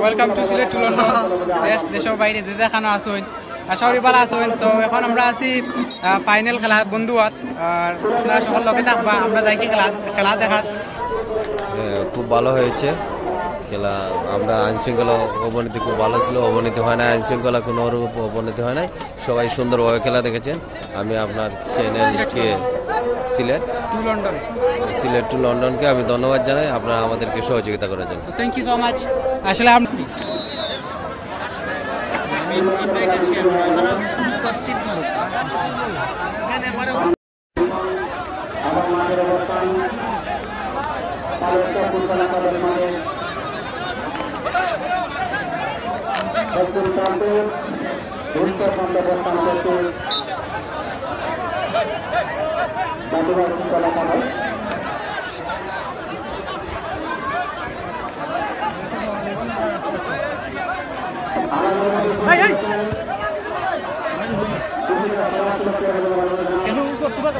Welcome to Sylhet to London দেশের বাইরে যে যেখানে আসুন আশা করি ভালো আসুন। সো এখন আমরা আছি ফাইনাল খেলা বন্ধুয়াত আর আপনারা সকল লোকে থাকবা আমরা যাই কি খেলা দেখাত। খুব ভালো হয়েছে খেলা। আমরা আইনশৃঙ্খলা অবনতি খুব ভালো ছিল, অবনতি হয় না, আইনশৃঙ্খলা কোনো অবনতি হয় নাই, সবাই সুন্দরভাবে খেলা দেখেছেন। আমি আপনার চ্যানেলকে সিলেট টু লন্ডনকে আমি ধন্যবাদ জানাই, আপনারা আমাদেরকে সহযোগিতা করার জন্য। Thank you so much. আসলে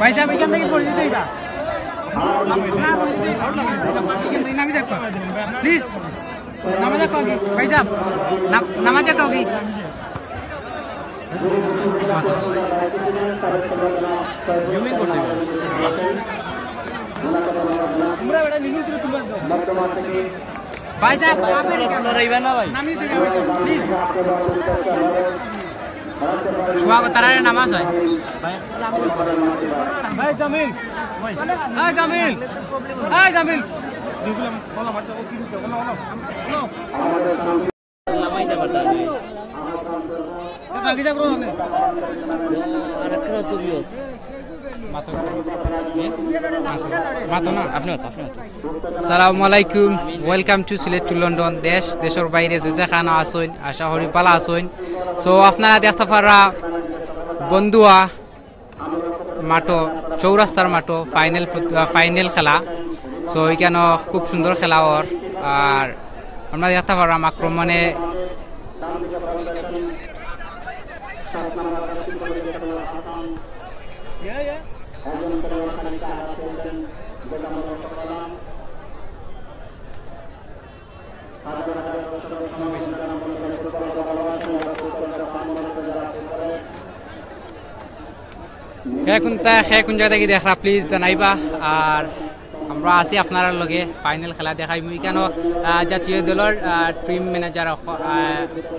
ভাই সাহেব এখান থেকে পরিচিত হইবা নামি যাক প্লিজ, নামা যাক কি ভাই সাহেব, নামা যাক কি জুমিং করতে ভাই সাহেব নামি দিবে ভাই সাহেব প্লিজ। সুয়াগত তারারে নামাজ হয় ভাই জামিল, এই জামিল, এই জামিল লামাইতে পারতা না বাকিটা করো না আর একরা তুলিওস আসসালামু আলাইকুম, welcome to Sylhet to London. দেশের বাইরে যে যেখানে আসুন আশা করি ভালো আসুন। সো আপনারা দেখতে পারা বন্ধুয়া মাঠো চৌরাস্তার মাঠো ফাইনাল খেলা। সো এখানে খুব সুন্দর খেলা ওর, আর আমরা দেখতে পারাম আক্রমণে কোন জায়গা থেকে দেখা প্লিজ জানাইবা। আর আমরা আছি আপনার লগে ফাইনাল খেলা দেখাই। মুই কেন জাতীয় দলের টিম ম্যানেজার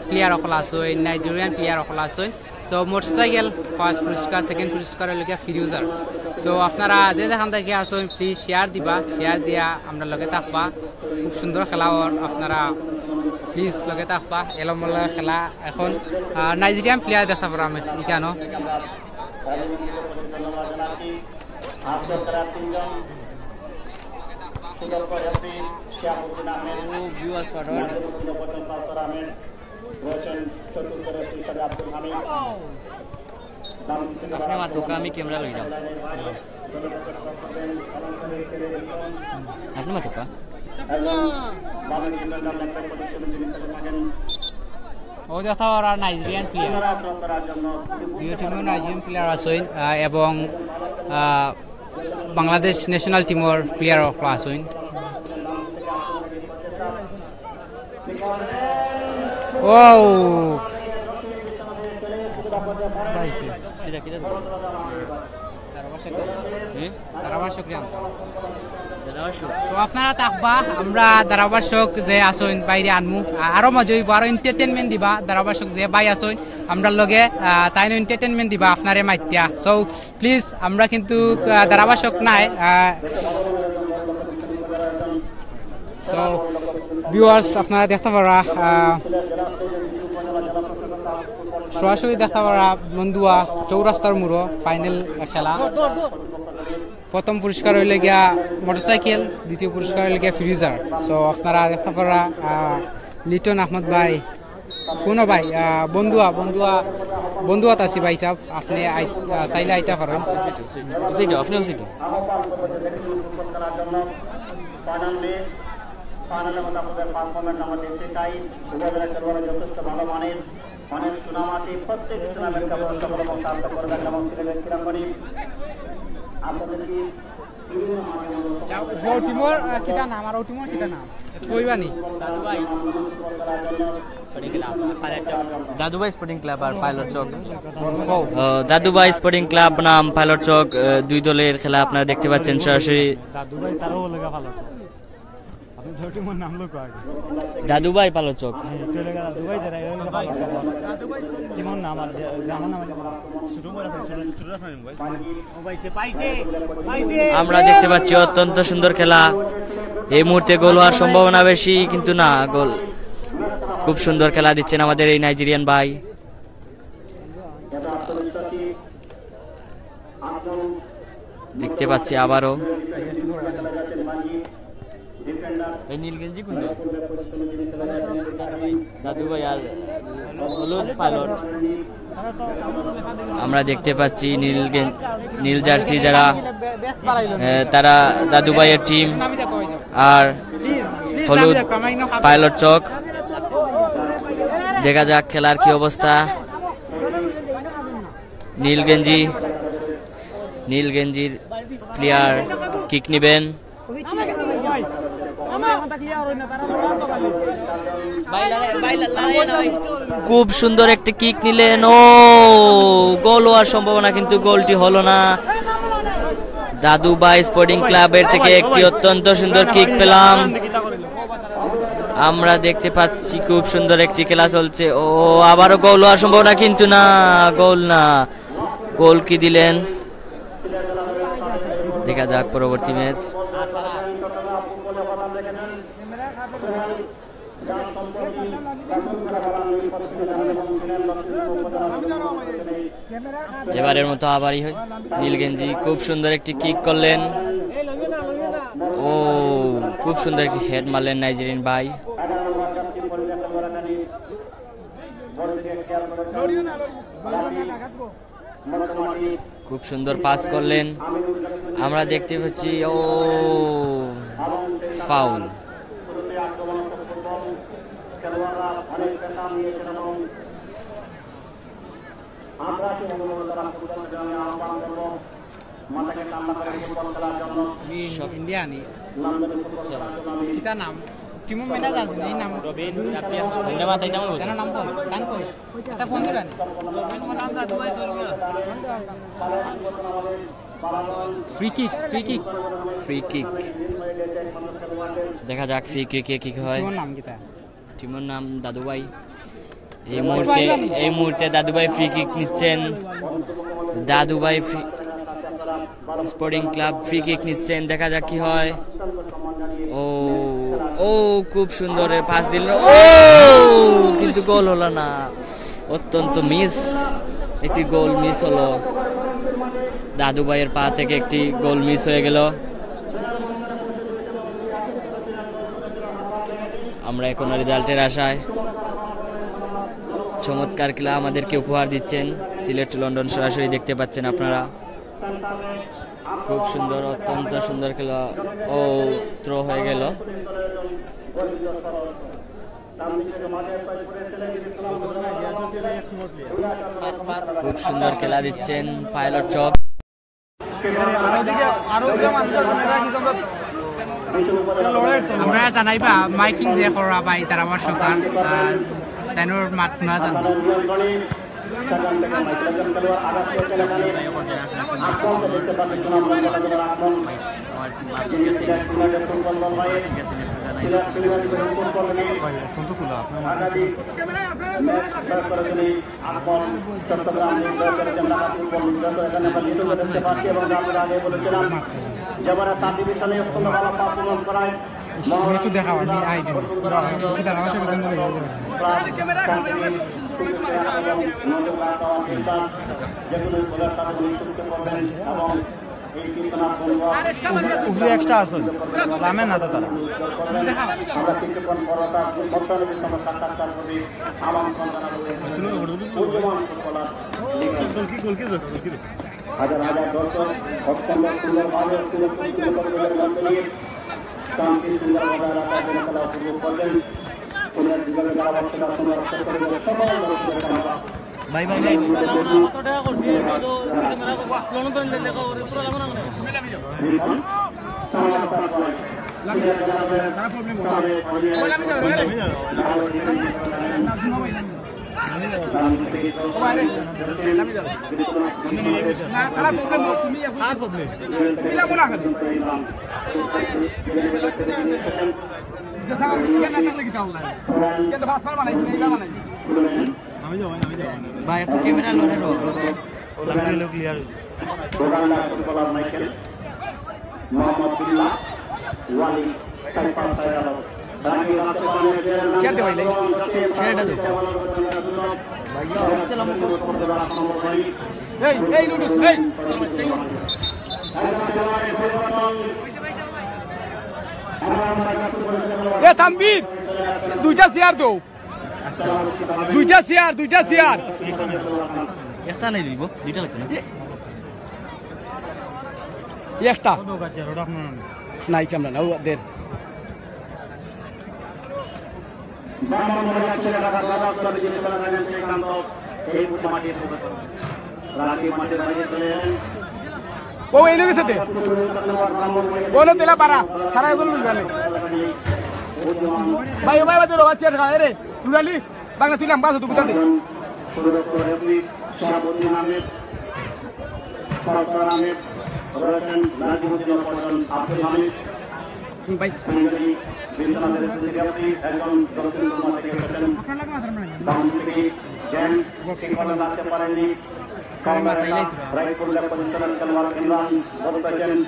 প্লেয়ার অকল আসুন, নাইজেরিয়ান প্লেয়ার অকল আসুন। সো মোটরসাইকেল ফার্স্ট পুরস্কার, সেকেন্ড পুরস্কার লগে ফিউজার। সো আপনারা যে যেখান থেকে আসুন প্লিজ শেয়ার দিবা, শেয়ার দিয়া আমরা লগে থাকবা। খুব সুন্দর খেলা ওর, আপনারা প্লিজ লগে থাকবা। এলমলা খেলা এখন নাইজেরিয়ান প্লেয়ার দেখা পারা আমি কেন আপনার মাতুকা আমি ক্যামেরা লই যাম, আপনার মাতুকা ও দেখা ওরা নাইজেরিয়ান প্লেয়ার, দুই টিমের নাইজেরিয়ান প্লেয়ার আসুন এবং বাংলাদেশ ন্যাশনাল টিমের প্লেয়ার আসুন। ও আপনারা থাকবা, আমরা ধারাভাষ্যক যে আসুন বাইরে আনমু, আরো মজা হইব, আরো এন্টারটেনমেন্ট দিবা। ধারাভাষ্যক যে বাই আসুন আমরা লগে তাই এন্টারটেনমেন্ট দিবা আপনারে মাইতিয়া। সো প্লিজ, আমরা কিন্তু ধারাভাষ্যক নাই। সো ভিউয়ার্স আপনারা দেখতে পারা, সরাসরি দেখতে পারা বন্ধুয়া চৌরাস্তার মুড়ো ফাইনাল খেলা। প্রথম পুরস্কার হইলে গিয়া মোটরসাইকেল, দ্বিতীয় পুরস্কার হইলে গিয়া ফ্রিজার। সো আপনারা দেখতে পারা লিটন আহমদ ভাই, কোনো ভাই বন্ধুয়াত আছি ভাই সাহেব, আপনি চাইলে আইতা পারেন। অনেক সুনাম আছে, প্রত্যেক সুনামের কেবল সফল এবং সার্থক করবেন এবং ছিলেন ক্রীড়াঙ্গনী। আপনাদের কি ও টিমর কিতা নাম আর ও টিমর কিতা নাম কইবানি দাদুভাই স্পোর্টিং ক্লাব আর পাইলট চক। দাদুভাই স্পোর্টিং ক্লাব নাম পাইলট চক, দুই দলের খেলা আপনারা দেখতে পাচ্ছেন সরাসরি। দাদুভাই তারও লেগা ভালো আছে আপনি ধরটি মোর নাম লোক আগে দাদুভাই পাইলট চক। তো লেগা দাদুভাই যারা এর লেগা ভালো আছে দাদুভাই কি মোর নাম আর গ্রামের নাম ছোট বড় ছোট ফাইন ভাই ও ভাইছে পাইছে আমরা দেখতে পাচ্ছি অত্যন্ত সুন্দর খেলা। এই মুহূর্তে গোল হওয়ার সম্ভাবনা বেশি, কিন্তু না, গোল। খুব সুন্দর খেলা দিচ্ছেন আমাদের এই নাইজেরিয়ান ভাই। দেখতে পাচ্ছি আবারও নীলগেঞ্জি কোনটা দাদু ভাই আর হলুদ পাইলট। আমরা দেখতে পাচ্ছি নীল জার্সি যারা তারা দাদু ভাইয়ের টিম, আর হলুদ পাইলট চক। দেখা যাক খেলার কি অবস্থা। নীল গেঞ্জির প্লেয়ার কিক নিবেন। খুব সুন্দর একটি কিক নিলেন, ও গোল হওয়ার সম্ভাবনা, কিন্তু গোলটি হলো না। দাদুভাই স্পোর্টিং ক্লাবের থেকে একটি অত্যন্ত সুন্দর কিক পেলাম। আমরা দেখতে পাচ্ছি খুব সুন্দর একটি খেলা চলছে। ও আবারও গোল হওয়ার সম্ভাবনা, কিন্তু না, গোল না। গোল কি দিলেন দেখা যাক পরবর্তী ম্যাচ। এবারের মতো আবারই হয় নীলগেঞ্জি খুব সুন্দর একটি কিক করলেন। ও খুব সুন্দর একটি হেড মারলেন নাইজেরিয়ান ভাই। খুব সুন্দর পাস করলেন। আমরা দেখতে পাচ্ছি ও ফাউল। ইন্ডিয়া নি কিতা নাম টিমো ম্যানেজার এই নাম রবিন আপনি এন্ডা মাথায় নাম কেন নাম বল কান কই এটা ফোন দিবেন রবিন নাম দাদু ভাই চলবে ফ্রি কিক দেখা যাক ফ্রি কিকে কি হয়। টিমোর নাম কিতা টিমোর নাম দাদুভাই। এই মুহূর্তে দাদুভাই ফ্রি কিক নিচ্ছেন। দাদুভাই স্পোর্টিং ক্লাব ফ্রি কিক নিচ্ছেন, দেখা যাক কি হয়। ও ও খুব সুন্দর পাস দিল, ও কিন্তু গোল হলো না। অত্যন্ত একটি গোল মিস হলো। দাদুভাইয়ের পা থেকে একটি গোল মিস হয়ে গেল। আমরা এখন রেজাল্টের আশায়। চমৎকার খেলা আমাদেরকে উপহার দিচ্ছেন সিলেট টু লন্ডন সরাসরি দেখতে পাচ্ছেন আপনারা। খুব সুন্দর, অত্যন্ত সুন্দর খেলা। ও থ্রো হয়ে গেল। খুব সুন্দর খেলা দিচ্ছেন পাইলট চক। আমরা জানাইবা মাইকিং যে করা পাই তার আমার সরকার তাইনোর মাত শোনা জানো দেখা উপরে এক্সট্রা আসল রামে না তো তারা হাজার হাজার দর্শক অত্যন্ত সুন্দরভাবে শান্তি সুন্দরভাবে রাখার জন্য খেলা উপভোগ করলেন। জীবনে যারা বছর সংরক্ষণ করে সকল মানুষের ভাই ভাই কত টাকা করবি তো মেলা লোন তো লেখা করে পুরো লাগো না ভাই একটু ক্যামেরা লরে রো ক্লিয়ার মোহাম্মদুল্লাহ ওয়ালি শেয়ার দে ভাই শেয়ারটা দে ভাইয়া আসসালামু আলাইকুম এই নুডুস এই এ তানবীর দুইটা শেয়ার দাও দুইটা শেয়ার একটা নাই দিব দুইটা লাগতো না একটা নাই ক্যামেরা নাও দের ও এই লোকের সাথে ও না তেলা পারা খারা এখন জানে ভাই ভাই বাদ রো আছে খায় রে নুরালি বাংলা তুই নাম বাস তো বুঝা দে সভাপতি নামে সরকার নামে রয়েছেন রাজনীতি অপরাধ আব্দুল হামিদ ভাই বিশ্বনাথের থেকে আপনি একজন দক্ষিণ কুমার থেকে এসেছেন দাম থেকে জ্ঞান ঠিকভাবে রাখতে পারেননি রায়পুরুল্লাহ পরিচালন খেলোয়াড় ইমরান বলতেছেন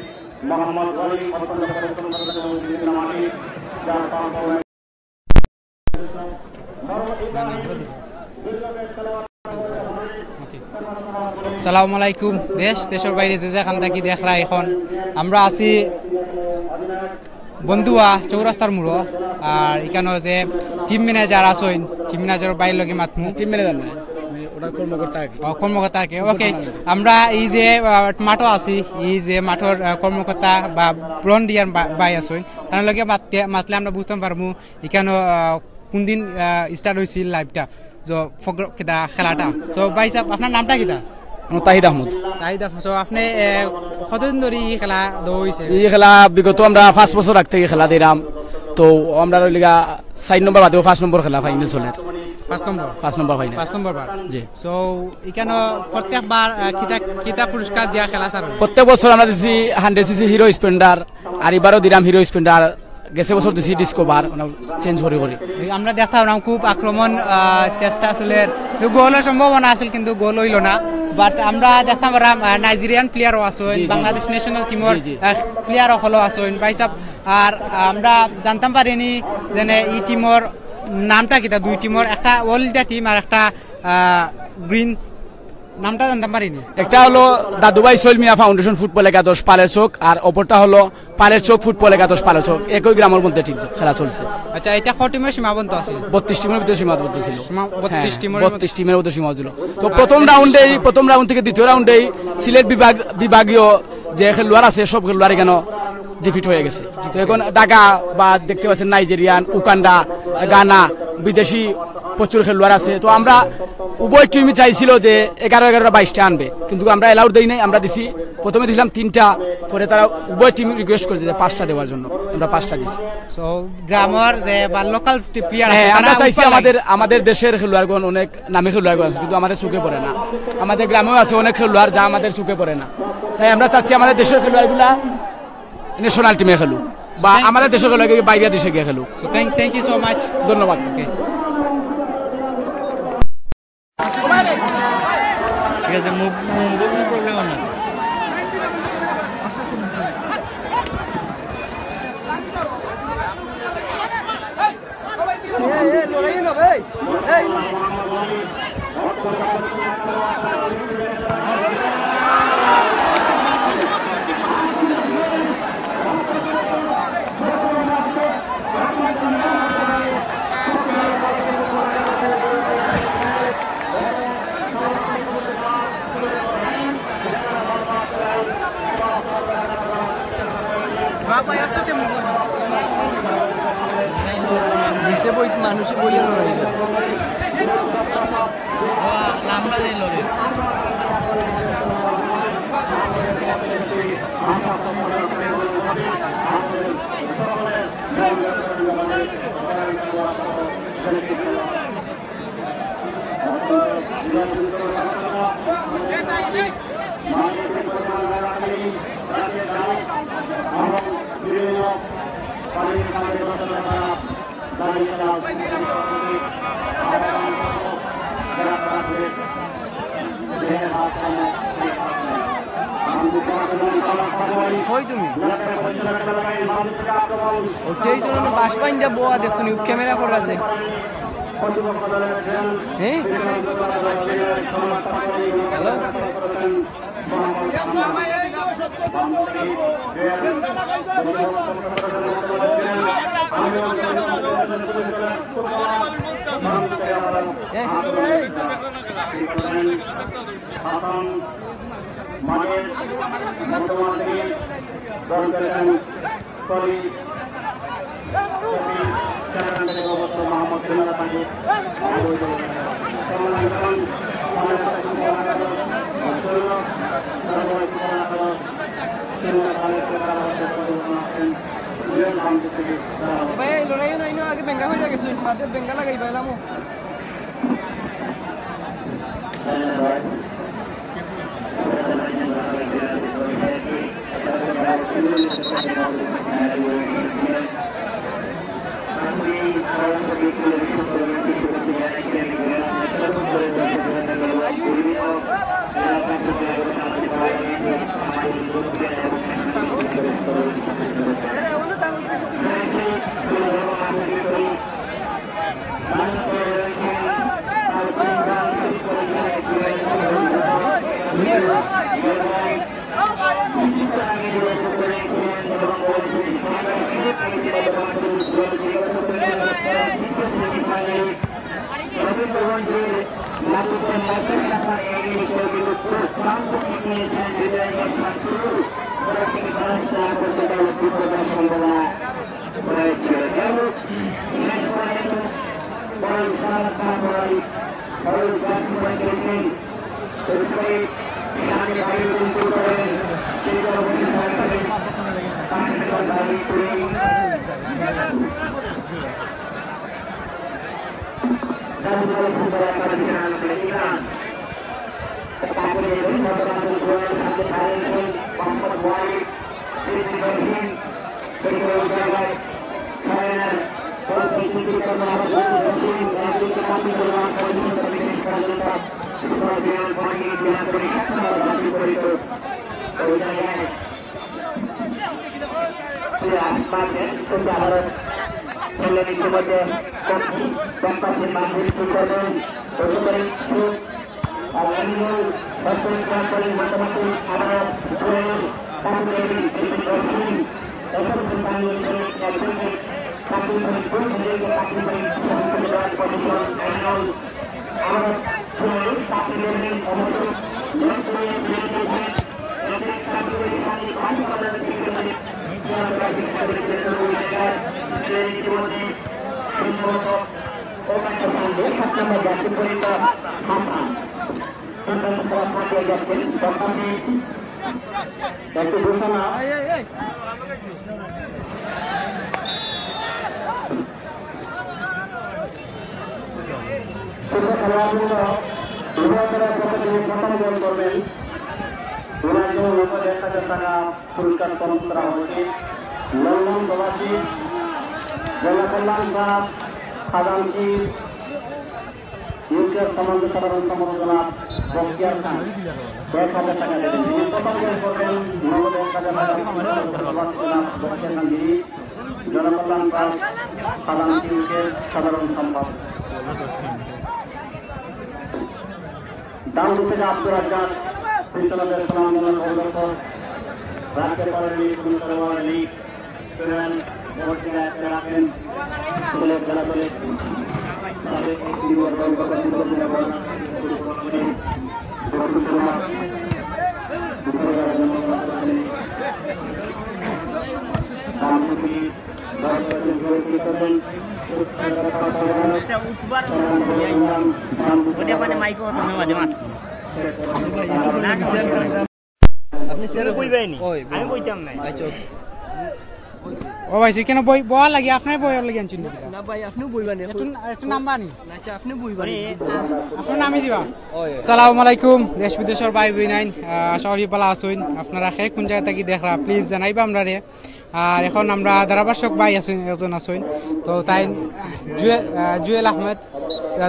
মোহাম্মদ ওয়ালি অত্যন্ত পরিশ্রম মাটি যার সালামু আলাইকুম দেশের বাইরে যে যেখান থাকি দেখরা এখন আমরা আছি বন্ধুয়া চৌরাস্তার মুড়ো আর এখানে যে টিম ম্যানেজার আসইন টিম ম্যানেজারের বাইরে লগে মাতমু টিম ম্যানেজার না ওটা কর্মকর্তা ওকে আমরা এই যে মাঠও আছি এই যে মাঠের কর্মকর্তা বা ব্রন্ডিয়ার বাই আসইন তার লগে মাতলে আমরা বুঝতে পারবো এখানে কোন দিন স্টার্ট হয়েছিল লাইভটা খেলাটা সো ভাই সাহেব আপনার নামটা কিটা তাহিদ আহমদ সো আপনি কতদিন ধরে এই খেলা দৌড়ছে এই খেলা বিগত আমরা 5 বছর আগ থেকে খেলা দিলাম তো আমরা লিগা 4 নম্বর বাদেও 5 নম্বর খেলা ফাইনাল চলে 5 নম্বর ফাইনাল 5 নম্বর বার জি সো এখানে প্রত্যেকবার কিতা পুরস্কার দিয়া খেলা স্যার প্রত্যেক বছর আমরা দিছি 100 সিসি হিরো স্প্লেন্ডার আর এবারও দিলাম হিরো স্প্লেন্ডার গেছে বছর দিছি ডিসকভার চেঞ্জ করে আমরা দেখতাম খুব আক্রমণ চেষ্টা আসলে গোলের সম্ভাবনা আছে কিন্তু গোল হইল না বাট আমরা দেখতাম নাইজেরিয়ান প্লেয়ারও আসেন বাংলাদেশ ন্যাশনাল টিমের প্লেয়ার হলো আসেন ভাই সাহেব আর আমরা জানতাম পারিনি যে এই টিমের নামটা কিটা দুই টিমের একটা অল ইন্ডিয়া টিম আর একটা গ্রিন নামটা জানতাম পারিনি একটা হলো দাদুভাই সোহেল মিয়া ফাউন্ডেশন ফুটবল একাদশ পালের চোখ আর অপরটা হলো পালের চোখ ফুটবল একাদশ পালের চোখ একই গ্রামের মধ্যে টিম খেলা চলছে আচ্ছা এটা কত টিমের সীমাবদ্ধ আছে 32 টিমের ভিতরে সীমাবদ্ধ ছিল 32 টিমের মধ্যে সীমাবদ্ধ ছিল তো প্রথম রাউন্ড থেকে দ্বিতীয় রাউন্ডে সিলেট বিভাগীয় যে খেলোয়াড় আছে সব খেলোয়াড় এখানে ডিফিট হয়ে গেছে তো এখন ঢাকা বা দেখতে পাচ্ছেন নাইজেরিয়ান উগান্ডা গানা বিদেশি প্রচুর খেলোয়াড় আছে তো আমরা উভয় টিমই চাইছিল যে 11-22টা আনবে কিন্তু আমরা অ্যালাউড দেই নাই আমরা দিছি প্রথমে দিলাম 3টা পরে তারা উভয় টিম রিকোয়েস্ট করেছে যে 5টা দেওয়ার জন্য আমরা 5টা দিছি সো গ্রামার যে বা লোকাল প্লেয়ার আছে আমরা চাইছি আমাদের দেশের খেলোয়াড়গণ অনেক নামী খেলোয়াড়গণ আছে কিন্তু আমাদের চোখে পড়ে না আমাদের গ্রামেও আছে অনেক খেলোয়াড় যা আমাদের চোখে পড়ে না তাই আমরা চাচ্ছি আমাদের দেশের খেলোয়াড়গুলা ন্যাশনাল টিমে খেলুক বা আমাদের দেশের খেলোয়াড়কে বাইরে দেশে গিয়ে খেলুক so thank you so much ধন্যবাদ ওকে ঠিক আছে মুভ প্রবলেম না মানুষ বইয়া আমরা যে লড়ে বাস পাইন যা বোয়া দেখছো ক্যামেরা করা যায় হ্যাঁ হ্যালো ভাই লড়াই নাই না আগে বেঙ্গা হয়ে গেছে বাদে বেঙ্গা লাগাই পাইলাম পুরস্কার প্রদান করা হয়েছে লন্ডন প্রবাসী জনকল্যাণ সাহেব খাজানজি ইউকের সমাজ সাধারণ সম্পাদনা বক্তিয়ার খান 10,000 টাকা দেবেন। তিনি প্রথম করবেন নগদ 1,000 টাকা বক্তিয়ার খান যিনি জনকল্যাণ সাহেব খাজানজি ইউকের সাধারণ সম্পাদক। দাউদ থেকে আব্দুর রাজ্জাক কৃষ্ণনগরের সুনামগঞ্জ অবদর্শক রাজ্য কলেজে কলেজে স্টুডেন্ট বোর্ড থেকে রাখেন স্কুলের খেলা করে সাবেক করবেন ও ভাই কেন বই বল লাগে আপনার বই লাগে আনছেন না ভাই আপনি বইবানি একটু নাম্বার নি আচ্ছা আপনি বইবানি আপনার নামই যাবা আসসালামু আলাইকুম দেশ বিদেশের ভাই বোন আইন আশা করি ভালো আছেন আপনারা কে কোন জায়গা থেকে দেখরা প্লিজ জানাইবা আমরা রে আর এখন আমরা ধারাভাষ্যক ভাই আছেন একজন আছেন তো তাই জুয়েল আহমেদ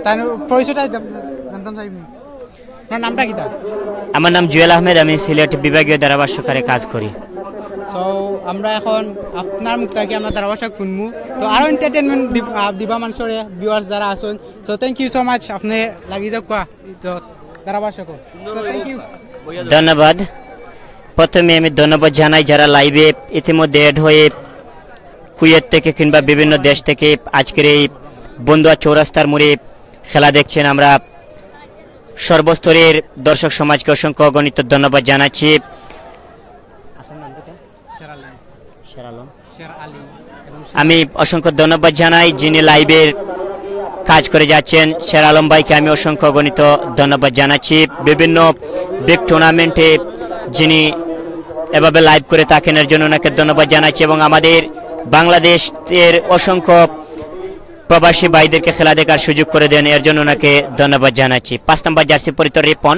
তাই পরিচয়টা জানতাম চাই আপনার নামটা কি তা আমার নাম জুয়েল আহমেদ আমি সিলেট বিভাগীয় ধারাভাষ্যকারে কাজ করি সো আমরা এখন আপনার মুখ থেকে আমরা ধারাভাষ্যক শুনবো তো আরো এন্টারটেইনমেন্ট দিবা মানুষের ভিউয়ার্স যারা আছেন so thank you so much আপনি লাগি যাও কোয়া তো ধারাভাষ্যক থ্যাংক ইউ ধন্যবাদ প্রথমে আমি ধন্যবাদ জানাই যারা লাইভে ইতিমধ্যে এড হয়ে কুয়েত থেকে কিংবা বিভিন্ন দেশ থেকে আজকের এই বন্দুয়া চৌরাস্তার মোড়ে খেলা দেখছেন আমরা সর্বস্তরের দর্শক সমাজকে অসংখ্য অগণিত ধন্যবাদ জানাচ্ছি আমি অসংখ্য ধন্যবাদ জানাই যিনি লাইভের কাজ করে যাচ্ছেন শের আলম ভাইকে আমি অসংখ্য গণিত ধন্যবাদ জানাচ্ছি বিভিন্ন বিগ টুর্নামেন্টে যিনি এভাবে লাইভ করে থাকেন এর জন্য ওনাকে ধন্যবাদ জানাচ্ছি এবং আমাদের বাংলাদেশের অসংখ্য প্রবাসী ভাইদেরকে খেলা দেখার সুযোগ করে দেন এর জন্য ওনাকে ধন্যবাদ জানাচ্ছি 5 নম্বর জার্সি পরিত রিপন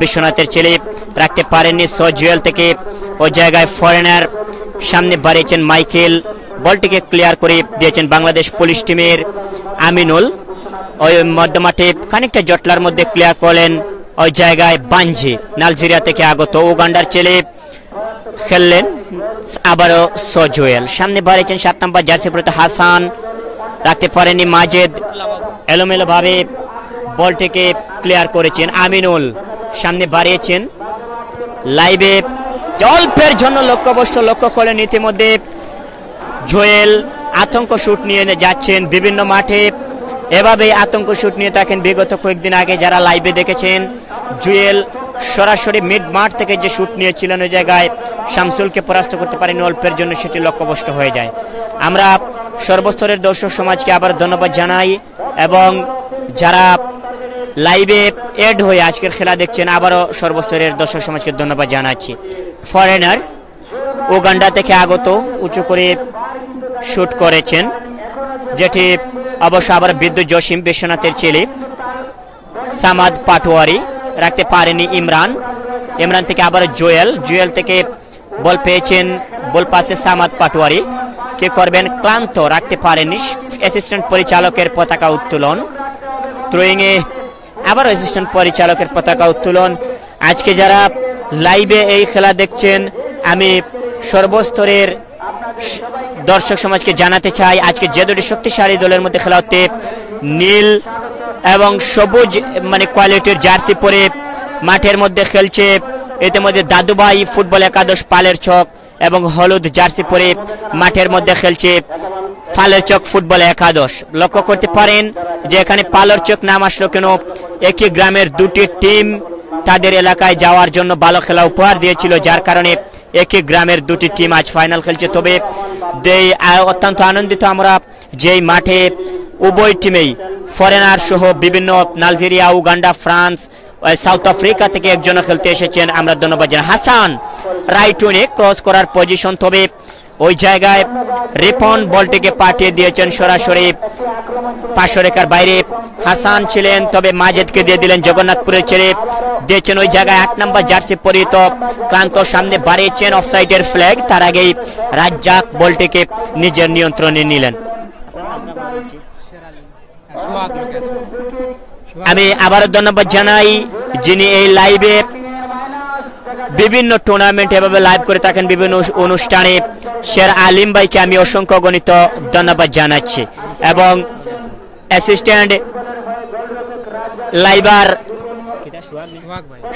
বিশ্বনাথের ছেলে রাখতে পারেননি জুয়েল থেকে ওই জায়গায় ফরেনার সামনে বাড়িয়েছেন মাইকেল বলটিকে ক্লিয়ার করে দিয়েছেন বাংলাদেশ পুলিশ টিমের আমিনুল ওই মধ্যমাঠে খানিকটা জটলার মধ্যে ক্লিয়ার করলেন ওই জায়গায় বাঞ্জি নাইজেরিয়া থেকে আগত উগান্ডার ছেলে খেললেন আবারও জুয়েল সামনে বাড়িয়েছেন 7 নম্বর জার্সি পরিত হাসান রাখতে পারেননি মাজেদ এলোমেলো ভাবে বলটিকে ক্লিয়ার করেছেন আমিনুল সামনে বাড়িয়েছেন লাইভে অল্পের জন্য লক্ষ্য করেন ইতিমধ্যে জুয়েল আতঙ্ক শুট নিয়ে যাচ্ছেন বিভিন্ন মাঠে এভাবে আতঙ্ক শুট নিয়ে থাকেন বিগত কয়েকদিন আগে যারা লাইভে দেখেছেন জুয়েল সরাসরি মিড মাঠ থেকে যে শুট নিয়েছিলেন ওই জায়গায় শামসুলকে পরাস্ত করতে পারেনি অল্পের জন্য সেটি লক্ষ্যভ্রষ্ট হয়ে যায় আমরা সর্বস্তরের দর্শক সমাজকে আবার ধন্যবাদ জানাই এবং যারা লাইভে এড হয়ে আজকের খেলা দেখছেন আবারও সর্বস্তরের দর্শক সমাজকে ধন্যবাদ জানাচ্ছি ফরেনার উগান্ডা থেকে আগত উঁচু করে শুট করেছেন যেটি অবশ্য আবার বিদ্যুৎ জসিম বিশ্বনাথের ছেলে সামাদ পাটোয়ারি রাখতে পারেনি ইমরান থেকে আবার জুয়েল থেকে বল পেয়েছেন বল পাশে সামাদ পাটোয়ারি কে করবেন ক্লান্ত রাখতে পারেনি অ্যাসিস্ট্যান্ট পরিচালকের পতাকা উত্তোলন থ্রোয়িংয়ে আবার অ্যাসিস্ট্যান্ট পরিচালকের পতাকা উত্তোলন আজকে যারা লাইভে এই খেলা দেখছেন আমি সর্বস্তরের দর্শক সমাজকে জানাতে চাই আজকে যে দুটি শক্তিশালী দলের মধ্যে খেলা হতে নীল এবং সবুজ মানে কোয়ালিটির জার্সি পরে মাঠের মধ্যে খেলছে ইতিমধ্যে দাদুভাই ফুটবল একাদশ পালের চক এবং হলুদ জার্সি পরে মাঠের মধ্যে খেলছে পালের চক ফুটবল একাদশ লক্ষ্য করতে পারেন যে এখানে পালের চক নাম আসলো কেন একই গ্রামের দুটি টিম তাদের এলাকায় যাওয়ার জন্য ভালো খেলা উপহার দিয়েছিল যার কারণে একই গ্রামের দুটি টিম আজ ফাইনাল খেলছে তবে অত্যন্ত আনন্দিত আমরা যেই মাঠে উভয় টিমেই ফরেনার সহ বিভিন্ন Nigeria Uganda France south Africa থেকে একজন খেলতে এসেছেন আমরা ধন্যবাদ জানাই হাসান রাইট উইনে ক্রস করার পজিশন তবে ওই জায়গায় রিপন বলটিকে পাঠিয়ে দিয়েছেন সরাসরি পার্শ্বরেখার বাইরে হাসান ছিলেন তবে মাজেদকে দিয়ে দিলেন জগন্নাথপুরের ছেড়ে দিয়েছেন ওই জায়গায় 8 নম্বর জার্সি পরিহিত ক্লান্ত সামনে বাড়িয়েছেন অফসাইডের ফ্ল্যাগ তার আগেই রাজ্জাক বলটিকে নিজের নিয়ন্ত্রণে নিলেন আমি আবারও ধন্যবাদ জানাই যিনি এই লাইভে বিভিন্ন টুর্নামেন্ট এভাবে লাইভ করে থাকেন বিভিন্ন অনুষ্ঠানে শের আলিম ভাইকে আমি অসংখ্য গণিত ধন্যবাদ জানাচ্ছি এবং অ্যাসিস্ট্যান্ট লাইভার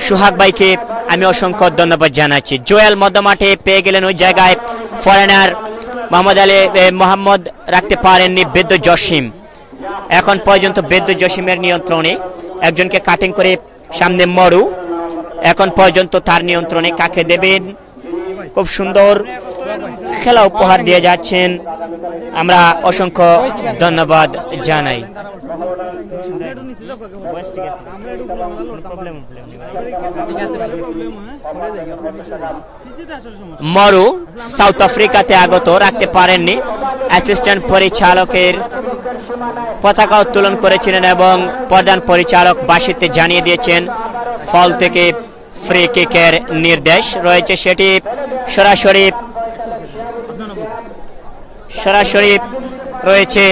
সোহাগ ভাইকে আমি অসংখ্য ধন্যবাদ জানাচ্ছি জুয়েল মধ্যমাঠে পেয়ে গেলেন ওই জায়গায় ফরেনার মোহাম্মদ রাখতে পারেননি বিদ্যুৎ জসিম এখন পর্যন্ত বিদ্যুৎ জসিমের নিয়ন্ত্রণে একজনকে কাটিং করে সামনে মরু এখন পর্যন্ত তার নিয়ন্ত্রণে কাকে দেবেন খুব সুন্দর খেলা উপহার দিয়ে যাচ্ছেন, আমরা অসংখ্য ধন্যবাদ জানাই। মরু সাউথ আফ্রিকাতে আগত, রাখতে পারেননি। অ্যাসিস্ট্যান্ট পরিচালকের পতাকা উত্তোলন করেছিলেন এবং প্রধান পরিচালক বাসিতে জানিয়ে দিয়েছেন ফল থেকে ফ্রি কিকের নির্দেশ রয়েছে, সেটি সরাসরি রয়েছে।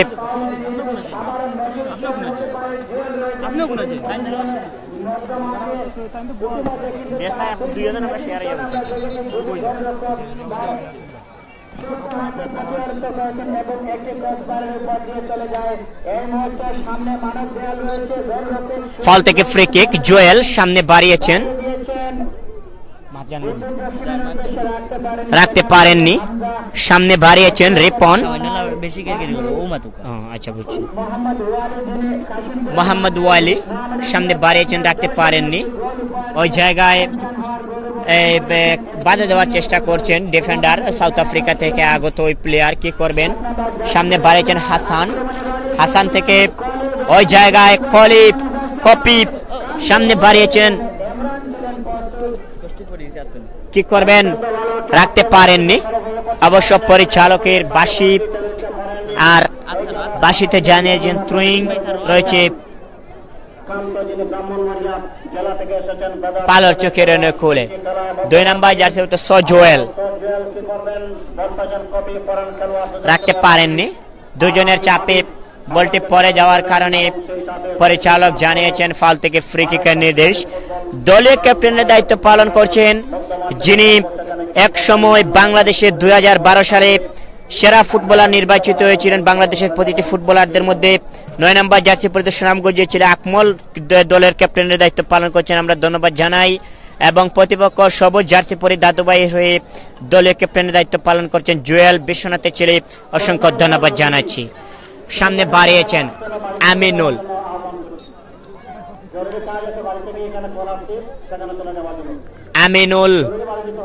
ফল থেকে ফ্রি কিক, জোয়েল সামনে বাড়িয়েছেন, রাখতে পারেননি, সামনে বাড়িয়েছেন রিপন। আচ্ছা বুঝছি, মোহাম্মদ ওয়ালি সামনে বাড়িয়েছেন, রাখতে পারেননি। ওই জায়গায় বাধা দেওয়ার চেষ্টা করছেন ডিফেন্ডার সাউথ আফ্রিকা থেকে আগত ওই প্লেয়ার। কি করবেন, সামনে বাড়িয়েছেন হাসান থেকে ওই জায়গায় কপিপ সামনে বাড়িয়েছেন, কি করবেন, রাখতে পারেননি। অবশ্য পরিচালকের বাঁশি আর বাঁশিতে জানিয়েছেন থ্রোয়িং রয়েছে। পালর চোখের খুলে 2 নম্বর জার্সি জোয়েল, রাখতে পারেননি। দুজনের চাপে বলটি পরে যাওয়ার কারণে পরিচালক জানিয়েছেন ফাউল থেকে ফ্রি কিকের নির্দেশ। দলীয় ক্যাপ্টেনের দায়িত্ব পালন করছেন যিনি এক সময় বাংলাদেশের 2012 সালে সেরা ফুটবলার নির্বাচিত হয়েছিলেন। বাংলাদেশের প্রতিটি ফুটবলারদের মধ্যে 9 নম্বর জার্সি পরিতে সুনাম গজিয়েছিল আকমল, দলের ক্যাপ্টেনের দায়িত্ব পালন করছেন, আমরা ধন্যবাদ জানাই। এবং প্রতিপক্ষ সবুজ জার্সি পরে দাদুভাই হয়ে দলীয় ক্যাপ্টেনের দায়িত্ব পালন করছেন জুয়েল বিশ্বনাথের ছেলে, অসংখ্য ধন্যবাদ জানাচ্ছি। সামনে বাড়িয়েছেন আমিনুল,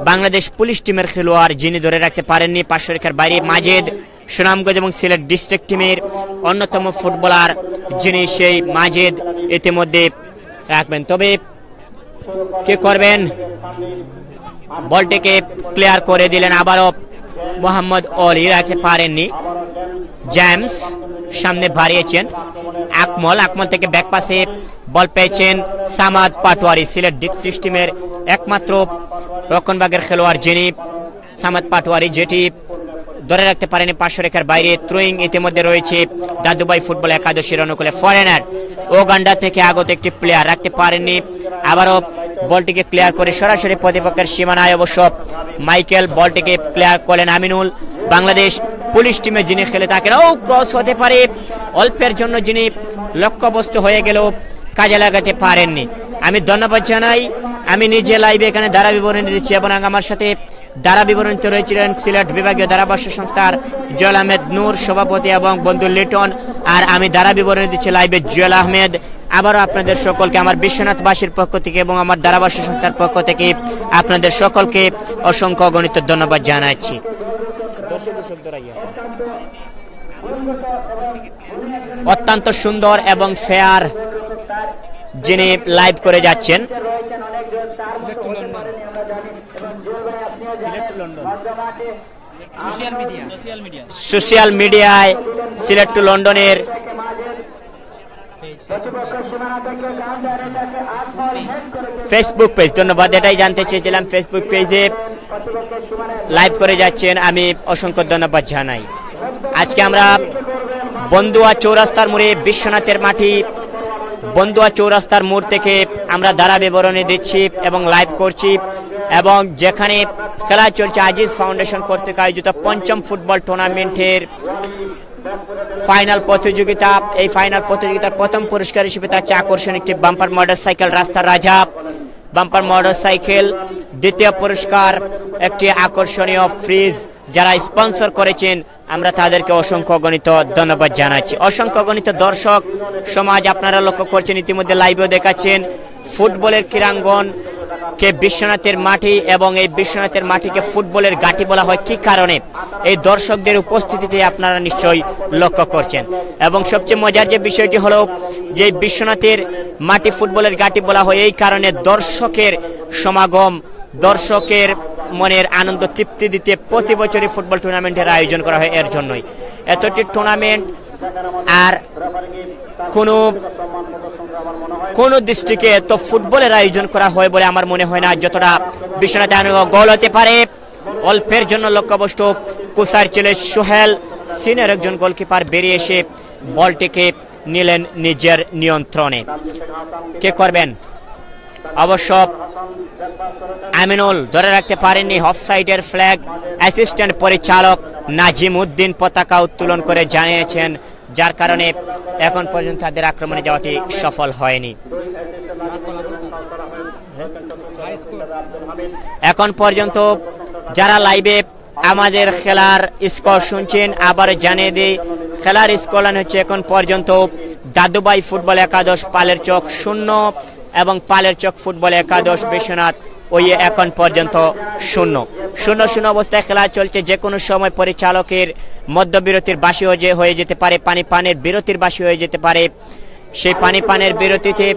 বাংলাদেশ পুলিশ টিমের খেলোয়াড় যিনি ধরে রাখতে পারেননি। পার্শ্বরেখার বাইরে মাজেদ, সুনামগঞ্জ এবং সিলেট ডিস্ট্রিক্ট টিমের অন্যতম ফুটবলার যিনি, সেই মাজেদ ইতিমধ্যে রাখবেন। তবে কি করবেন, বলটিকে ক্লিয়ার করে দিলেন আবারও মোহাম্মদ অলি, রাখতে পারেননি। জেমস সামনে বাড়িয়েছেন আকমল থেকে ব্যাক পাসে বল পেয়েছেন সামাদ পাটোয়ারি, সিলেট ডিস্ট্রিক্ট টিমের একমাত্র রক্ষণভাগের খেলোয়াড় যিনি সামাদ পাটোয়ারি, যেটি ধরে রাখতে পারেনি পার্শ্বরেখার বাইরে। থ্রোয়িং ইতিমধ্যে রয়েছে দাদুভাই ফুটবল একাদশের অনুকূলে। ফরেনার ওগান্ডা থেকে আগত একটি প্লেয়ার, রাখতে পারেননি। আবারও বলটিকে ক্লিয়ার করে সরাসরি প্রতিপক্ষের সীমানায় অবশ্য মাইকেল বলটিকে ক্লিয়ার করলেন আমিনুল। বাংলাদেশ পুলিশ টিমে যিনি খেলে থাকেন, ক্রস হতে পারে অল্পের জন্য যিনি লক্ষ্যবস্তু হয়ে গেল, কাজে লাগাতে পারেননি। আমি ধন্যবাদ জানাই। আমি নিজে লাইভে এখানে ধারা বিবরণী দিচ্ছি এবং আমার সাথে ধারা বিবরণীতে রয়েছিলেন সিলেট বিভাগীয় ধারাভাষ্য সংস্থার জুয়েল আহমেদ নূর সভাপতি এবং বন্ধু লিটন, আর আমি ধারা বিবরণী দিচ্ছি লাইভে জুয়েল আহমেদ। আবারও আপনাদের সকলকে আমার বিশ্বনাথবাসীর পক্ষ থেকে এবং আমার ধারাভাষ্য সংস্থার পক্ষ থেকে আপনাদের সকলকে অসংখ্য অগণিত ধন্যবাদ জানাচ্ছি। অত্যন্ত সুন্দর এবং ফেয়ার যিনি লাইভ করে যাচ্ছেন, সোশ্যাল মিডিয়ায় সিলেট টু লন্ডনের ফেসবুক পেজ, ধন্যবাদ, এটাই জানতে চেয়েছিলাম। ফেসবুক পেজে লাইভ করে যাচ্ছেন, আমি অসংখ্য ধন্যবাদ জানাই। আজকে আমরা বন্দুয়া চৌরাস্তার মোড়ে বিশ্বনাথের মাটি বন্দুয়া চৌরাস্তার মোড় থেকে আমরা ধারা বিবরণী দিচ্ছি এবং লাইভ করছি, এবং যেখানে খেলা চলছে আজিজ ফাউন্ডেশন কর্তৃক আয়োজিত ৫ম ফুটবল টুর্নামেন্টের ফাইনাল প্রতিযোগিতা। এই ফাইনাল প্রতিযোগিতার প্রথম পুরস্কার হিসেবে থাকছে আকর্ষণ একটি বাম্পার মোটরসাইকেল রাস্তার রাজা বাম্পার মোটরসাইকেল। দ্বিতীয় পুরস্কার একটি আকর্ষণীয় ফ্রিজ। যারা স্পন্সর করেছেন আমরা তাদেরকে অসংখ্য গণিত ধন্যবাদ জানাচ্ছি। অসংখ্য গণিত দর্শক সমাজ আপনারা লক্ষ্য করছেন, ইতিমধ্যে লাইভেও দেখাচ্ছেন ফুটবলের ক্রীড়াঙ্গন কে বিশ্বনাথের মাটি এবং এই বিশ্বনাথের মাটিকে ফুটবলের ঘাঁটি বলা হয় কি কারণে এই দর্শকদের উপস্থিতিতে আপনারা নিশ্চয়ই লক্ষ্য করছেন। এবং সবচেয়ে মজার যে বিষয়টি হলো যে বিশ্বনাথের মাটি ফুটবলের ঘাঁটি বলা হয় এই কারণে দর্শকের সমাগম, দর্শকের মনের আনন্দ তৃপ্তি দিতে প্রতি বছরই ফুটবল টুর্নামেন্টের আয়োজন করা হয়। এর জন্যই এতটি টুর্নামেন্ট আর কোন ডিস্ট্রিক্টে এত ফুটবলের আয়োজন করা হয় বলে আমার মনে হয় না, যতটা বিশ্বনাথে গোল হতে পারে। অল্পের জন্য লক্ষ্যবস্তু কুসার ছেলে সোহেল সিনিয়র একজন গোলকিপার বেরিয়ে এসে বলটিকে নিলেন নিজের নিয়ন্ত্রণে। কে করবেন? অবশ্য আমিনুল ধরে রাখতে পারেননি। অফসাইডের ফ্ল্যাগ অ্যাসিস্ট্যান্ট পরিচালক নাজিম উদ্দিন পতাকা উত্তোলন করে জানিয়েছেন, যার কারণে এখন পর্যন্ত তাদের আক্রমণে যাওয়াটি সফল হয়নি। এখন পর্যন্ত যারা লাইভে আমাদের খেলার স্কোর শুনছেন আবার জানিয়ে দিই, খেলার স্কোর লাইন হচ্ছে এখন পর্যন্ত দাদুভাই ফুটবল একাদশ পালের চক 0 এবং পালের চক ফুটবল একাদশ বিশ্বনাথ ওই এখন পর্যন্ত 0-0 অবস্থায় খেলা চলছে। যে কোনো সময় পরিচালকের মধ্যবিরতির বাসি হয়ে যেতে পারে, পানির বিরতির বাসি হয়ে যেতে পারে। সেই পানির বিরতিতে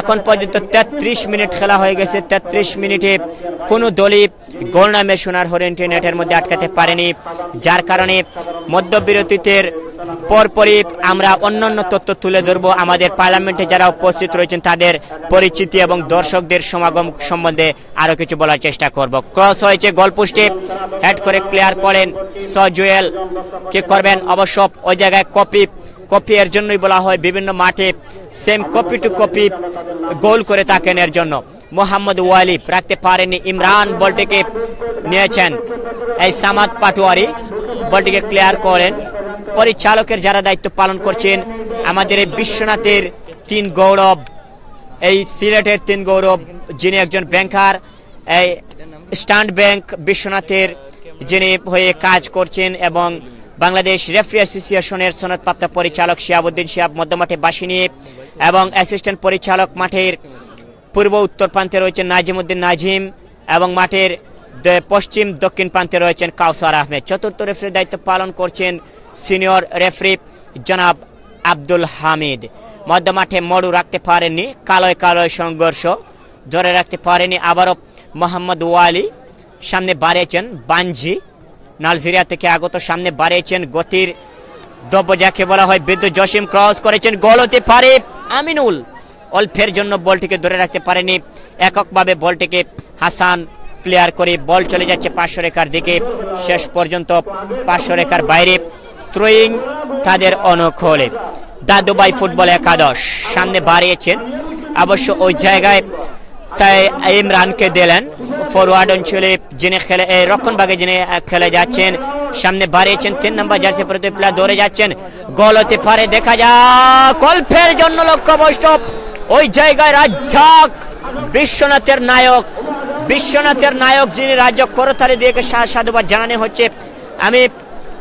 এখন পর্যন্ত 33 মিনিট খেলা হয়ে গেছে। 33 মিনিটে কোনো দলই গোল নামের সোনার হরিণটি নেটের মধ্যে আটকাতে পারেনি, যার কারণে মধ্যবিরতিতে পরপরই আমরা অন্যান্য তথ্য তুলে ধরবো। আমাদের পার্লামেন্টে যারা উপস্থিত রয়েছেন তাদের পরিচিতি এবং দর্শকদের সমাগম সম্বন্ধে আরো কিছু বলার চেষ্টা করব। ক্রস হয়েছে, গোলপোস্টে হেড করে ক্লিয়ার করেন সজুয়েল। কি করবেন? অবশ্য ওই জায়গায় কপি এর জন্যই বলা হয়, বিভিন্ন মাঠে সেম কপি টু কপি গোল করে থাকেন। এর জন্য মোহাম্মদ ওয়ালি রাখতে পারেননি, ইমরান বলটিকে নিয়েছেন, এই সামাদ পাটোয়ারি বলটিকে ক্লিয়ার করেন। পরিচালকের যারা দায়িত্ব পালন করছেন আমাদের এই বিশ্বনাথের 3 গৌরব, এই সিলেটের 3 গৌরব, যিনি একজন ব্যাংকার, এই স্ট্যান্ড ব্যাংক বিশ্বনাথের যিনি হয়ে কাজ করছেন এবং বাংলাদেশ রেফারি অ্যাসোসিয়েশনের সনদপ্রাপ্ত পরিচালক শিহাবুদ্দিন শিহাব মধ্যমাঠে বাসি নিয়ে এবং অ্যাসিস্ট্যান্ট পরিচালক মাঠের পূর্ব উত্তর প্রান্তে রয়েছেন নাজিমউদ্দিন নাজিম এবং মাঠের পশ্চিম দক্ষিণ প্রান্তে রয়েছেন কাউসার আহমেদ। চতুর্থ রেফারির দায়িত্ব পালন করছেন সিনিয়র রেফারি জনাব আব্দুল হামিদ। মধ্যমাঠে মরু রাখতে পারেননি, কালোয় সংঘর্ষ ধরে রাখতে পারেনি। আবারও মোহাম্মদ ওয়ালি সামনে বাড়িয়েছেন, বাঞ্জি নালজেরিয়া থেকে আগত সামনে বাড়িয়েছেন, গতির দ্রব্য যাকে বলা হয়। বিদ্যুৎ জসিম ক্রস করেছেন, গোল হতে পারে। আমিনুল অল্পের জন্য বলটিকে ধরে রাখতে পারেনি, এককভাবে বলটিকে হাসান ক্লিয়ার করে বল চলে যাচ্ছে 500 রেখার দিকে। শেষ পর্যন্ত 500 রেখার বাইরে থ্রোয়িং তাদের অনুকূলে। দাদুভাই ফুটবল একাদশ সামনে বাড়িয়েছেন, অবশ্য ওই জায়গায় ইমরানকে দিলেন ফরওয়ার্ড অঞ্চলে, যিনি খেলে রক্ষণভাগে যিনি খেলে যাচ্ছেন। সামনে বাড়িয়েছেন 3 নম্বর জার্সি পরে প্লেয়ার দৌড়ে যাচ্ছেন, গোল হতে পারে, দেখা যাক। অল্পের জন্য লক্ষ্যবস্তু ওই জায়গায় রাজ্জাক, বিশ্বনাথের নায়ক যিনি রাজ্জাক করতালি দিয়ে সাধুবাদ জানানো হচ্ছে। আমি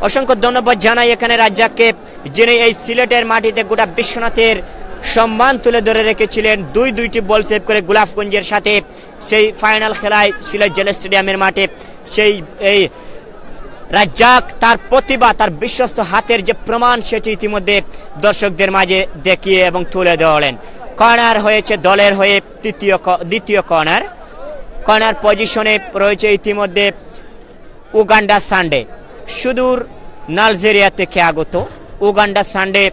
অসংখ্য ধন্যবাদ জানাই এখানে রাজ্জাককে, যিনি এই সিলেটের মাটিতে গোটা বিশ্বনাথের সম্মান তুলে ধরে রেখেছিলেন। 2টি বল সেভ করে গোলাপগঞ্জের সাথে সেই ফাইনাল খেলায় সিলেট জেলা স্টেডিয়ামের মাঠে। সেই এই রাজ্জাক তার প্রতিভা, তার বিশ্বস্ত হাতের যে প্রমাণ সেটি ইতিমধ্যে দর্শকদের মাঝে দেখিয়ে এবং তুলে ধরলেন। কর্নার হয়েছে দলের হয়ে দ্বিতীয় কর্নার পজিশনে রয়েছে ইতিমধ্যে উগান্ডা সানডে, সুদূর নালজেরিয়া থেকে আগত উগান্ডা সানডে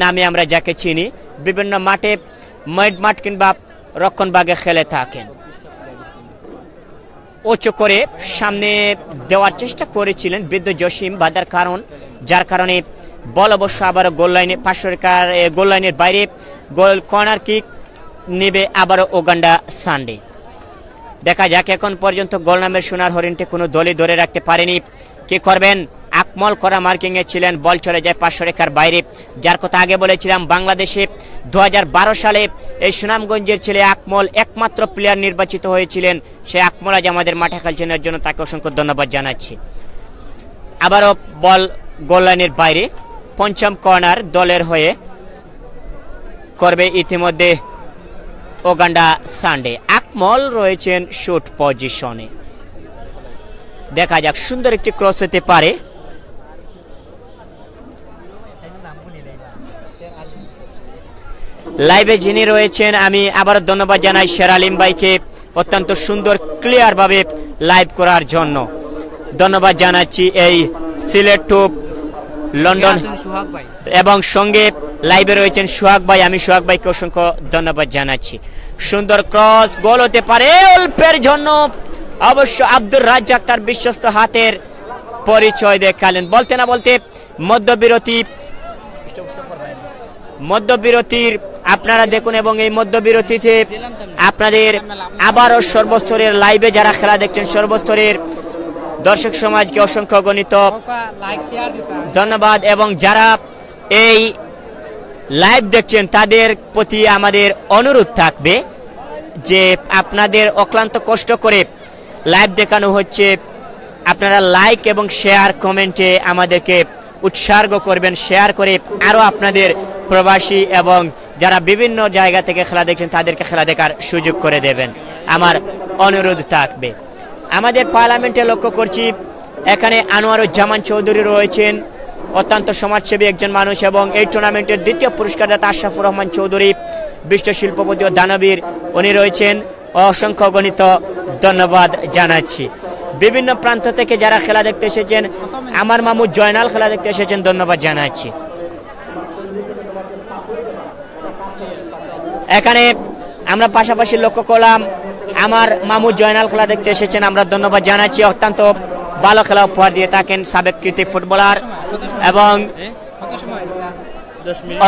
নামে আমরা যাকে চিনি। বিভিন্ন মাঠে মাঠ কিংবা রক্ষণভাগে খেলে থাকেন। উঁচু করে সামনে দেওয়ার চেষ্টা করেছিলেন বিদ্যুৎ জসিম, বাধার কারণ, যার কারণে বল অবশ্য আবারও গোল লাইনে 500 রেখার গোল লাইনের বাইরে। গোল কর্নার কিক নেবে আবারও উগান্ডা সানডে। দেখা যাক, এখন পর্যন্ত গোল নামের সোনার হরিণটি কোনো দলই ধরে রাখতে পারেনি। কি করবেন? আকমল করা মার্কিং এ ছিলেন, বল চলে যায় 500 রেখার বাইরে। যার কথা আগে বলেছিলাম, বাংলাদেশে 2012 সালে এই সুনামগঞ্জের ছেলে আকমল একমাত্র প্লেয়ার নির্বাচিত হয়েছিলেন। সেই আকমল আজ আমাদের মাঠে খেলছেন, এর জন্য তাকে অসংখ্য ধন্যবাদ জানাচ্ছি। আবারও বল গোল লাইনের বাইরে। 5ম কর্নার দলের হয়ে করবে ইতিমধ্যে উগান্ডা সানডে। আকমল রয়েছেন শুট পজিশনে। দেখা যাক, সুন্দর একটি ক্রস হতে পারে। লাইভে যিনি রয়েছেন আমি আবারও ধন্যবাদ জানাই শের আলিম ভাইকে অত্যন্ত সুন্দর ক্লিয়ার ভাবে লাইভ করার জন্য। ধন্যবাদ জানাচ্ছি এই সিলেট টু লন্ডন এবং সঙ্গে লাইভে রয়েছেন সোহাগ ভাই, আমি সোহাগ ভাইকে অসংখ্য ধন্যবাদ জানাচ্ছি। সুন্দর ক্রস, গোল হতে পারে অল্পের জন্য। অবশ্য আব্দুর রাজ্জাক তার বিশ্বস্ত হাতের পরিচয় দেখালেন। বলতে না বলতে মধ্যবিরতির আপনারা দেখুন, এবং এই মধ্যবিরতিতে আপনাদের আবারও সর্বস্তরের লাইভে যারা খেলা দেখছেন সর্বস্তরের দর্শক সমাজকে অসংখ্য গণিত ধন্যবাদ, এবং যারা এই লাইভ দেখছেন তাদের প্রতি আমাদের অনুরোধ থাকবে যে আপনাদের অক্লান্ত কষ্ট করে লাইভ দেখানো হচ্ছে, আপনারা লাইক এবং শেয়ার কমেন্টে আমাদেরকে উৎসর্গ করবেন, শেয়ার করে আরও আপনাদের প্রবাসী এবং যারা বিভিন্ন জায়গা থেকে খেলা দেখছেন তাদেরকে খেলা দেখার সুযোগ করে দেবেন, আমার অনুরোধ থাকবে। আমাদের পার্লামেন্টে লক্ষ্য করছি এখানে আনোয়ারুজ্জামান চৌধুরী রয়েছেন, অত্যন্ত সমাজসেবী একজন মানুষ, এবং এই টুর্নামেন্টের দ্বিতীয় পুরস্কারদাতা আশরাফুর রহমান চৌধুরী বিশ্ব শিল্পপতি ও দানবীর, উনি রয়েছেন। অসংখ্য গণিত ধন্যবাদ জানাচ্ছি। বিভিন্ন প্রান্ত থেকে যারা খেলা দেখতে এসেছেন, আমার মামু জয়নাল খেলা দেখতে এসেছেন, ধন্যবাদ জানাচ্ছি। এখানে আমরা পাশাপাশি লক্ষ্য করলাম আমার মামু জয়নাল খেলা দেখতে এসেছেন, আমরা ধন্যবাদ জানাচ্ছি। অত্যন্ত ভালো খেলা উপহার দিয়ে থাকেন সাবেক কৃতি ফুটবলার, এবং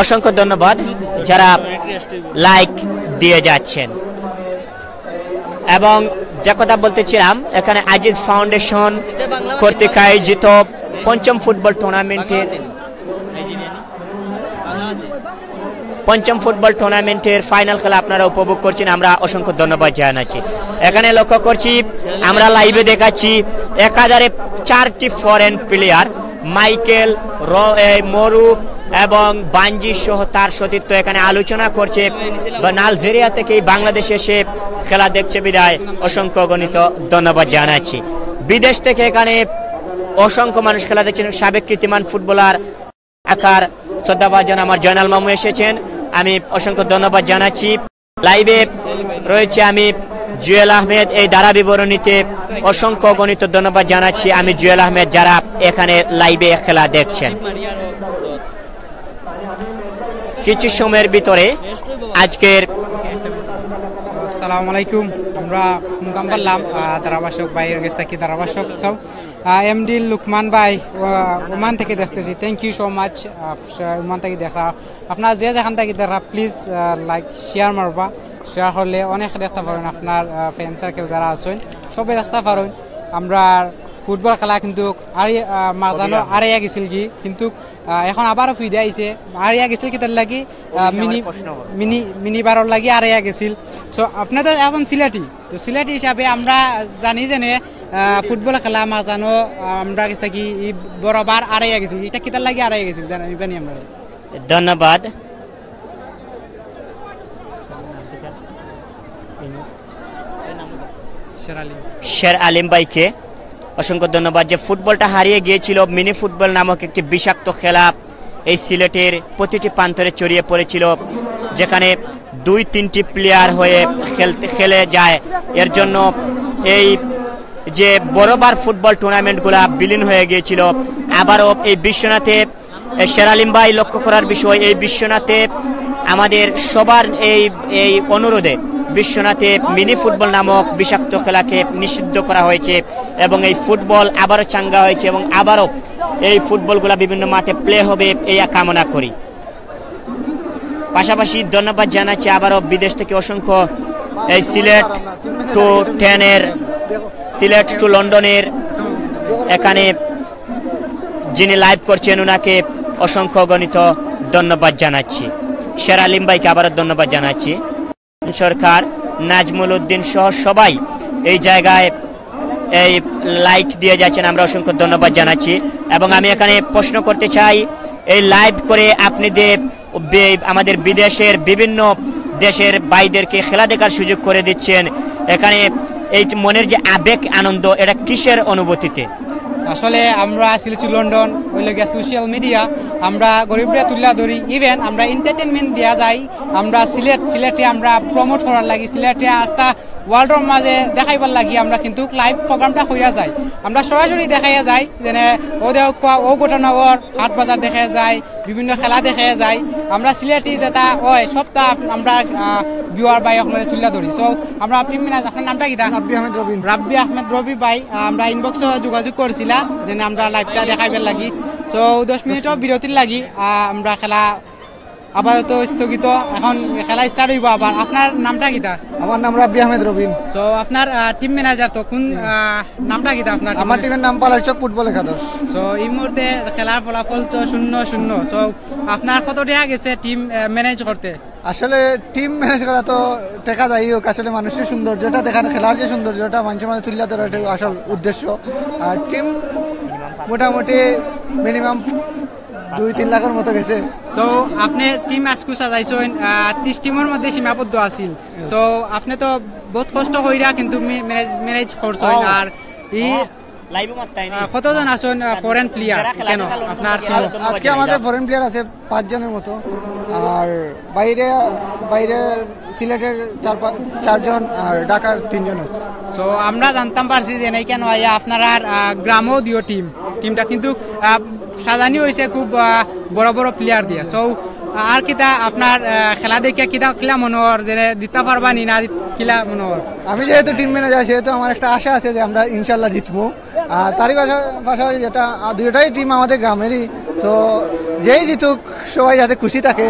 অসংখ্য ধন্যবাদ যারা লাইক দিয়ে যাচ্ছেন। এবং যে কথা বলতেছিলাম, এখানে আজিজ ফাউন্ডেশন কর্তৃক আয়োজিত পঞ্চম ফুটবল টুর্নামেন্টের ফাইনাল খেলা আপনারা উপভোগ করছেন, আমরা অসংখ্য ধন্যবাদ জানাচ্ছি। এখানে লক্ষ্য করছি আমরা লাইভে দেখাচ্ছি 1004টি ফরেন প্লেয়ার, মাইকেল, মরুপ এবং বাঞ্জি সহ তার সতীর্থ এখানে আলোচনা করছে, আলজেরিয়া থেকে বাংলাদেশে এসে খেলা দেখছে বিদায় অসংখ্য গণিত ধন্যবাদ জানাচ্ছি। বিদেশ থেকে এখানে অসংখ্য মানুষ খেলা দেখছেন, সাবেক কীর্তিমান ফুটবলার আকার শ্রদ্ধাভাজন আমার জয়নাল মামু এসেছেন, আমি অসংখ্য ধন্যবাদ জানাচ্ছি। লাইভে রয়েছে আমি জুয়েল আহমেদ, এই ধারা বিবরণীতে অসংখ্য গণিত ধন্যবাদ জানাচ্ছি আমি জুয়েল আহমেদ, যারা এখানে লাইভে খেলা দেখছেন। কিছু সময়ের ভিতরে আজকের আসসালামু আলাইকুম, আমরা মুকাম পারলাম ধারাভাষ্যক ভাইয়ের কাছ থেকে ধারাভাষ্যক সব এমডি লুকমান ভাই ওমান থেকে দেখতেছি, thank you so much Oman থেকে দেখা। আপনার যে যেখান থেকে দেখা প্লিজ লাইক শেয়ার মারবা, শেয়ার করলে অনেক দেখতে পারেন, আপনার ফ্রেন্ড সার্কেল যারা আছেন সবাই দেখতে পারেন। আমরা ফুটবল খেলা কিন্তু মাঝানো আড়াইয়া গেছিল কি, কিন্তু এখন আবারও ফিরে আইছে, আড়াইয়া গেছিল কি তার লাগি মিনি বারোর লাগি আড়াইয়া গেছিল। সো আপনার তো এখন সিলেটি, তো সিলেটি হিসাবে আমরা জানি যে ফুটবল খেলা মাঝানো আমরা কাছে কি বরাবর আড়াইয়া গেছিল, এটা কিতার লাগি আড়াইয়া গেছিল জানি আমরা। ধন্যবাদ। শের আলিম ভাইকে অসংখ্য ধন্যবাদ, যে ফুটবলটা হারিয়ে গিয়েছিল। মিনি ফুটবল নামক একটি বিষাক্ত খেলা এই সিলেটের প্রতিটি প্রান্তরে ছড়িয়ে পড়েছিল, যেখানে 2-3টি প্লেয়ার হয়ে খেলে যায়। এর জন্য এই যে বড়বার ফুটবল টুর্নামেন্টগুলা বিলীন হয়ে গিয়েছিল। আবারও এই বিশ্বনাথে শের আলিম ভাই লক্ষ্য করার বিষয়, এই বিশ্বনাথে আমাদের সবার এই অনুরোধে বিশ্বনাথে মিনি ফুটবল নামক বিষাক্ত খেলাকে নিষিদ্ধ করা হয়েছে, এবং এই ফুটবল আবারও চাঙ্গা হয়েছে, এবং আবারও এই ফুটবলগুলা বিভিন্ন মাঠে প্লে হবে এই কামনা করি। পাশাপাশি ধন্যবাদ জানাচ্ছি আবারও বিদেশ থেকে অসংখ্য এই সিলেট টু লন্ডনের এখানে যিনি লাইভ করছেন ওনাকে অসংখ্য গণিত ধন্যবাদ জানাচ্ছি। শের আলিম ভাইকে আবারও ধন্যবাদ জানাচ্ছি। সরকার, নাজমুল উদ্দিন সহ সবাই এই জায়গায় এই লাইক দিয়ে যাচ্ছেন, আমরা অসংখ্য ধন্যবাদ জানাচ্ছি। এবং আমি এখানে প্রশ্ন করতে চাই, এই লাইভ করে আপনি আমাদের বিদেশের বিভিন্ন দেশের ভাইদেরকে খেলা দেখার সুযোগ করে দিচ্ছেন, এখানে এই মনের যে আবেগ আনন্দ এটা কিসের অনুভূতিতে? আসলে আমরা আসছি লন্ডন ওই লোক সোশ্যাল মিডিয়া আমরা গরিবরা তুলা ধরি ইভেন আমরা এন্টারটেনমেন্ট দেওয়া যায় আমরা সিলেটে আমরা প্রমোট করার লাগি সিলেটে আস্থা ওয়ার্ল্ডের মাঝে দেখাইবার লাগি আমরা কিন্তু লাইভ প্রোগ্রামটা হইয়া যায় আমরা সরাসরি দেখাইয়া যাই যেনে ও দেওয়া ও ঘটনার হাট বাজার দেখা যায় বিভিন্ন খেলা দেখা যায় আমরা সিলেটি যেটা হয় সবটা আমরা ভিউয়ার বাই আপনারা তুলা ধরি সো আমরা আপনার নামটা কি রাব্বি আহমেদ রবি ভাই আমরা ইনবক্সে যোগাযোগ করছিলাম যে আমরা লাইভটা দেখাইবার লাগি সো 10 মিনিটও বিরতির লাগি আমরা খেলা আপাতত স্থগিত এখন খেলা স্টার্ট হইব আবার আপনার নামটা কিটা আমার নাম রাব্বি আহমেদ রবিন সো আপনার টিম ম্যানেজার তো কোন নামটা কিটা আপনার আমার টিমের নাম পালারচক ফুটবল একাদশ সো এই মুহূর্তে খেলার ফলাফল তো 0-0 সো আপনার কত টাকা গেছে টিম ম্যানেজ করতে আসলে টিম ম্যানেজ করা তো দেখা যায় হোক আসলে মানুষের সৌন্দর্যটা দেখানো খেলার যে সৌন্দর্যটা মানুষের মাঝে তুলে ধরা এটা আসল উদ্দেশ্য আর টিম মোটামুটি মিনিমাম 2-3 লাখের মতো গেছে সো আপনি টিম আজকু সাজাইছেন 30 টিমের মধ্যে সীমাবদ্ধ আছিল সো আপনি তো বহুত কষ্ট কইরা কিন্তু ম্যানেজ করছেন আর এই কতজন আছেন ফরেন প্লেয়ার কেন আপনার আজকে আমাদের ফরেন প্লেয়ার আছে 5 জনের মতো আর বাইরে সিলেটের 4 জন আর ঢাকার 3 জন আছে সো আমরা জানতাম পারছি যে নাই কেন আইয়া আপনারা গ্রামও দিও টিমটা কিন্তু সাজানি হয়েছে খুব বড় বড় প্লেয়ার দিয়ে সো আর কিতা আপনার খেলা দেখে কিলা মনোহর যে দিতে পারবা নি না কিলা মনোহর আমি যেহেতু টিম ম্যানেজার সেহেতু আমার একটা আশা আছে যে আমরা ইনশাল্লাহ জিতবো আর তারই পাশাপাশি যেটা দুটোটাই টিম আমাদের গ্রামেরই তো যেই জিতুক সবাই যাতে খুশি থাকে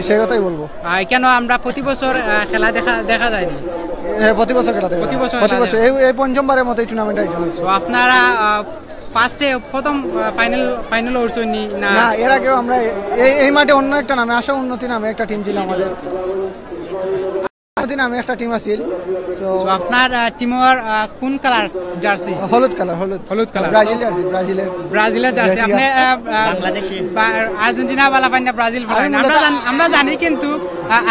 সেই কথাই বলবো কেন আমরা প্রতি বছর খেলা দেখা যায়নি প্রতি বছর খেলা প্রতি বছর এই পঞ্চমবারের মতো এই টুর্নামেন্ট আয়োজন হয়েছে আপনারা ফার্স্টে প্রথম ফাইনাল উঠছনি না এর আগেও আমরা এই মাঠে অন্য একটা নামে আশা উন্নতি নামে একটা টিম ছিল আমাদের নামে একটা টিম আছিল সো আপনার টিমের কোন কালার জার্সি হলুদ কালার ব্রাজিলের জার্সি আপনি বাংলাদেশি আর্জেন্টিনা বালা পাই না ব্রাজিল আমরা জানি কিন্তু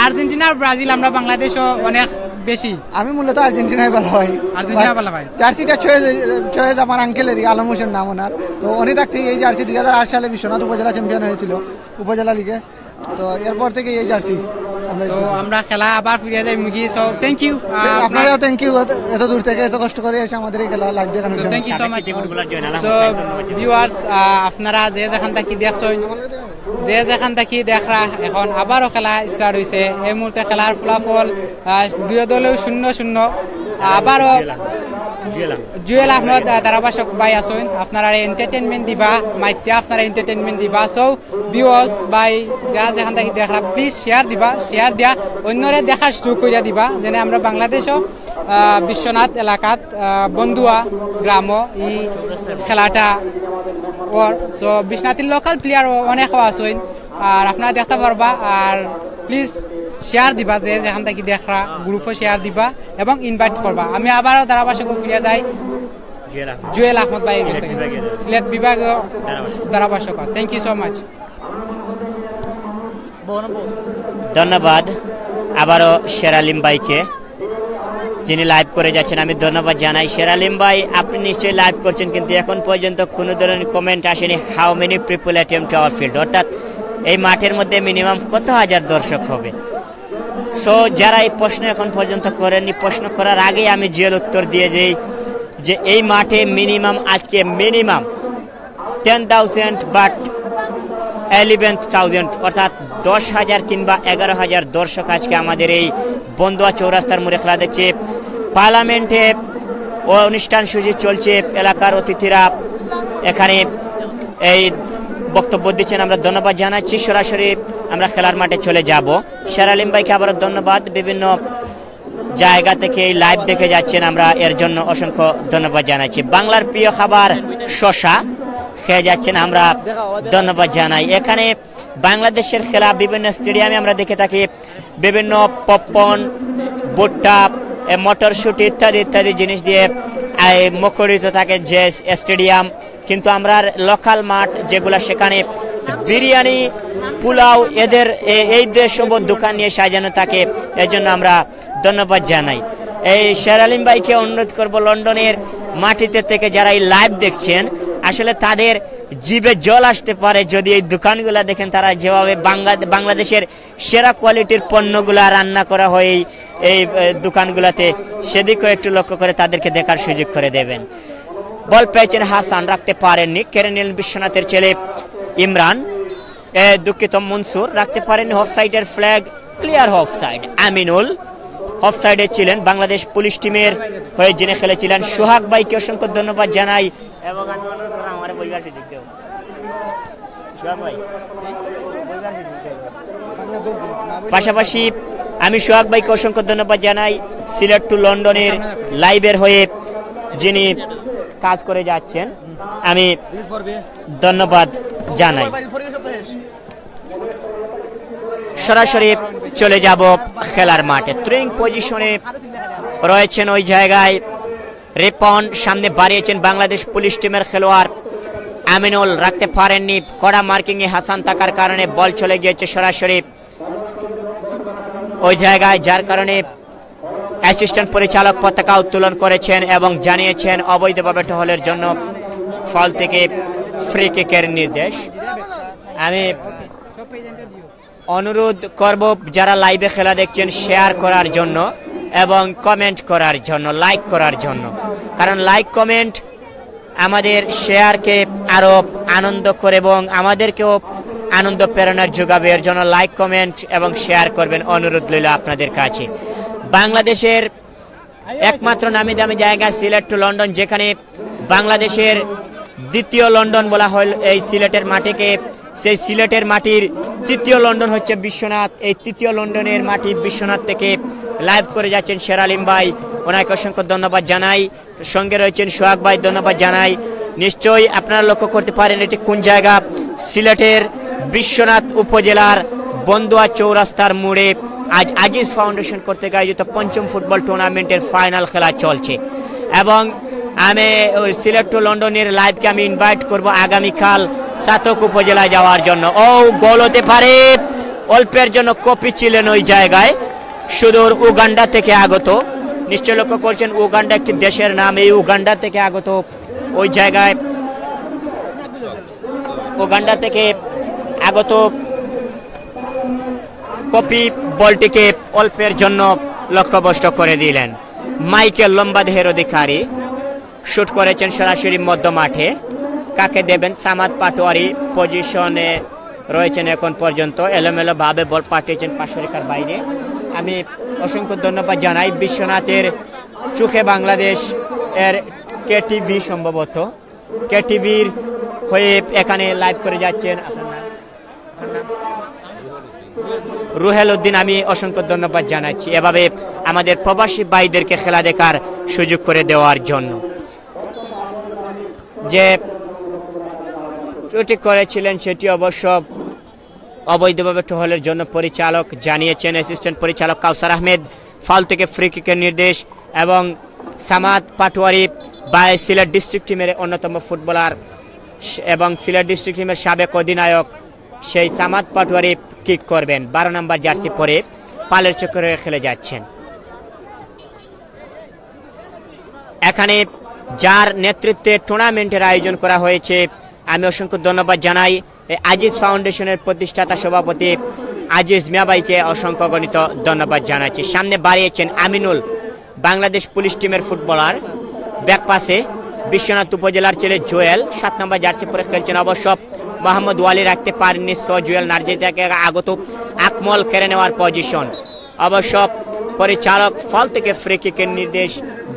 আর্জেন্টিনা আর ব্রাজিল আমরা বাংলাদেশও অনেক বেশি আমি মূলত আর্জেন্টিনায় ভালো হয় জার্সিটা চয়েস আমার আঙ্কেলেরই আলম হোসেন নাম ওনার তো উনি থাকতে এই জার্সি 2008 সালে বিশ্বনাথ উপজেলা চ্যাম্পিয়ন হয়েছিল উপজেলা লিগে তো এরপর থেকে এই জার্সি আমরা খেলা আবার ফিরে যাই মুগি সো থ্যাংক ইউ আপনারা থ্যাংক ইউ এত দূর থেকে এত কষ্ট করে এসে আমাদের এই খেলা লাইভ দেখানোর জন্য thank you so much so viewers আপনারা যে যেখান থেকে দেখছেন যে যেখান থেকে দেখরা এখন আবারও খেলা স্টার্ট হয়েছে এই মুহূর্তে খেলার ফলাফল 2-0 আবারও জুয়েল আহমদ ধারাভাষ্যক ভাই আসুন আপনারা এন্টারটেনমেন্ট দিবা মাইতে আপনারা এন্টারটেনমেন্ট দিবা সো ভিউয়ার্স ভাই যা যেখান থেকে দেখরা প্লিজ শেয়ার দিয়া অন্যরে দেখার সুযোগ করিয়া দিবা যেন আমরা বাংলাদেশও বিশ্বনাথ এলাকাত বন্ধুয়া গ্রাম এই খেলাটা ওর সো বিশ্বনাথের লোকাল প্লেয়ার অনেক আসুন আর আপনারা দেখতে পারবা আর প্লিজ শেয়ার দিবা যে যেখান থেকে দেখরা গ্রুপে শেয়ার দিবা এবং ইনভাইট করবা আমি আবারও ধারাভাষ্যক ফিরে যাই জুয়েল আহমদ ভাই সিলেট বিভাগ ধারাভাষ্যক থ্যাংক ইউ সো মাচ ধন্যবাদ আবারও শেরালিম ভাইকে যিনি লাইভ করে যাচ্ছেন আমি ধন্যবাদ জানাই শেরালিম ভাই আপনি নিশ্চয়ই লাইভ করছেন কিন্তু এখন পর্যন্ত কোনো ধরনের কমেন্ট আসেনি how many people attempt hour field অর্থাৎ এই মাঠের মধ্যে মিনিমাম কত হাজার দর্শক হবে সো যারা এই প্রশ্ন এখন পর্যন্ত করেননি প্রশ্ন করার আগেই আমি জুয়েল উত্তর দিয়ে দিই যে এই মাঠে মিনিমাম আজকে মিনিমাম 10,000 বাট 11,000 অর্থাৎ 10,000 কিংবা 11,000 দর্শক আজকে আমাদের এই বন্দুয়া চৌরাস্তার মোড়ে খেলা দেখছে পার্লামেন্টে অনুষ্ঠান সূচি চলছে এলাকার অতিথিরা এখানে এই বক্তব্য দিচ্ছেন আমরা ধন্যবাদ জানাচ্ছি সরাসরি আমরা খেলার মাঠে চলে যাব শেরালিম ভাইকে আবারও ধন্যবাদ বিভিন্ন জায়গা থেকে এই লাইভ দেখে যাচ্ছেন আমরা এর জন্য অসংখ্য ধন্যবাদ জানাচ্ছি বাংলার প্রিয় খাবার শসা খেয়ে যাচ্ছেন আমরা ধন্যবাদ জানাই এখানে বাংলাদেশের খেলা বিভিন্ন স্টেডিয়ামে আমরা দেখে থাকি বিভিন্ন পপকর্ন ভুট্টা মটরশুটি ইত্যাদি জিনিস দিয়ে মুখরিত থাকে যে স্টেডিয়াম কিন্তু আমরা লোকাল মাঠ যেগুলো সেখানে বিরিয়ানি পোলাও এদের এই দেশব দোকান নিয়ে সাজানো থাকে এর জন্য আমরা ধন্যবাদ জানাই এই শের আলিম ভাইকে অনুরোধ করব লন্ডনের মাটিতে থেকে যারা এই লাইভ দেখছেন আসলে তাদের জিভে জল আসতে পারে যদি এই দোকানগুলা দেখেন, তারা যেভাবে বাংলাদেশের সেরা কোয়ালিটির পণ্যগুলা রান্না করা হয় এই দোকানগুলাতে, সেদিকেও একটু লক্ষ্য করে তাদেরকে দেখার সুযোগ করে দেবেন। বল পেয়েছেন হাসান, রাখতে পারেননি, কেড়ে নিলেন বিশ্বনাথের ছেলে ইমরান, দুঃখিত মনসুর, রাখতে পারেননি। অফসাইডের ফ্ল্যাগ, ক্লিয়ার অফসাইড। আমিনুল অফসাইডে ছিলেন, বাংলাদেশ পুলিশ টিমের হয়ে যিনি খেলেছিলেন। সোহাগ ভাইকে অসংখ্য ধন্যবাদ জানাই এবং আমি অনুরোধ করলাম আমার বইবার সুযোগ দেব। সোহাগ ভাই পাশাপাশি আমি সোহাগ ভাইকে অসংখ্য ধন্যবাদ জানাই সিলেট টু লন্ডনের লাইভের হয়ে যিনি কাজ করে যাচ্ছেন, আমি ধন্যবাদ জানাই। সরাসরি চলে যাব খেলার মাঠে। থ্রোয়িং পজিশনে রয়েছেন ওই জায়গায় রিপন, সামনে বাড়িয়েছেন বাংলাদেশ পুলিশ টিমের খেলোয়াড় আমিনুল, রাখতে পারেননি। কড়া মার্কিংয়ে হাসান থাকার কারণে বল চলে গিয়েছে সরাসরি ওই জায়গায়, যার কারণে অ্যাসিস্ট্যান্ট পরিচালক পতাকা উত্তোলন করেছেন এবং জানিয়েছেন অবৈধভাবে টহলের জন্য ফল থেকে ফ্রি কিকের নির্দেশ। আমি অনুরোধ করব যারা লাইভে খেলা দেখছেন শেয়ার করার জন্য এবং কমেন্ট করার জন্য, লাইক করার জন্য, কারণ লাইক কমেন্ট আমাদের শেয়ারকে আরো আনন্দ করে এবং আমাদেরকেও আনন্দ প্রেরণার যোগাবে। এর জন্য লাইক কমেন্ট এবং শেয়ার করবেন অনুরোধ রইল আপনাদের কাছে। বাংলাদেশের একমাত্র নামি দামি জায়গা সিলেট টু লন্ডন, যেখানে বাংলাদেশের দ্বিতীয় লন্ডন বলা হয় এই সিলেটের মাটিকে। সেই সিলেটের মাটির তৃতীয় লন্ডন হচ্ছে বিশ্বনাথ। এই তৃতীয় লন্ডনের মাটি বিশ্বনাথ থেকে লাইভ করে যাচ্ছেন শের আলিম ভাই, ওনাকে অসংখ্য ধন্যবাদ জানাই। সঙ্গে রয়েছেন সোহাগ ভাই, ধন্যবাদ জানাই। নিশ্চয়ই আপনারা লক্ষ্য করতে পারেন এটি কোন জায়গা, সিলেটের বিশ্বনাথ উপজেলার বন্দুয়া চৌরাস্তার মোড়ে আজ আজিজ ফাউন্ডেশন কর্তৃক আয়োজিত পঞ্চম ফুটবল টুর্নামেন্টের ফাইনাল খেলা চলছে এবং আমি ওই সিলেট টু লন্ডনের লাইভকে আমি ইনভাইট করব আগামীকাল সাতক উপজেলায় যাওয়ার জন্য। ও গোল হতে পারে, অল্পের জন্য কপি ছিলেন ওই জায়গায়, সুদূর উগান্ডা থেকে আগত। নিশ্চয় লক্ষ্য করছেন উগান্ডা একটি দেশের নাম, এই উগান্ডা থেকে আগত ওই জায়গায় উগান্ডা থেকে আগত কপি বলটিকে অল্পের জন্য লক্ষ্যভ্রষ্ট করে দিলেন। মাইকেল লম্বা দেহের অধিকারী শুট করেছেন সরাসরি মধ্য মাঠে, কাকে দেবেন? সামাদ পাটোয়ারি পজিশনে রয়েছেন এখন পর্যন্ত, এলোমেলো ভাবে বল পাঠিয়েছেন পার্শ্বরেখার বাইরে। আমি অসংখ্য ধন্যবাদ জানাই বিশ্বনাথের চোখে বাংলাদেশ এর কেটিভি, সম্ভবত কেটিভির হয়ে এখানে লাইভ করে যাচ্ছেন রুহেল উদ্দিন। আমি অসংখ্য ধন্যবাদ জানাচ্ছি এভাবে আমাদের প্রবাসী ভাইদেরকে খেলা দেখার সুযোগ করে দেওয়ার জন্য। যে ত্রুটি করেছিলেন সেটি অবশ্য অবৈধভাবে টহলের জন্য পরিচালক জানিয়েছেন, অ্যাসিস্ট্যান্ট পরিচালক কাউসার আহমেদ। ফাউল থেকে ফ্রি কিকের নির্দেশ এবং সামাদ পাটোয়ারি বা সিলেট ডিস্ট্রিক্ট টিমের অন্যতম ফুটবলার এবং সিলেট ডিস্ট্রিক্ট টিমের সাবেক অধিনায়ক সেই সামাদ পাটোয়ারি কিক করবেন। 12 নম্বর জার্সি পরে পালের চক্করে খেলে যাচ্ছেন। এখানে যার নেতৃত্বে টুর্নামেন্টের আয়োজন করা হয়েছে আমি অসংখ্য ধন্যবাদ জানাই আজিজ ফাউন্ডেশনের প্রতিষ্ঠাতা সভাপতি আজিজ মিয়া ভাইকে অসংখ্য গণিত ধন্যবাদ জানাচ্ছি। সামনে বাড়িয়েছেন আমিনুল, বাংলাদেশ পুলিশ টিমের ফুটবলার। ব্যাক পাশে বিশ্বনাথ উপজেলার ছেলে জুয়েল 7 নম্বর জার্সি পরে খেলছেন। অবশ্য মোহাম্মদ ওয়ালি রাখতে পারেননি, জুয়েল নার্জি থেকে আগত আকমল কেড়ে নেওয়ার পজিশন। অবশ্য পরিচালক ফল থেকে ফ্রি কিকের নির্দেশ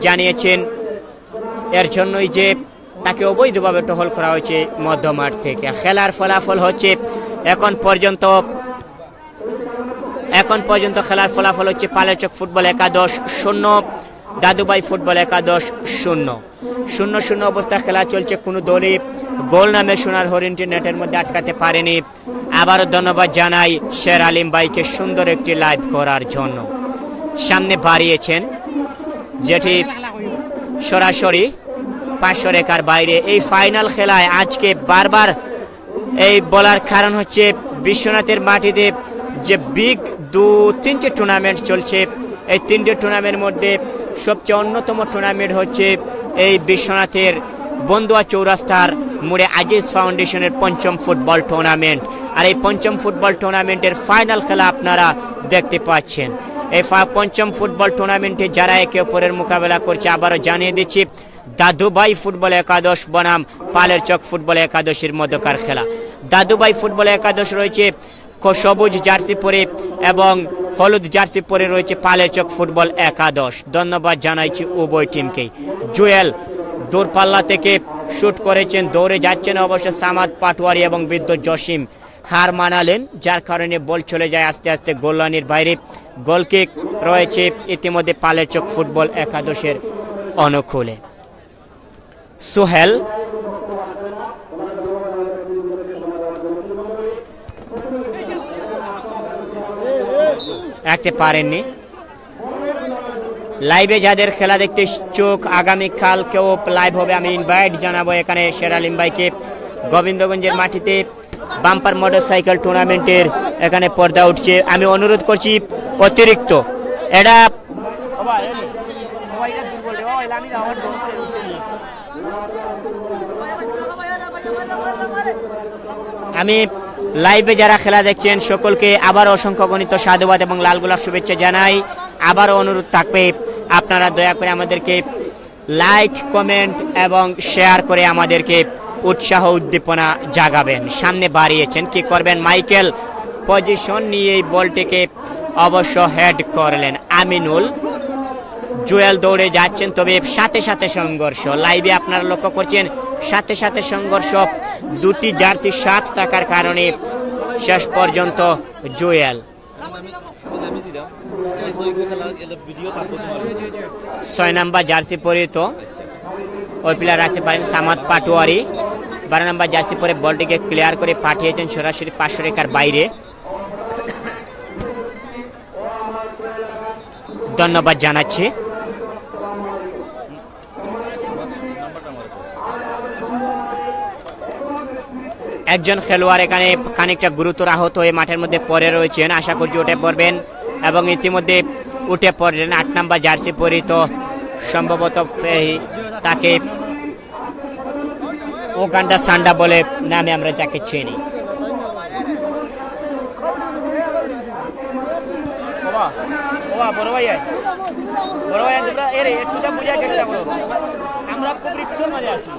জানিয়েছেন, এর জন্যই যে তাকে অবৈধভাবে টহল করা হয়েছে মধ্যমাঠ থেকে। খেলার ফলাফল হচ্ছে এখন পর্যন্ত খেলার ফলাফল হচ্ছে পালেরচক ফুটবল 11-0, দাদুভাই ফুটবল 11-0 অবস্থায় খেলা চলছে। কোনো দলই গোল নামে সোনার হরিণটি নেটের মধ্যে আটকাতে পারেনি। আবারও ধন্যবাদ জানাই শের আলিম ভাইকে সুন্দর একটি লাইভ করার জন্য। সামনে বাড়িয়েছেন যেটি সরাসরি পার্শ্বরেখার বাইরে। এই ফাইনাল খেলায় আজকে বারবার এই বলার কারণ হচ্ছে বিশ্বনাথের মাটিতে যে বিগ 2-3টে টুর্নামেন্ট চলছে, এই 3টে টুর্নামেন্টের মধ্যে সবচেয়ে অন্যতম টুর্নামেন্ট হচ্ছে এই বিশ্বনাথের বন্দুয়া চৌরাস্তার মোড়ে আজিজ ফাউন্ডেশনের পঞ্চম ফুটবল টুর্নামেন্ট। আর এই পঞ্চম ফুটবল টুর্নামেন্টের ফাইনাল খেলা আপনারা দেখতে পাচ্ছেন। এই পঞ্চম ফুটবল টুর্নামেন্টে যারা একে অপরের মোকাবেলা করছে আবারও জানিয়ে দিচ্ছি, দাদুভাই ফুটবল একাদশ বনাম পালের চক ফুটবল একাদশের মধ্যকার খেলা। দাদুভাই ফুটবল একাদশ রয়েছে সবুজ জার্সি পরে এবং হলুদ জার্সি পরে রয়েছে পালের চক ফুটবল একাদশ। ধন্যবাদ জানাইছি উভয় টিমকেই। জুয়েল দূরপাল্লা থেকে শুট করেছেন, দৌড়ে যাচ্ছেন অবশ্য সামাদ পাটোয়ারি এবং বিদ্যুৎ জসিম হার মানালেন, যার কারণে বল চলে যায় আস্তে আস্তে গোললাইনের বাইরে। গোলকিক রয়েছে ইতিমধ্যে পালের চক ফুটবল একাদশের অনুকূলে। সোহেল রাখতে পারেননি। লাইভে যাদের খেলা দেখতে চোখ আগামীকালকেও লাইভ হবে, আমি ইনভাইট জানাবো এখানে শেরালিম ভাইকে। গোবিন্দগঞ্জের মাটিতে বাম্পার মোটরসাইকেল টুর্নামেন্টের এখানে পর্দা উঠছে। আমি অনুরোধ করছি অতিরিক্ত এটা আমি লাইভে যারা খেলা দেখছেন সকলকে আবার অসংখ্য গণিত সাধুবাদ এবং লাল গোলাপ শুভেচ্ছা জানাই। আবারও অনুরোধ থাকবে আপনারা দয়া করে আমাদেরকে লাইক কমেন্ট এবং শেয়ার করে আমাদেরকে উৎসাহ উদ্দীপনা জাগাবেন। সামনে বাড়িয়েছেন, কি করবেন? মাইকেল পজিশন নিয়ে এই বলটিকে অবশ্য হেড করলেন আমিনুল। জুয়েল দৌড়ে যাচ্ছেন, তবে সাথে সাথে সংঘর্ষ। লাইভে আপনারা লক্ষ্য করছেন সাথে সাথে সংঘর্ষ, দুটি জার্সি সাথ থাকার কারণে শেষ পর্যন্ত জুয়েল। 6 নম্বর জার্সি পরিহিত ওই প্লেয়ার রাখতে পারেন সামাদ পাটোয়ারি। 12 নম্বর জার্সি পরে বলটিকে ক্লিয়ার করে পাঠিয়েছেন সরাসরি 500 রেখার বাইরে। ধন্যবাদ জানাচ্ছি। একজন খেলোয়াড় এখানে খানিকটা গুরুতর আহত হয়ে মাঠের মধ্যে পড়ে রয়েছেন, আশা করছি উঠে পড়বেন এবং ইতিমধ্যে উঠে পড়লেন 8 নম্বর জার্সি পরিহিত, সম্ভবত তাকে ওগান্ডা সান্ডা বলে নামে আমরা যাকে চিনি। আমরা খুব রিক্সের মাঝে আছি।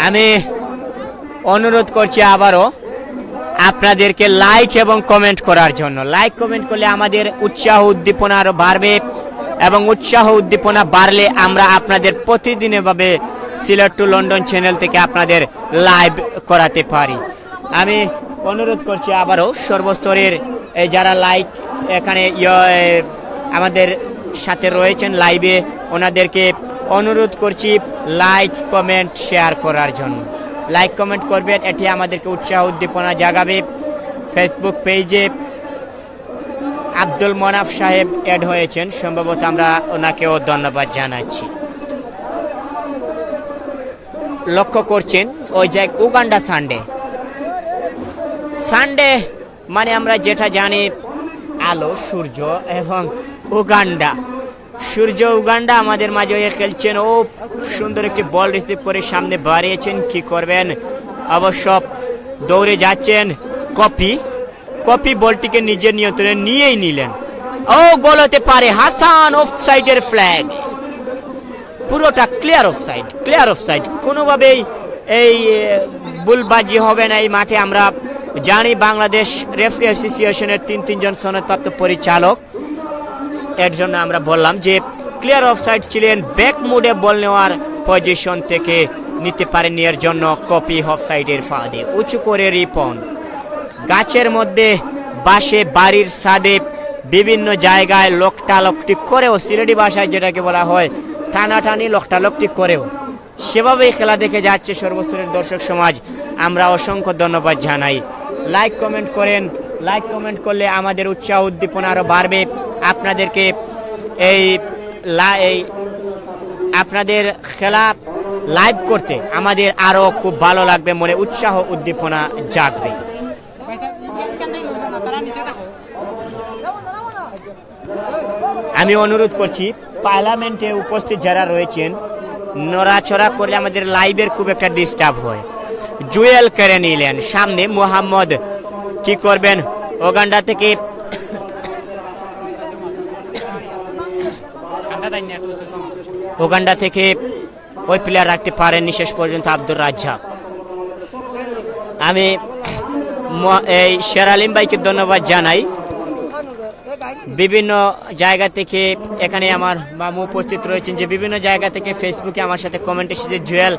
আমি অনুরোধ করছি আবারও আপনাদেরকে লাইক এবং কমেন্ট করার জন্য। লাইক কমেন্ট করলে আমাদের উৎসাহ উদ্দীপনা আরো বাড়বে এবং উৎসাহ উদ্দীপনা বাড়লে আমরা আপনাদের প্রতিদিন এভাবে সিলেট টু লন্ডন চ্যানেল থেকে আপনাদের লাইভ করাতে পারি। আমি অনুরোধ করছি আবারও সর্বস্তরের যারা লাইক এখানে আমাদের সাথে রয়েছেন লাইভে, ওনাদেরকে অনুরোধ করছি লাইক কমেন্ট শেয়ার করার জন্য। লাইক কমেন্ট করবেন, এটি আমাদেরকে উৎসাহ উদ্দীপনা জাগাবে। ফেসবুক পেজে আব্দুল মনাফ সাহেব অ্যাড হয়েছেন, সম্ভবত আমরা ওনাকেও ধন্যবাদ জানাচ্ছি। লক্ষ্য করছেন ওই যে উগান্ডা সানডে মানে আমরা যেটা জানি আলো সূর্য এবং উগান্ডা সূর্য উগান্ডা আমাদের মাঝে খেলছেন। ও সুন্দর একটি বল রিসিভ করে সামনে বাড়িয়েছেন, কি করবেন? অবশ্য দৌড়ে যাচ্ছেন কপি বলটিকে নিজের নিয়ন্ত্রণে নিয়েই নিলেন। ও গোল হতে পারে, হাসান অফসাইডের ফ্ল্যাগ, পুরোটা ক্লিয়ার অফসাইড। কোনোভাবেই এই বুলবাজি হবে না এই মাঠে। আমরা জানি বাংলাদেশ রেফারি অ্যাসোসিয়েশনের 3 জন সনদপ্রাপ্ত পরিচালক, এর জন্য আমরা বললাম যে ক্লিয়ার অফসাইড ছিলেন। ব্যাক মুডে বল নেওয়ার পজিশন থেকে নিতে পারেননি, এর জন্য কপি অফসাইডের ফাঁদে। উঁচু করে রিপন, গাছের মধ্যে বাসে, বাড়ির ছাদে, বিভিন্ন জায়গায় লকটালকটি করেও, সিলেটি ভাষায় যেটাকে বলা হয় টানাটানি লকটালকটি করেও সেভাবেই খেলা দেখে যাচ্ছে সর্বস্তরের দর্শক সমাজ। আমরা অসংখ্য ধন্যবাদ জানাই। লাইক কমেন্ট করেন, লাইক কমেন্ট করলে আমাদের উৎসাহ উদ্দীপনা আরও বাড়বে। আপনাদেরকে এই আপনাদের খেলা লাইভ করতে আমাদের আরো খুব ভালো লাগবে, মনে উৎসাহ উদ্দীপনা জাগবে। আমি অনুরোধ করছি পার্লামেন্টে উপস্থিত যারা রয়েছেন নড়াচড়া করলে আমাদের লাইভের খুব একটা ডিস্টার্ব হয়। জুয়েল কেড়ে নিলেন, সামনে মোহাম্মদ কি করবেন, ওগান্ডা থেকে ওই প্লেয়ার রাখতে পারেননি শেষ পর্যন্ত আব্দুর রাজ্জাক। আমি এই শের আলিম ভাইকে ধন্যবাদ জানাই, বিভিন্ন জায়গা থেকে এখানে আমার মামু উপস্থিত রয়েছেন, যে বিভিন্ন জায়গা থেকে ফেসবুকে আমার সাথে কমেন্ট এসেছে, জুয়েল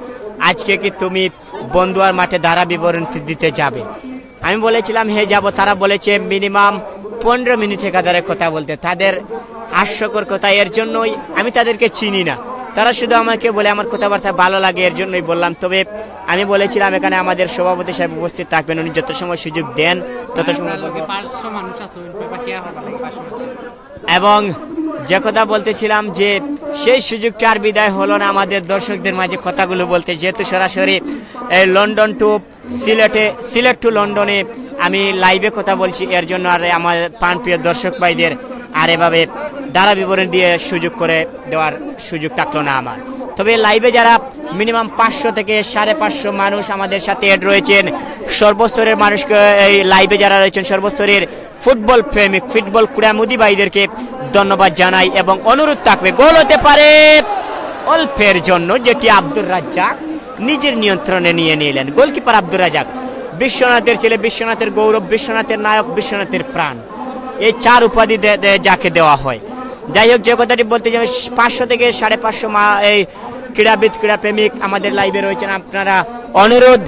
আজকে কি তুমি বন্ধুয়ার মাঠে ধারা বিবরণ দিতে যাবে? আমি বলেছিলাম হ্যাঁ যাব। তারা বলেছে মিনিমাম 15 মিনিট একাধারে কথা বলতে, তাদের হাস্যকর কথা, এর জন্যই আমি তাদেরকে চিনি না, তারা শুধু আমাকে বলে আমার কথাবার্তা ভালো লাগে, এর জন্যই বললাম। তবে আমি বলেছিলাম এখানে আমাদের সভাপতি সাহেব উপস্থিত থাকবেন, উনি যত সময় সুযোগ দেন তত সময়। এবং যে কথা বলতেছিলাম যে সেই সুযোগটার বিদায় হলো না আমাদের দর্শকদের মাঝে কথাগুলো বলতে, যেহেতু সরাসরি এই লন্ডন টু সিলেট টু লন্ডনে আমি লাইভে কথা বলছি, এর জন্য আর আমার প্রাণপ্রিয় দর্শক ভাইদের আর এভাবে ধারা বিবরণ দিয়ে সুযোগ করে দেওয়ার সুযোগ থাকলো না আমার। তবে লাইভে যারা মিনিমাম 500 থেকে 550 মানুষ আমাদের সাথে এড রয়েছেন, সর্বস্তরের মানুষকে এই লাইভে যারা রয়েছেন সর্বস্তরের ফুটবল প্রেমিক, ফুটবল ক্রীড়ামোদী ভাইদেরকে ধন্যবাদ জানাই এবং অনুরোধ থাকবে গোল হতে পারে অল্পের জন্য, যেটি আব্দুর রাজ্জাক নিজের নিয়ন্ত্রণে নিয়ে নিলেন। গোলকিপার আব্দুর রাজ্জাক বিশ্বনাথের ছেলে, বিশ্বনাথের গৌরব, বিশ্বনাথের নায়ক, বিশ্বনাথের প্রাণ, এই 4 উপাধি যাকে দেওয়া হয়। যাই হোক, যে কথাটি বলতে যাবে 500 থেকে 550 এই ক্রীড়াবিদ ক্রীড়াপ্রেমিক আমাদের লাইভে রয়েছেন, আপনারা অনুরোধ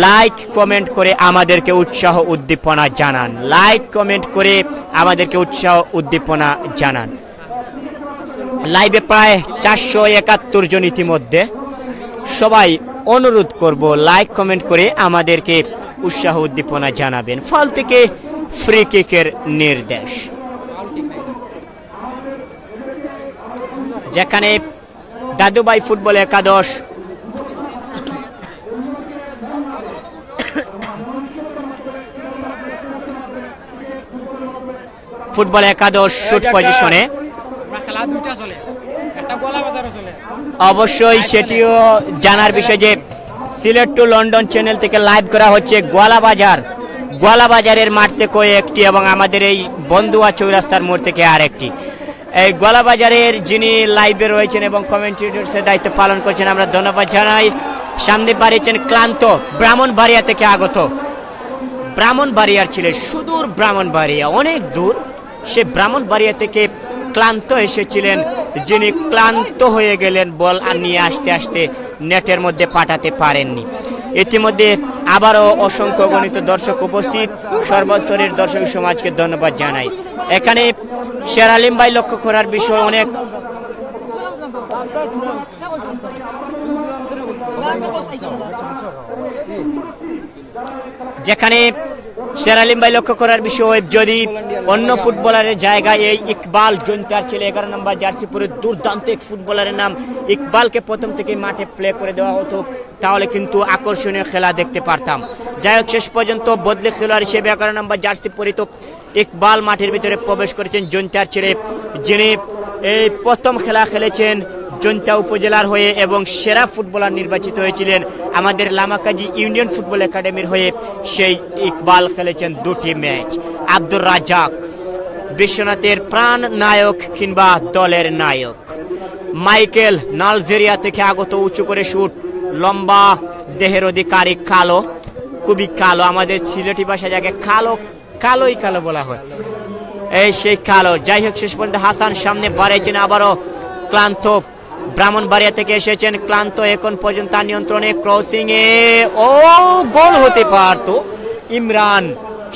লাইক কমেন্ট করে আমাদেরকে উৎসাহ উদ্দীপনা জানান, লাইক কমেন্ট করে আমাদেরকে উৎসাহ উদ্দীপনা জানান। লাইভে প্রায় 471 জন ইতিমধ্যে, সবাই অনুরোধ করব লাইক কমেন্ট করে আমাদেরকে উৎসাহ উদ্দীপনা জানাবেন। ফল থেকে ফ্রি কিকের নির্দেশ, যেখানে দাদুভাই ফুটবল একাদশ শুট পজিশনে, অবশ্যই সেটিও জানার বিষয় যে সিলেট টু লন্ডন চ্যানেল থেকে লাইভ করা হচ্ছে গোয়ালাবাজারের মাঠ থেকে একটি এবং আমাদের এই বন্ধুয়া চৌরাস্তার মোড় থেকে আরেকটি। এই গোয়ালাবাজারের যিনি লাইভে রয়েছেন এবং কমেন্টেটরসের দায়িত্ব পালন করছেন, আমরা ধন্যবাদ জানাই। সামনে বাড়িয়েছেন ক্লান্ত, ব্রাহ্মণবাড়িয়া থেকে আগত, ব্রাহ্মণবাড়িয়ার ছেলে, সুদূর ব্রাহ্মণবাড়িয়া, অনেক দূর, সে ব্রাহ্মণবাড়িয়া থেকে ক্লান্ত এসেছিলেন, যিনি ক্লান্ত হয়ে গেলেন বল আর নিয়ে আসতে আসতে নেটের মধ্যে পাঠাতে পারেননি। ইতিমধ্যে আবারও অসংখ্য গণিত দর্শক উপস্থিত, সর্বস্তরের দর্শক সমাজকে ধন্যবাদ জানাই। এখানে শের আলিম ভাই লক্ষ্য করার বিষয় অনেক, যেখানে শের আলিম ভাই লক্ষ্য করার বিষয়, যদি অন্য ফুটবলারের জায়গায় এই ইকবাল জন্তার ছেলে 11 নম্বর জার্সি পরে দুর্দান্ত এক ফুটবলারের নাম ইকবালকে প্রথম থেকে মাঠে প্লে করে দেওয়া হতো, তাহলে কিন্তু আকর্ষণীয় খেলা দেখতে পারতাম। যাই হোক, শেষ পর্যন্ত বদলে খেলোয়াড় হিসেবে 11 নম্বর জার্সি পরিত ইকবাল মাঠের ভিতরে প্রবেশ করেছেন, জন্তার ছেলে, যিনি এই প্রথম খেলা খেলেছেন জন্তা উপজেলার হয়ে এবং সেরা ফুটবলার নির্বাচিত হয়েছিলেন আমাদের লামাকাজি ইউনিয়ন ফুটবল একাডেমির হয়ে। সেই ইকবাল খেলেছেন 2টি ম্যাচ। আব্দুর রাজ্জাক বিশ্বনাথের প্রাণ নায়ক কিংবা দলের নায়ক। মাইকেল নাইজেরিয়া থেকে আগত, উঁচু করে শুট, লম্বা দেহের অধিকারী, কালো, খুবই কালো, আমাদের সিলেটি ভাষা যাকে কালোই কালো বলা হয়, এই সেই কালো। যাই হোক, শেষ পর্যন্ত হাসান সামনে বাড়িয়েছেন, আবারও ক্লান্ত, ব্রাহ্মণবাড়িয়া থেকে এসেছেন ক্লান্ত, এখন পর্যন্ত নিয়ন্ত্রণে, ক্রসিং এ ও গোল হতে পারত। ইমরান,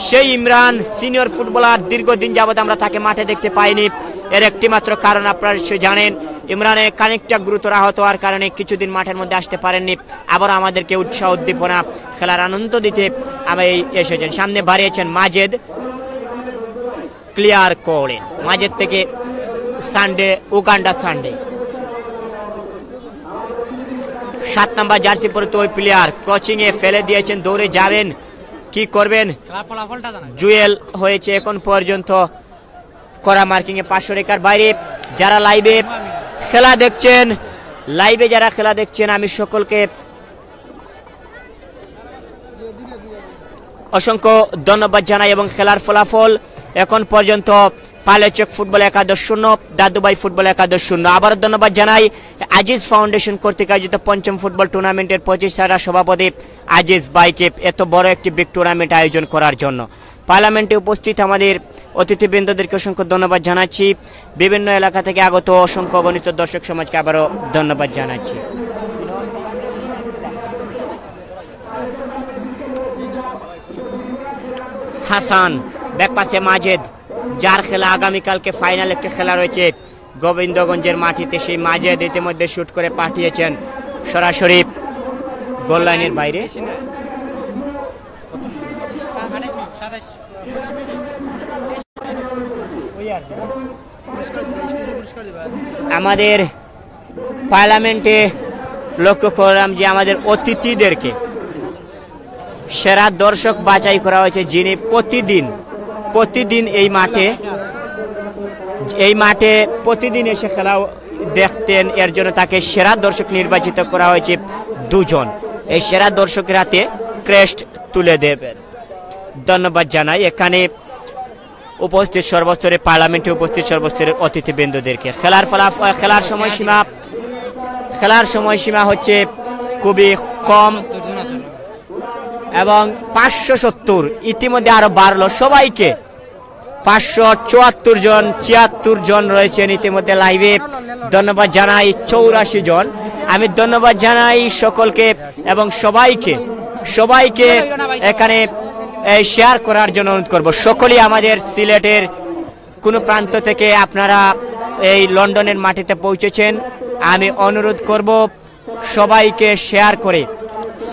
সেই ইমরান সিনিয়র ফুটবলার, দীর্ঘদিন যাবত আমরা তাকে মাঠে দেখতে পাইনি। এর একটি মাত্র কারণ আপনারা জানেন, ইমরানের খানিকটা গুরুতর আহত হওয়ার কারণে কিছুদিন মাঠের মধ্যে আসতে পারেননি। আবার আমাদেরকে উৎসাহ উদ্দীপনা, খেলার আনন্দ দিতে এসেছেন। সামনে বাড়িয়েছেন মাজেদ, ক্লিয়ার করেন মাজেদ থেকে উগান্ডা সানডে। 7 নাম্বার জার্সি পরে তো ওই প্লেয়ার ক্রচিং এ ফেলে দিয়েছেন, দৌড়ে যাবেন, কি করবেন? জুয়েল হয়েছে এখন পর্যন্ত করা মার্কিং এ 500 রেখার বাইরে। যারা লাইভে খেলা দেখছেন, যারা খেলা দেখছেন, আমি সকলকে অসংখ্য ধন্যবাদ জানাই। এবং খেলার ফলাফল এখন পর্যন্ত পালেচক ফুটবল 11-0, দাদুভাই ফুটবল 11-0। আবার ধন্যবাদ জানাই আজিজ ফাউন্ডেশন কর্তৃক আয়োজিত পঞ্চম ফুটবল টুর্নামেন্টের প্রতিষ্ঠাতা সভাপতি আজিজ ভাইকে এত বড় একটি বিগ টুর্নামেন্ট আয়োজন করার জন্য। পার্লামেন্টে উপস্থিত আমাদের অতিথিবৃন্দদেরকে অসংখ্য ধন্যবাদ জানাচ্ছি। বিভিন্ন এলাকা থেকে আগত অসংখ্য গণিত দর্শক সমাজকে আবারও ধন্যবাদ জানাচ্ছি। হাসান, ব্যাকপাসে মাজেদ, যার খেলা আগামীকালকে ফাইনাল একটি খেলা রয়েছে গোবিন্দগঞ্জের মাটিতে। সেই মাজেদ ইতিমধ্যে শুট করে পাঠিয়েছেন সরাসরি গোল লাইনের বাইরে। আমাদের পার্লামেন্টে লক্ষ্য করলাম যে আমাদের অতিথিদেরকে সেরা দর্শক বাছাই করা হয়েছে, যিনি প্রতিদিন এই মাঠে প্রতিদিন এসে খেলা দেখতেন। এর জন্য তাকে সেরা দর্শক নির্বাচিত করা হয়েছে 2 জন। এই সেরা দর্শকের হাতে ক্রেস্ট তুলে দেবেন। ধন্যবাদ জানাই এখানে উপস্থিত সর্বস্তরের পার্লামেন্টে উপস্থিত সর্বস্তরের অতিথিবৃন্দদেরকে। খেলার সময়সীমা হচ্ছে খুবই কম এবং 570, ইতিমধ্যে আরো বাড়লো সবাইকে। 574 জন, 76 জন রয়েছেন ইতিমধ্যে লাইভে। ধন্যবাদ জানাই 84 জন। আমি ধন্যবাদ জানাই সকলকে এবং সবাইকে এখানে শেয়ার করার জন্য অনুরোধ করব। সকলেই আমাদের সিলেটের কোনো প্রান্ত থেকে আপনারা এই লন্ডনের মাটিতে পৌঁছেছেন, আমি অনুরোধ করব সবাইকে শেয়ার করে।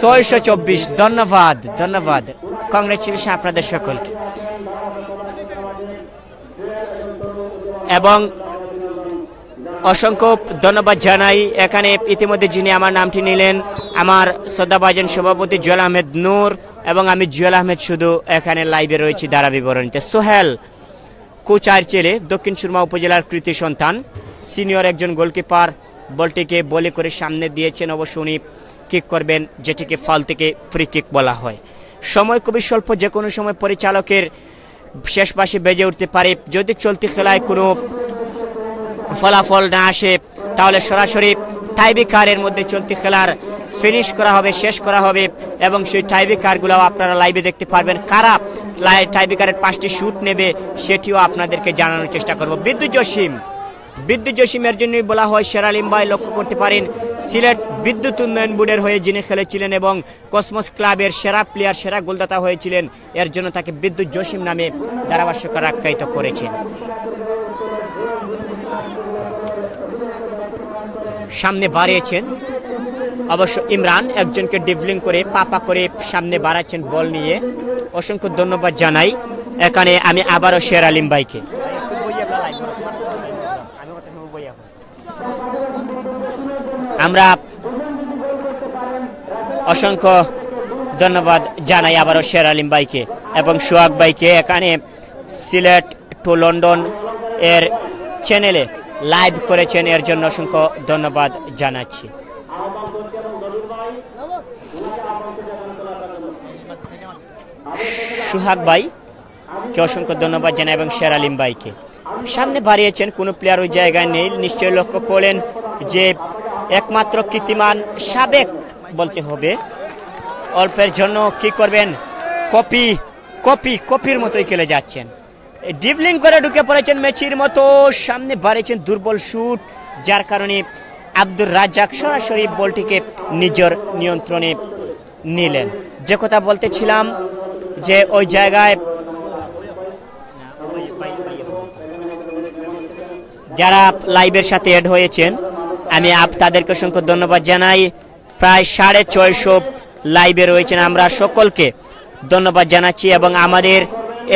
624, ধন্যবাদ, কংগ্রেচুলেশন আপনাদের সকলকে। এবং অসংখ্য ধন্যবাদ জানাই এখানে ইতিমধ্যে যিনি আমার নামটি নিলেন, আমার শ্রদ্ধাভাজন সভাপতি জুয়েল আহমেদ নূর, এবং আমি জুয়েল আহমেদ শুধু এখানে লাইভে রয়েছি ধারা বিবরণীতে। সোহেল কোচার ছেলে, দক্ষিণ সুরমা উপজেলার কৃতি সন্তান, সিনিয়র একজন গোলকিপার, বলটিকে বলে করে সামনে দিয়েছেন। অবশ্য উনি কিক করবেন, যেটিকে ফাউল থেকে ফ্রি কিক বলা হয়। সময় খুবই স্বল্প, যে কোনো সময় পরিচালকের শেষ পাশে বেজে উঠতে পারে। যদি চলতি খেলায় কোনো ফলাফল না আসে তাহলে সরাসরি টাইব্রেকারের মধ্যে চলতি খেলার ফিনিশ করা হবে, শেষ করা হবে, এবং সেই টাইব্রেকারগুলো আপনারা লাইভে দেখতে পারবেন। কারা টাইব্রেকারের 5টি শুট নেবে সেটিও আপনাদেরকে জানানোর চেষ্টা করব। বিদ্যুৎ জসিমের জন্যই বলা হয় সেরা লিম্বাই। লক্ষ্য করতে পারেন সিলেট বিদ্যুৎ উন্নয়ন বোর্ডের হয়ে যিনি খেলেছিলেন এবং কসমস ক্লাবের সেরা প্লেয়ার, সেরা গোলদাতা হয়েছিলেন, এর জন্য তাকে বিদ্যুৎ জসিম নামে ধারাভাষ্যকার আখ্যায়িত করেছেন। সামনে বাড়িয়েছেন অবশ্য ইমরান, একজনকে ডিভলিং করে পাপা করে সামনে বাড়াচ্ছেন বল নিয়ে। অসংখ্য ধন্যবাদ জানাই এখানে আমি আবারও শের আলিম ভাইকে। আমরা অসংখ্য ধন্যবাদ জানাই আবারও শের আলিম ভাইকে এবং সোহাগ ভাইকে এখানে সিলেট টু লন্ডন এর চ্যানেলে লাইভ করেছেন, এর জন্য অসংখ্য ধন্যবাদ জানাচ্ছি। সোহাগ ভাইকে অসংখ্য ধন্যবাদ জানাই এবং শের আলিম ভাইকে। সামনে বাড়িয়েছেন, কোনো প্লেয়ার ওই জায়গায় নেই। নিশ্চয়ই লক্ষ্য করলেন যে একমাত্র কীর্তিমান সাবেক বলতে হবে, অল্পের জন্য কি করবেন, কপির মতোই খেলে যাচ্ছেন। ডিভলিং করে ঢুকে পড়েছেন মেচির মতো, সামনে বাড়িয়েছেন দুর্বল শুট, যার কারণে আব্দুর রাজ্জাক সরাসরি বলটিকে নিজের নিয়ন্ত্রণে নিলেন। যে কথা বলতেছিলাম যে ওই জায়গায় যারা লাইভের সাথে অ্যাড হয়েছেন আমি তাদেরকে অসংখ্য ধন্যবাদ জানাই। প্রায় 650 লাইভে রয়েছেন, আমরা সকলকে ধন্যবাদ জানাচ্ছি এবং আমাদের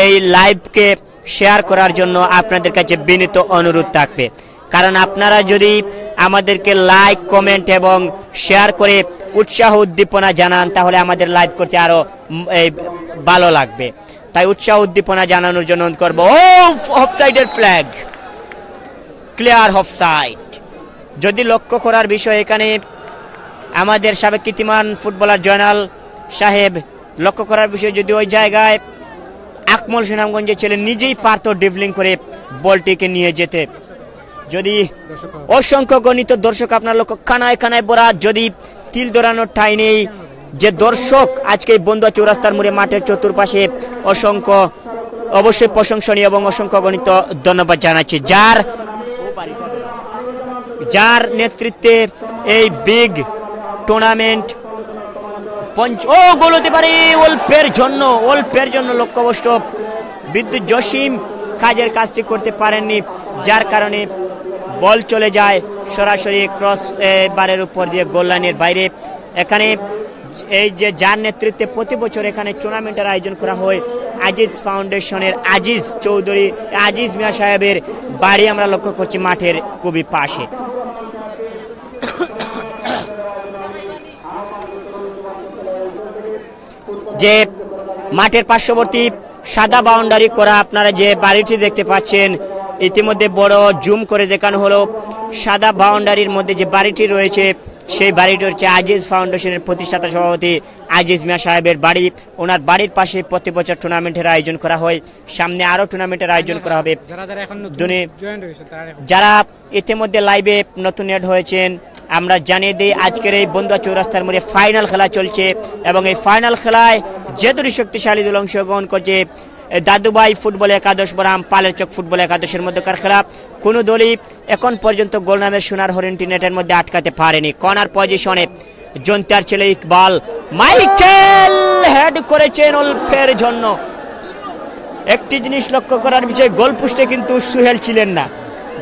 এই লাইভকে শেয়ার করার জন্য আপনাদের কাছে বিনীত অনুরোধ থাকবে। কারণ আপনারা যদি আমাদেরকে লাইক কমেন্ট এবং শেয়ার করে উৎসাহ উদ্দীপনা জানান, তাহলে আমাদের লাইভ করতে আরো ভালো লাগবে। তাই উৎসাহ উদ্দীপনা জানানোর জন্য অনুরোধ করবো। ও অফসাইডের ফ্ল্যাগ, ক্লিয়ার অফসাইড। যদি লক্ষ্য করার বিষয়, এখানে আমাদের সাবেক কীর্তিমান ফুটবলার জয়নাল সাহেব, লক্ষ্য করার বিষয় যদি ওই জায়গায় আকমল সুনামগঞ্জের ছেলে নিজেই পারত ড্রিবলিং করে বলটিকে নিয়ে যেতে। যদি অসংখ্য গণিত দর্শক আপনার লক্ষ্য কানায় কানায় ভরা, যদি তিল দৌড়ানোর ঠাঁই নেই, যে দর্শক আজকে বন্ধুয়া চৌরাস্তার মোড়ে মাঠের চতুর্পাশে অসংখ্য অবশ্যই প্রশংসনীয় এবং অসংখ্য গণিত ধন্যবাদ জানাচ্ছি, যার নেতৃত্বে এই বিগ টুর্নামেন্ট ও গোল হতে পারে অল্পের জন্য লক্ষ্যবস্ত বিদ্যুৎ জসিম কাজের কাজটি করতে পারেননি, যার কারণে বল চলে যায় সরাসরি ক্রস বারের উপর দিয়ে গোল লাইনের বাইরে। এখানে এই যে যার নেতৃত্বে প্রতি বছর এখানে টুর্নামেন্টের আয়োজন করা হয়, আজিজ ফাউন্ডেশনের আজিজ মিয়া সাহেবের বাড়ি আমরা লক্ষ্য করছি মাঠের খুবই পাশে। যে মাঠের পার্শ্ববর্তী সাদা বাউন্ডারি করা আপনারা যে বাড়িটি দেখতে পাচ্ছেন, ইতিমধ্যে বড় জুম করে দেখানো হলো। সাদা বাউন্ডারির মধ্যে যে বাড়িটি রয়েছে, সেই বাড়িটি হচ্ছে আজিজ ফাউন্ডেশনের প্রতিষ্ঠাতা সভাপতি আজিজ মিয়া সাহেবের বাড়ি। ওনার বাড়ির পাশে প্রতি বছর টুর্নামেন্টের আয়োজন করা হয়, সামনে আরো টুর্নামেন্টের আয়োজন করা হবে। যারা ইতিমধ্যে লাইভে নতুন এড হয়েছেন, আমরা জানিয়ে দিই আজকের এই বন্ধুয়া চৌরাস্তার মোড়ে ফাইনাল খেলা চলছে, এবং এই ফাইনাল খেলায় যে দুটি শক্তিশালী দল অংশগ্রহণ করছে, দাদুভাই ফুটবল একাদশ বনাম পালের চক ফুটবল একাদশের মধ্যকার খেলা। কোনো দলই এখন পর্যন্ত গোল নামের সোনার হরিণটি নেটের মধ্যে আটকাতে পারেনি। কর্নার পজিশনে জন্তার ছেলে ইকবাল মাইকেল হেড করেছেন অল্পের জন্য। একটি জিনিস লক্ষ্য করার বিষয়, গোল পোস্টে কিন্তু সুহেল ছিলেন না,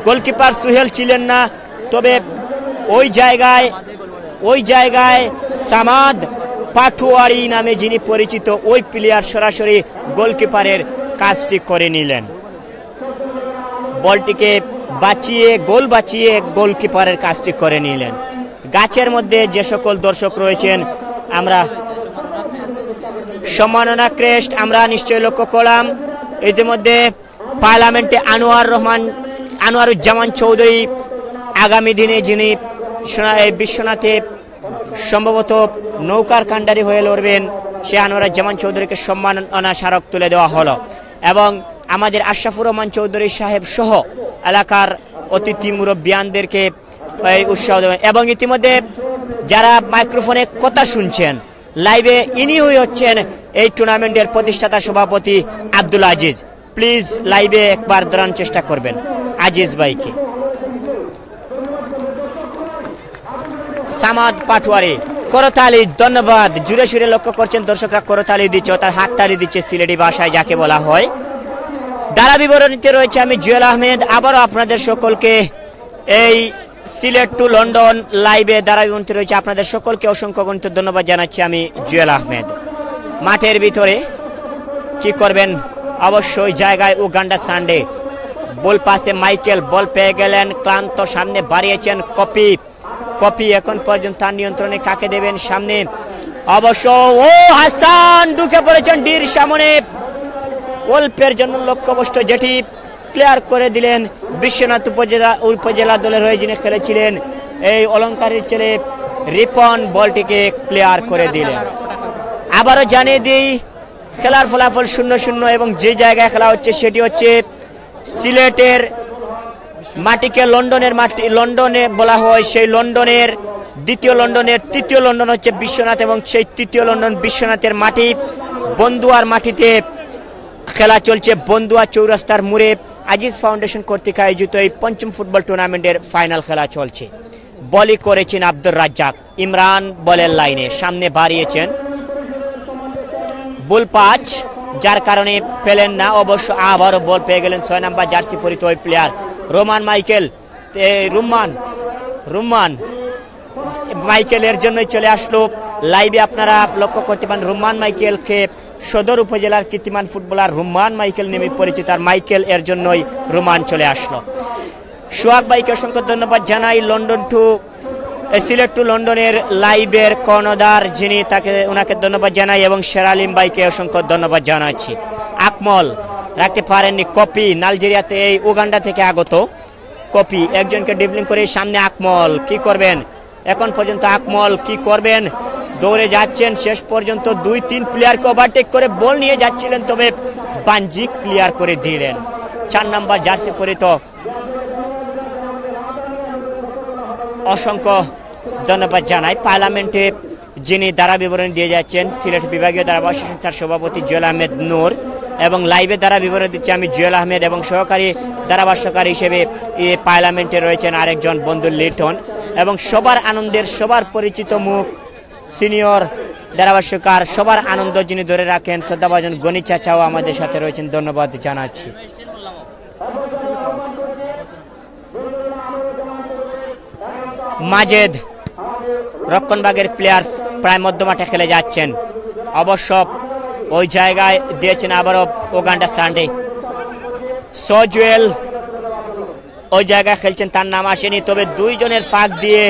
গোলকিপার সুহেল ছিলেন না, তবে ওই জায়গায় সামাদ পাটুয়ারি নামে যিনি পরিচিত ওই প্লেয়ার সরাসরি গোলকিপারের কাজটি করে নিলেন, বলটিকে গোল বাঁচিয়ে গোলকিপারের কাজটি করে নিলেন। গাছের মধ্যে যে সকল দর্শক রয়েছেন, আমরা সম্মাননা ক্রেস্ট আমরা নিশ্চয় লক্ষ্য করলাম। ইতিমধ্যে পার্লামেন্টে আনোয়ারুজ্জামান চৌধুরী আগামী দিনে যিনি বিশ্বনাথে সম্ভবত নৌকার কাণ্ডারি হয়ে লড়বেন, সে আনোয়ারুজ্জামান চৌধুরীকে সম্মাননা স্মারক তুলে দেওয়া হলো, এবং আমাদের আশরাফুর রহমান চৌধুরী সাহেব সহ এলাকার অতিথি মুরব্বিয়ানদেরকে উৎসাহ দেবেন। এবং ইতিমধ্যে যারা মাইক্রোফোনে কথা শুনছেন লাইভে, ইনি হচ্ছেন এই টুর্নামেন্টের প্রতিষ্ঠাতা সভাপতি আব্দুল আজিজ। প্লিজ লাইভে একবার ধরার চেষ্টা করবেন আজিজ ভাইকে। সামাদ পাটওয়ারি করতালি, ধন্যবাদ। জুড়ে সুরে লক্ষ্য করছেন দর্শকরা, করতালি দিচ্ছে, তার হাততালি দিচ্ছে সিলেটি ভাষায় যাকে বলা হয়। দ্বারা বিবরণীতে রয়েছে আমি জুয়েল আহমেদ। আবারও আপনাদের সকলকে এই সিলেট টু লন্ডন লাইভে দ্বারা বিবরণীতে রয়েছে আপনাদের সকলকে অসংখ্য গণিত ধন্যবাদ জানাচ্ছি আমি জুয়েল আহমেদ। মাঠের ভিতরে কি করবেন, অবশ্যই জায়গায় উগান্ডা সানডে। বল পাসে মাইকেল, বল পেয়ে গেলেন, ক্লান্ত, সামনে বাড়িয়েছেন কপি এখন পর্যন্ত তার নিয়ন্ত্রণে, কাকে দেবেন সামনে, অবশ্য ও হাসান ঢুকে পড়েছেন ডির সামনে, অল্পের জন্য লক্ষ্যবস্তু যেটি ক্লিয়ার করে দিলেন বিশ্বনাথ উপজেলা দলের হয়ে যিনি খেলেছিলেন এই অলঙ্কারের ছেলে রিপন, বলটিকে ক্লিয়ার করে দিলেন। আবারও জানিয়ে দিই খেলার ফলাফল 0-0, এবং যে জায়গায় খেলা হচ্ছে সেটি হচ্ছে সিলেটের মাটিকে লন্ডনে বলা হয়, সেই লন্ডনের দ্বিতীয় লন্ডনের তৃতীয় লন্ডন হচ্ছে বিশ্বনাথ, এবং সেই তৃতীয় লন্ডন বিশ্বনাথের মাটি বন্ধুয়ার মাটিতে খেলা চলছে। বন্ধুয়া চৌরাস্তার মোড়ে আজিজ ফাউন্ডেশন কর্তৃক আয়োজিত এই পঞ্চম ফুটবল টুর্নামেন্টের ফাইনাল খেলা চলছে। বলই করেছেন আব্দুর রাজ্জাক, ইমরান বলের লাইনে সামনে বাড়িয়েছেন, বল পাঁচ, যার কারণে পেলেন না, অবশ্য আবারও বল পেয়ে গেলেন 6 নম্বর জার্সি পরিত ওই প্লেয়ার রুম্মান মাইকেলের জন্যই চলে আসলো লাইভে। আপনারা লক্ষ্য করতে পারেন রুম্মান মাইকেলকে সদর উপজেলার কীর্তিমান ফুটবলার রুম্মান মাইকেল নামে পরিচিত, আর মাইকেল এর জন্যই রুম্মান চলে আসলো। সোহাগ ভাইকে অসংখ্য ধন্যবাদ জানাই। লন্ডন টু সিলেট টু লন্ডনের লাইভের কর্ণধার যিনি ওনাকে ধন্যবাদ জানাই এবং শেরালিম ভাইকে অসংখ্য ধন্যবাদ জানাচ্ছি। আকমল রাখতে পারেননি, কপি নাইজেরিয়াতে এই উগান্ডা থেকে আগত কপি একজনকে ড্রিবলিং করে সামনে আকমল কি করবেন এখন পর্যন্ত, আকমল কি করবেন, দৌড়ে যাচ্ছেন শেষ পর্যন্ত 2-3 প্লেয়ারকে ওভারটেক করে বল নিয়ে যাচ্ছিলেন, তবে বানজি ক্লিয়ার করে দিলেন। 4 নাম্বার জার্সি পরিত অসংখ্য ধন্যবাদ জানাই। পার্লামেন্টে যিনি ধারা বিবরণী দিয়ে যাচ্ছেন সিলেট বিভাগীয় ধারাভাষ্য সংস্থার সভাপতি জুয়েল আহমেদ নূর, এবং লাইভে ধারা বিবরণী দিচ্ছি আমি জুয়েল আহমেদ, এবং সহকারী ধারাভাষ্যকার হিসেবে এই পার্লামেন্টে রয়েছেন আরেকজন বন্ধু লিটন, এবং সবার আনন্দের সবার পরিচিত মুখ সিনিয়র ধারাভাষ্যকার সবার আনন্দ যিনি ধরে রাখেন শ্রদ্ধাভাজন গণি চাচাও আমাদের সাথে রয়েছেন, ধন্যবাদ জানাচ্ছি। মাজেদ রক্ষণভাগের প্লেয়ার প্রায় মধ্যমাঠে খেলে যাচ্ছেন, অবশ্য ওই জায়গায় দিয়েছেন আবারও ওগান্ডা সানডে। সজুয়েল ওই জায়গায় খেলছেন, তার নাম আসেনি, তবে 2 জনের ফাঁক দিয়ে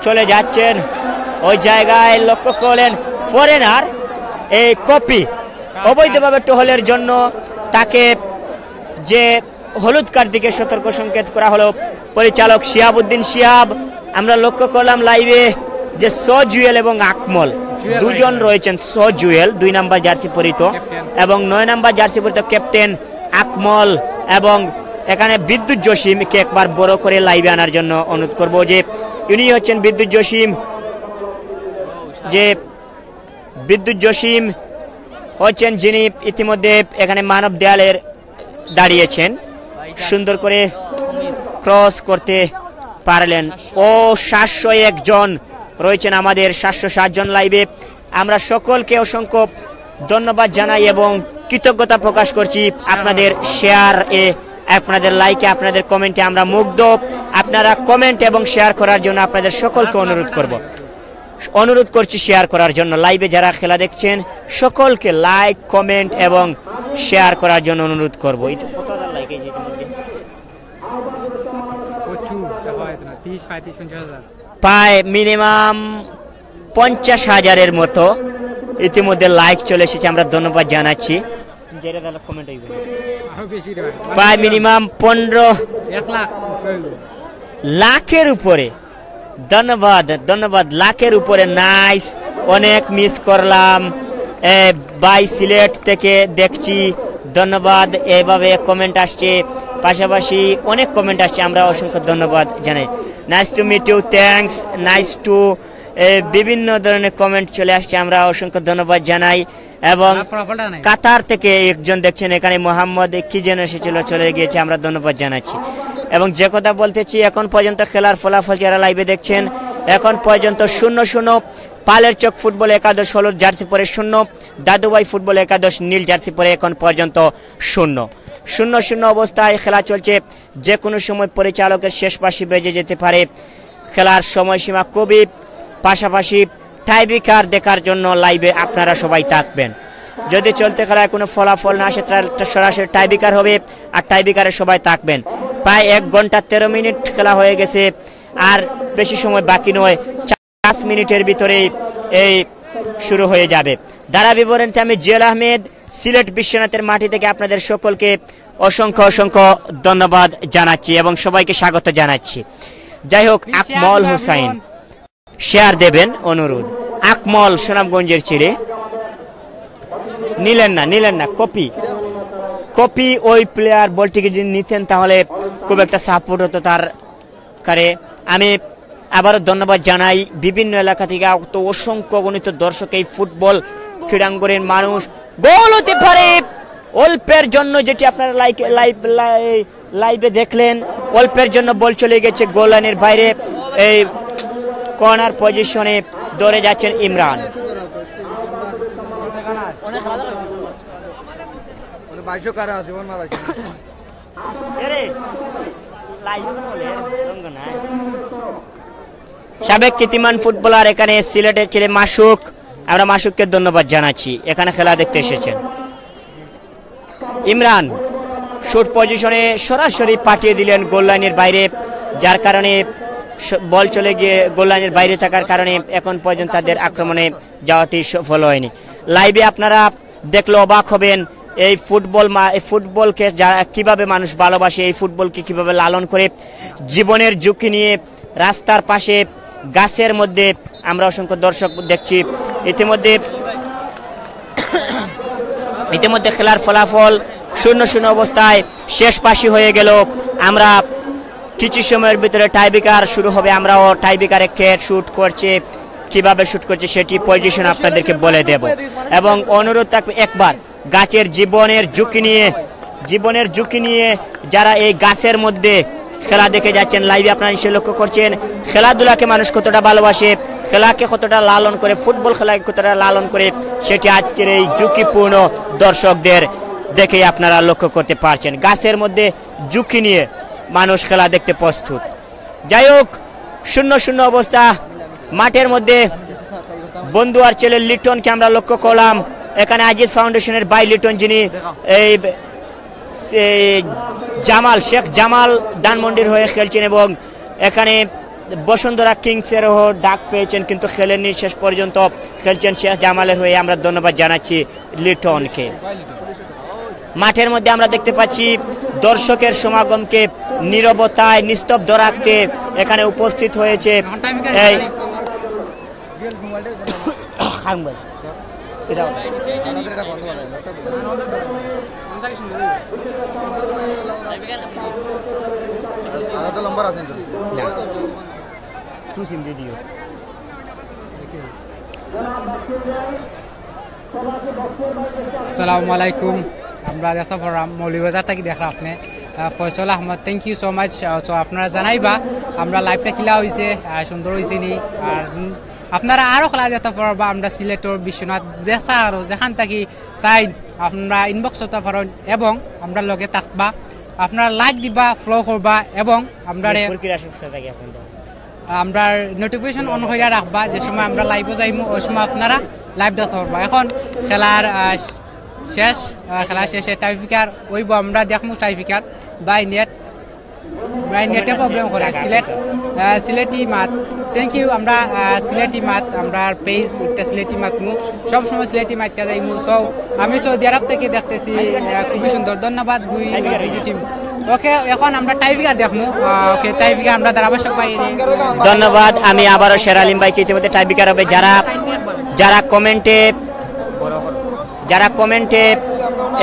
চলে যাচ্ছেন ওই জায়গায়। লক্ষ্য করলেন ফরেনার এই কপি অবৈধভাবে টহলের জন্য তাকে যে হলুদ কার্ড দিকে সতর্ক সংকেত করা হলো পরিচালক শিহাবুদ্দিন শিহাব। আমরা লক্ষ্য করলাম লাইভে যে সজুয়েল এবং আকমল 2 জন রয়েছেন, সজুয়েল 2 নাম্বার জার্সি পরিত এবং 9 নাম্বার জার্সি পরিত ক্যাপ্টেন আকমল, এবং এখানে বিদ্যুৎ জসিমকে একবার বড় করে লাইভে আনার জন্য অনুরোধ করব যে ইনি হচ্ছেন বিদ্যুৎ জসিম, যে বিদ্যুৎ জসিম হচ্ছেন যিনি ইতিমধ্যে এখানে মানব দেয়ালের দাঁড়িয়েছেন, সুন্দর করে ক্রস করতে পারলেন। ও 701 জন রয়েছেন আমাদের, 707 জন লাইভে। আমরা সকলকে অসংখ্য ধন্যবাদ জানাই এবং কৃতজ্ঞতা প্রকাশ করছি আপনাদের শেয়ার এ, আপনাদের লাইকে, আপনাদের কমেন্টে আমরা মুগ্ধ। আপনারা কমেন্ট এবং শেয়ার করার জন্য আপনাদের সকলকে অনুরোধ করছি শেয়ার করার জন্য। লাইভে যারা খেলা দেখছেন সকলকে লাইক, কমেন্ট এবং শেয়ার করার জন্য অনুরোধ করবো। প্রায় মিনিমাম 50,000-এর মতো ইতিমধ্যে লাইক চলে এসেছে, আমরা ধন্যবাদ জানাচ্ছি। প্রায় মিনিমাম 15 লাখের উপরে, ধন্যবাদ লাখের উপরে। নাইস, অনেক মিস করলাম বাই সিলেট থেকে দেখছি, ধন্যবাদ। এভাবে কমেন্ট আসছে, পাশাপাশি অনেক কমেন্ট আসছে, আমরা অসংখ্য ধন্যবাদ জানাই। Nice to meet you, thanks, nice to, বিভিন্ন ধরনের কমেন্ট চলে আসছে, আমরা অসংখ্য ধন্যবাদ জানাই। এবং কাতার থেকে একজন দেখছেন, এখানে মোহাম্মদ কি যেন এসেছিল, চলে গিয়েছে, আমরা ধন্যবাদ জানাচ্ছি। এবং যে কথা বলতেছি, এখন পর্যন্ত খেলার ফলাফল যারা লাইভে দেখছেন, এখন পর্যন্ত 0-0 পালের চক ফুটবল একাদশ হলুদ জার্সি পরে 0, দাদুভাই ফুটবল একাদশ নীল জার্সি পরে এখন পর্যন্ত 0-0 অবস্থায় খেলা চলছে। যে কোনো সময় পরিচালকের শেষ পাশে বেজে যেতে পারে, খেলার সময়সীমা খুবই, পাশাপাশি টাইব্রেকার দেখার জন্য লাইভে আপনারা সবাই থাকবেন। যদি চলতে খেলায় কোনো ফলাফল না আসে তাহলে সরাসরি টাইব্রেকার হবে, আর টাইব্রেকারে সবাই থাকবেন। প্রায় 1 ঘন্টা 13 মিনিট খেলা হয়ে গেছে, আর বেশি সময় বাকি নয়, 5 মিনিটের ভিতরেই এই শুরু হয়ে যাবে। ধারা বিবরণীতে আমি জুয়েল আহমেদ, সিলেট বিশ্বনাথের মাটি থেকে আপনাদের সকলকে অসংখ্য ধন্যবাদ জানাচ্ছি এবং সবাইকে স্বাগত জানাচ্ছি। যাই হোক, আকমল হুসাইন শেয়ার দেবেন অনুরোধ। আকমল সুনামগঞ্জের ছেলে, নিলেন না, কপি ওই প্লেয়ার বলটিকে যদি নিতেন তাহলে খুব একটা সাপোর্ট হতো তার কারে। আমি আবারও ধন্যবাদ জানাই বিভিন্ন এলাকা থেকে তো অসংখ্য গণিত দর্শক, এই ফুটবল ক্রীড়াঙ্গনের মানুষ। গোল হতে পারে অল্পের জন্য, যেটি আপনারা লাইভে দেখলেন, অল্পের জন্য বল চলে গেছে গোল লাইনের বাইরে। এই কর্নার পজিশনে দৌড়ে যাচ্ছেন ইমরান। সাবেক কীর্তিমান ফুটবলার এখানে সিলেটের ছেলে মাসুক, আমরা মাসুককে ধন্যবাদ জানাচ্ছি, এখানে খেলা দেখতে এসেছেন। ইমরান শুট পজিশনে সরাসরি পাঠিয়ে দিলেন গোল লাইনের বাইরে, যার কারণে বল চলে গিয়ে গোল লাইনের বাইরে থাকার কারণে এখন পর্যন্ত তাদের আক্রমণে যাওয়াটি সফল হয়নি। লাইভে আপনারা দেখলে অবাক হবেন এই ফুটবলকে যারা কিভাবে মানুষ ভালোবাসে, এই ফুটবলকে কিভাবে লালন করে জীবনের ঝুঁকি নিয়ে রাস্তার পাশে গাছের মধ্যে আমরা অসংখ্য দর্শক দেখছি। ইতিমধ্যে খেলার ফলাফল 0-0 অবস্থায় শেষ পাশি হয়ে গেল। আমরা কিছু সময়ের ভিতরে টাইব্রেকার শুরু হবে, আমরাও টাইব্রেকারে কে শুট করছে, কিভাবে শুট করছে সেটি পজিশন আপনাদেরকে বলে দেব। এবং অনুরোধ থাকবে একবার গাছের জীবনের ঝুঁকি নিয়ে যারা এই গাছের মধ্যে খেলা দেখে যাচ্ছেন, লাইভে আপনারা নিশ্চয়ই লক্ষ্য করছেন খেলাধুলাকে মানুষ কতটা ভালোবাসে, খেলাকে কতটা লালন করে, ফুটবল খেলাকে কতটা লালন করে, সেটি আজকের এই ঝুঁকিপূর্ণ দর্শকদের দেখে আপনারা লক্ষ্য করতে পারছেন। গাছের মধ্যে ঝুঁকি নিয়ে মানুষ খেলা দেখতে প্রস্তুত। যাই হোক 0-0 অবস্থা। মাঠের মধ্যে বন্ধু আর ছেলে লিটনকে আমরা লক্ষ্য করলাম। এখানে আজিজ ফাউন্ডেশনের বাই লিটন, যিনি এই শেখ জামাল ধানমন্ডির হয়ে খেলছেন এবং এখানে বসুন্ধরা কিংসেরও ডাক পেয়েছেন, কিন্তু খেলেননি, শেষ পর্যন্ত খেলছেন শেখ জামালের হয়ে। আমরা ধন্যবাদ জানাচ্ছি লিটনকে। মাঠের মধ্যে আমরা দেখতে পাচ্ছি দর্শকের সমাগমকে নীরবতায় নিস্তব্ধ রাখতে এখানে উপস্থিত হয়েছে এই আসসালামু আলাইকুম। আমরা দেখতে পারলাম মৌলিবাজার থেকে দেখা আপনি Faisal Ahmed, thank you so much. তো আপনারা জানাইবা আমরা লাইভটা কিলা হয়েছে, সুন্দর হয়েছে নি, আর আপনারা আরও খেলা দেখতে পারবা। আমরা সিলেটর বিশ্বনাথ যেসা আরও যেখান থাকি চাই আপনারা ইনবক্স করতে পারেন এবং আমরা লগে থাকবা, আপনারা লাইক দিবা, ফলো করবা এবং আমরা নোটিফিকেশন অন হয়ে রাখবা। যে সময় আমরা লাইভে যাইমু ওই সময় আপনারা লাইভ দেখতে পারবা। এখন খেলার খেলা শেষে টাইফিকার ওইব, আমরা দেখমু টাইফিকার বাই নেটে প্রবলেম করে সিলেটি মাত। Thank you. আমরা সিলেটি মাত, আমরা পেজ একটা সিলেটি মাত মু সবসময় সিলেটি মাতটা যাইমু। সব আমি সৌদি আরব থেকে দেখতেছি, খুবই সুন্দর। ধন্যবাদ দুই টিম। ওকে, এখন আমরা টাইফিকার দেখমু। ওকে, টাইফিকার আমরা ধারাভাষ্যক পাই। ধন্যবাদ। আমি আবারও শের আলিম ভাইকে ইতিমধ্যে টাইফিকার হবে। যারা কমেন্টে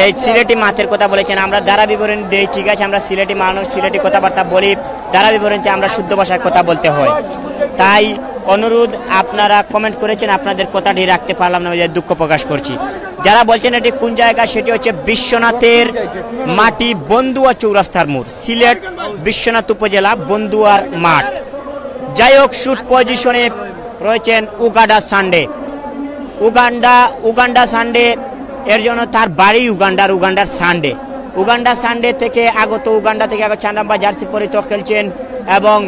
এই সিলেটি মাথের কথা বলেছেন, আমরা দ্বারা বিবরণ দিই, ঠিক আছে, আমরা সিলেটি মানুষ, সিলেটি কথাবার্তা বলি, দ্বারা বিবরণীতে আমরা শুদ্ধ ভাষায় কথা বলতে হয়। তাই অনুরোধ, আপনারা কমেন্ট করেছেন, আপনাদের কথাটি রাখতে পারলাম না, দুঃখ প্রকাশ করছি। যারা বলছেন এটি কোন জায়গা, সেটি হচ্ছে বিশ্বনাথের মাটি, বন্দুয়া চৌরাস্তার মোড়, সিলেট বিশ্বনাথ উপজেলা বন্দুয়ার মাঠ। যাই হোক, শুট পজিশনে রয়েছেন উগান্ডা সানডে, এর জন্য তার বাড়ি উগান্ডার সানডে থেকে আগত, উগান্ডা থেকে আগত 4 নম্বর জার্সি পরিত খেলছেন এবং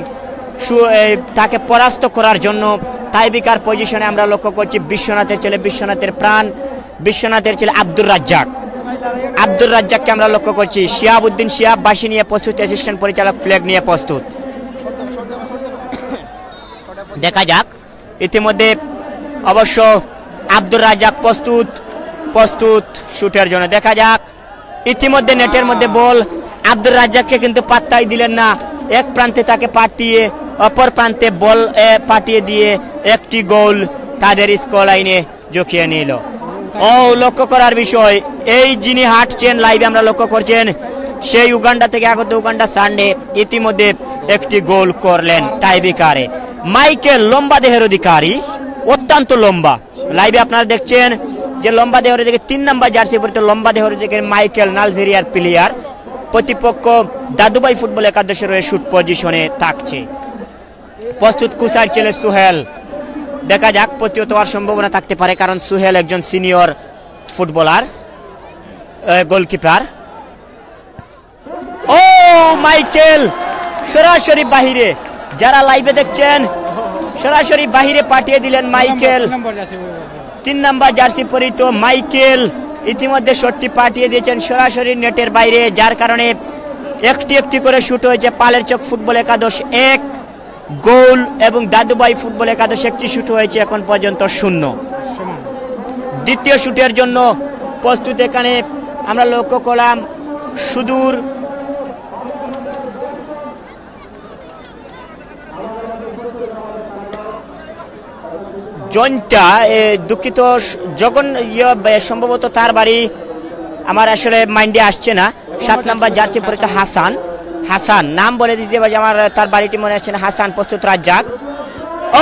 তাকে পরাস্ত করার জন্য টাইব্রেকার পজিশনে আমরা লক্ষ্য করছি বিশ্বনাথের ছেলে, বিশ্বনাথের প্রাণ, বিশ্বনাথের ছেলে আব্দুর রাজ্জাককে আমরা লক্ষ্য করছি। শিহাবউদ্দিন শিহাব বাসী নিয়ে প্রস্তুত, অ্যাসিস্ট্যান্ট পরিচালক ফ্ল্যাগ নিয়ে প্রস্তুত। দেখা যাক, ইতিমধ্যে অবশ্য আব্দুর রাজ্জাক প্রস্তুত শুটের জন্য। দেখা যাক, ইতিমধ্যে নেটের মধ্যে বল, আব্দুর রাজ্জাককে কিন্তু পাত্তাই দিলেন না, এক প্রান্তে তাকে পাঠিয়ে অপর প্রান্তে বল পাঠিয়ে দিয়ে একটি গোল তাদের স্কোর লাইনে জুকিয়ে নিল। লক্ষ্য করার বিষয়, এই যিনি হাঁটছেন লাইভে আমরা লক্ষ্য করছেন, সেই উগান্ডা থেকে আগত উগান্ডা সানডে ইতিমধ্যে একটি গোল করলেন টাইব্রেকারে। মাইকেল লম্বা দেহের অধিকারী, অত্যন্ত লম্বা। লাইভে আপনারা দেখছেন যে লম্বা দেহের দিকে 3 নম্বর জার্সি পরিত লম্বা দেহের দিকে মাইকেল, নাইজেরিয়ার প্লেয়ার। প্রতিপক্ষ দাদুভাই ফুটবল একাদশের হয়ে শুট পজিশনে থাকছে। প্রস্তুত কুসার ছেলে সুহেল। দেখা যাক, প্রতিহত হওয়ার সম্ভাবনা থাকতে পারে, কারণ সুহেল একজন সিনিয়র ফুটবলার, গোলকিপার। মাইকেল সরাসরি বাহিরে, যারা লাইভে দেখছেন সরাসরি বাহিরে পাঠিয়ে দিলেন মাইকেল। 3 নম্বর জার্সি পরিত মাইকেল ইতিমধ্যে শটটি পাঠিয়ে দিয়েছেন সরাসরি নেটের বাইরে, যার কারণে একটি একটি করে শুট হয়েছে। পালের চক ফুটবল একাদশ 1 গোল এবং দাদুভাই ফুটবল একাদশ একটি শুট হয়েছে, এখন পর্যন্ত 0। দ্বিতীয় শুটের জন্য প্রস্তুত এখানে আমরা লক্ষ্য করলাম সুদূর জনটা দুঃখিত যখন সম্ভবত তার বাড়ি আমার আসলে মাইন্ডে আসছে না, 7 নম্বর জার্সি পরিত হাসান নাম বলে দিতে পারি, আমার তার বাড়িটি মনে আসছে না। হাসান প্রস্তুত, রাজ্জাক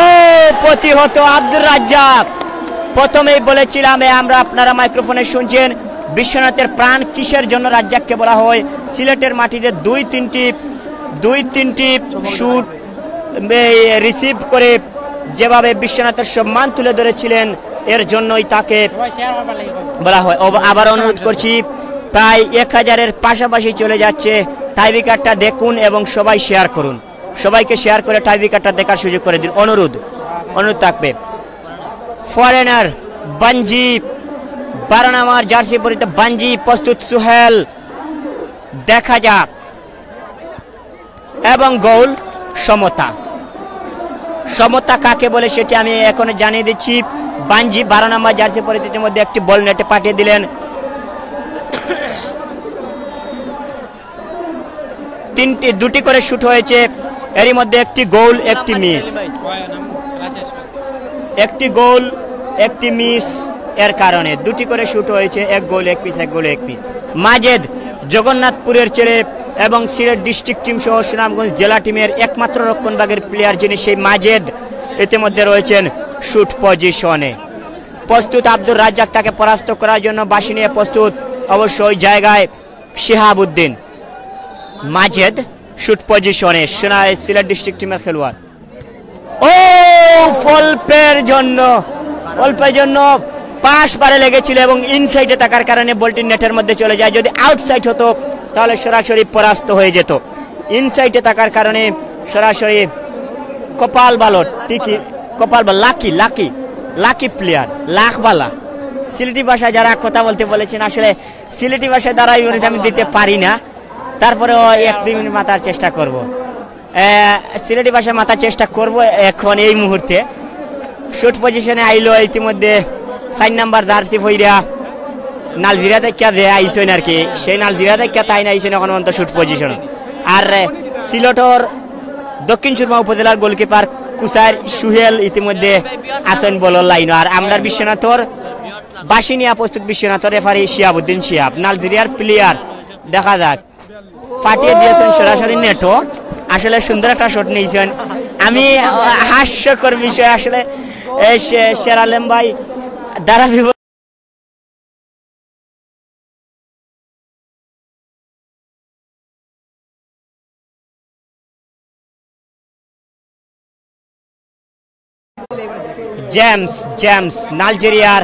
ও প্রতিহত আব্দুর রাজ্জাক। প্রথমেই বলেছিলাম আমরা, আপনারা মাইক্রোফোনে শুনছেন, বিশ্বনাথের প্রাণ কিসের জন্য রাজ্জাককে বলা হয়। সিলেটের মাটিতে দুই তিনটি শুট রিসিভ করে যেভাবে বিশ্বনাথের সম্মান তুলে ধরেছিলেন, এর জন্যই তাকে বলা হয়। আবার অনুরোধ করছি, প্রায় 1000-এর পাশাপাশি চলে যাচ্ছে। টাইব্রেকারটা দেখুন এবং সবাই শেয়ার করুন, সবাইকে শেয়ার করে টাইব্রেকারটা দেখার সুযোগ করে দিন। অনুরোধ থাকবে। ফরেনার বাঞ্জি, 12 নম্বর জার্সি পরিত বাঞ্জি প্রস্তুত, সুহেল দেখা যাক, এবং গোল সমতা কাকে বলে সেটি আমি এখন জানিয়ে দিচ্ছি। বাঞ্জি 12 নম্বর জার্সি পরিচিতির মধ্যে একটি বল নেটে পাঠিয়ে দিলেন। দুটি করে শুট হয়েছে, এরই মধ্যে একটি গোল একটি মিস, একটি মিস, এর কারণে দুটি করে শুট হয়েছে, 1 গোল 1 মিস, 1 গোল 1 মিস। মাজেদ জগন্নাথপুরের ছেলে এবং সিলেট ডিস্ট্রিক্ট টিম সহ সুনামগঞ্জ জেলা টিমের একমাত্র রক্ষণভাগের প্লেয়ার, যিনি সেই মাজেদ ইতিমধ্যে রয়েছেন শুট পজিশনে। প্রস্তুত আব্দুর রাজ্জাক, তাকে পরাস্ত করার জন্য বাঁশি নিয়ে প্রস্তুত অবশ্যই জায়গায় শিহাবুদ্দিন। মাজেদ শুট পজিশনে, সিলেট ডিস্ট্রিক্ট টিমের খেলোয়াড়। ও অল্পের জন্য পাশ বারে লেগেছিল এবং ইনসাইডে থাকার কারণে বলটি নেটের মধ্যে চলে যায়। যদি আউটসাইড হতো তাহলে সরাসরি পরাস্ত হয়ে যেত। ইনসাইডে থাকার কারণে সরাসরি কপাল ভালো, ঠিকই কপাল ভালো, লাকি প্লেয়ার, লাখবালা। সিলেটি ভাষায় যারা কথা বলতে বলেছেন, আসলে সিলেটি ভাষায় দ্বারা আমি দিতে পারি না, তারপরেও 1-2 মিনিট মাতার চেষ্টা করব। সিলেটি ভাষায় মাতার চেষ্টা করব এখন এই মুহূর্তে। শুট পজিশনে আইলো ইতিমধ্যে 4 নম্বর জার্সি ফইরা নালজিরা থেকে আইসেন আর কি, সেই নালজিরা থেকে তাই না আইসেন এখন পর্যন্ত শুট পজিশন। আর সিলেটর দক্ষিণ সুরমা উপজেলার গোলকিপার কুসার সুহেল ইতিমধ্যে আসেন বলার লাইন। আর আমরা বিশ্বনাথর বাসিনিয়া প্রস্তুত, বিশ্বনাথর রেফারি শিহাবুদ্দিন শিহাব। নালজিরিয়ার প্লেয়ার দেখা যাক, পাঠিয়ে দিয়েছেন সরাসরি নেটো। আসলে সুন্দর একটা শট নিয়েছেন। আমি হাস্যকর বিষয়, আসলে শেরালেম ভাই দ্বারা জেমস নাইজেরিয়ার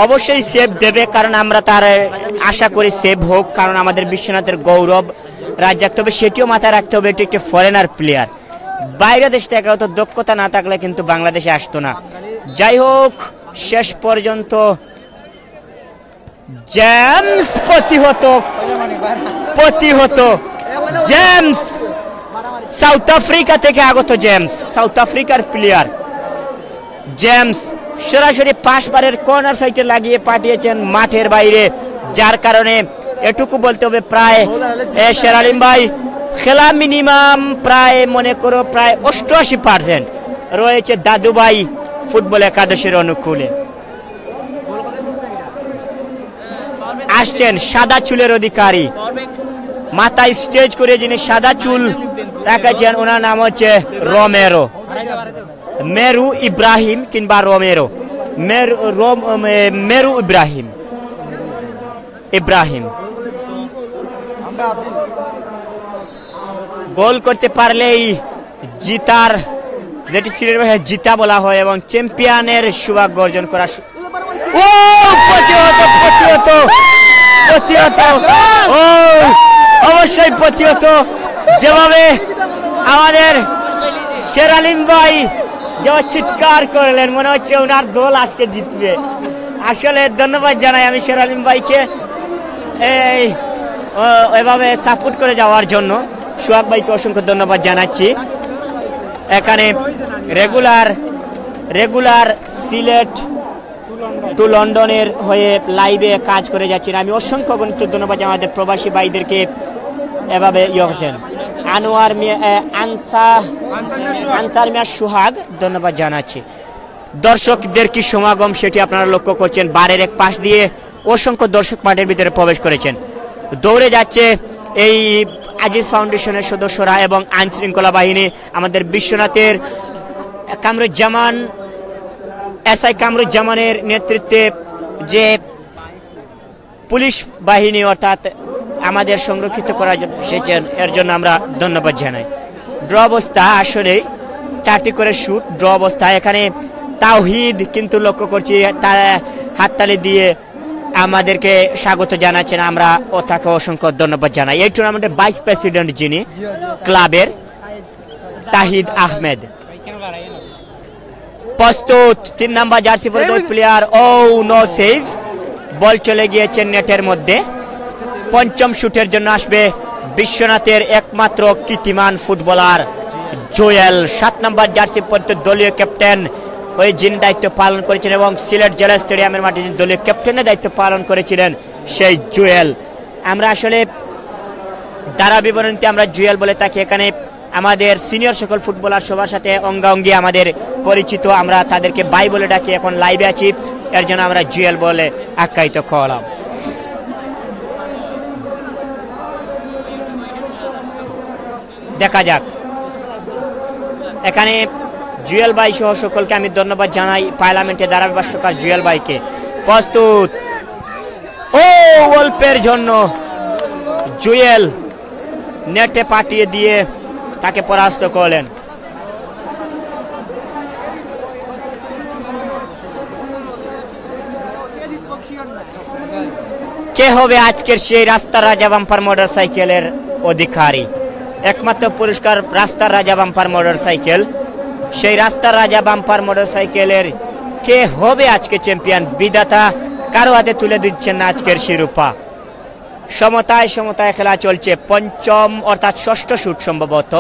অবশ্যই সেভ দেবে, কারণ আমরা তার আশা করি সেভ হোক, কারণ আমাদের বিশ্বনাথের গৌরব রাজ্জাক। তবে সেটিও মাথায় রাখতে হবে, এটি একটি ফরেনার প্লেয়ার, বাইরে দেশ থেকে হয়তো দক্ষতা না থাকলে কিন্তু বাংলাদেশে আসতো না। যাই হোক, শেষ পর্যন্ত জেমস প্রতিহত জেমস, সাউথ আফ্রিকা থেকে আগত জেমস, সাউথ আফ্রিকার প্লেয়ার জেমস সরাসরি পাশবারের কর্নার সাইডে লাগিয়ে পাঠিয়েছেন মাঠের বাইরে, যার কারণে এটুকু বলতে হবে প্রায় শেরালিম ভাই খেলা মিনিমাম প্রায় মনে করো প্রায় 88% রয়েছে দাদুভাই ফুটবল একাদশের অনুকূলে। আসছেন সাদা চুলের অধিকারী, মাথায় স্টেজ করে যিনি সাদা চুল রাখেছেন, ওনার নাম হচ্ছে মেরু ইব্রাহিম কিংবা মেরু ইব্রাহিম। গোল করতে পারলেই জিতার, যেটি সিলেট ভাষায় জিতা বলা হয়, এবং চ্যাম্পিয়নের সৌভাগ্য অর্জন করা। ও প্রতিহত ও অবশ্যই প্রতিহত, যেভাবে আমাদের শেরালিম ভাই যেভাবে চিৎকার করলেন, মনে হচ্ছে ওনার দল আজকে জিতবে। আসলে ধন্যবাদ জানাই আমি শের আলম ভাইকে এই এভাবে সাপোর্ট করে যাওয়ার জন্য। সোহাগ ভাইকে অসংখ্য ধন্যবাদ জানাচ্ছি। এখানে রেগুলার সিলেট টু লন্ডনের হয়ে লাইভে কাজ করে যাচ্ছেন। আমি অসংখ্য গণিত ধন্যবাদ আমাদের প্রবাসী ভাইদেরকে এভাবে ইয়ে করছেন। আনোয়ার মিয়া আনসার মিয়া সোহাগ ধন্যবাদ জানাচ্ছি। দর্শকদের কি সমাগম সেটি আপনারা লক্ষ্য করছেন। বারের এক পাশ দিয়ে অসংখ্য দর্শক মাঠের ভিতরে প্রবেশ করেছেন। দৌড়ে যাচ্ছে এই আজিজ ফাউন্ডেশনের সদস্যরা এবং আইন শৃঙ্খলা বাহিনী। আমাদের বিশ্বনাথের কামরুজ্জামান এসআই কামরুজ্জামানের নেতৃত্বে যে পুলিশ বাহিনী অর্থাৎ আমাদের সংরক্ষিত করার জন্য এসেছেন, এর জন্য আমরা ধন্যবাদ জানাই। ড্র অবস্থা আসলে 4টি করে শুট ড্র অবস্থা। এখানে তাওহিদ কিন্তু লক্ষ্য করছি তার হাততালি দিয়ে আমাদেরকে স্বাগত জানাচ্ছেন। আমরা তাকে অসংখ্য ধন্যবাদ জানাই। এই টুর্নামেন্টের ভাইস প্রেসিডেন্ট যিনি ক্লাবের তাহিদ আহমেদ। প্রস্তুত 3 নাম্বার জার্সি পরিহিত প্লেয়ার। ও নো সেভ, বল চলে গিয়েছে নেটের মধ্যে। পঞ্চম শুটের জন্য আসবে বিশ্বনাথের একমাত্র কীর্তিমান ফুটবলার জুয়েল। 7 নাম্বার জার্সি পরিহিত দলীয় ক্যাপ্টেন ওই যিনি দায়িত্ব পালন করেছেন এবং সিলেট জেলা স্টেডিয়ামের মাঠে যিনি দলীয় ক্যাপ্টেনের দায়িত্ব পালন করেছিলেন সেই জুয়েল। আমরা আসলে দ্বারা বিবরণীতে আমরা জুয়েল বলে থাকি। এখানে আমাদের সিনিয়র সকল ফুটবলার সবার সাথে অঙ্গাঙ্গি আমাদের পরিচিত, আমরা তাদেরকে ভাই বলে ডাকি। এখন লাইভে আছি, এর জন্য আমরা জুয়েল বলে আখ্যায়িত করলাম। দেখা যাক, এখানে জুয়েল ভাই সহ সকলকে আমি ধন্যবাদ জানাই। পার্লামেন্টে ধারাভাষ্যকার জুয়েল ভাইকে। প্রস্তুত, ও অল্পের জন্য জুয়েল নেটে পাঠিয়ে দিয়ে তাকে পরাস্ত করলেন। কে হবে আজকের সেই রাস্তার রাজা বাম্পার মোটর সাইকেলের অধিকারী? একমাত্র পুরস্কার রাস্তার রাজা বাম্পার মোটর সাইকেল। সেই রাস্তার রাজা বাম্পার মোটর সাইকেলের কে হবে আজকে চ্যাম্পিয়ন? বিধাতা কারো হাতে তুলে দিচ্ছেন না আজকের শিরোপা। সমতায় খেলা চলছে। পঞ্চম অর্থাৎ ষষ্ঠ শুট, সম্ভবত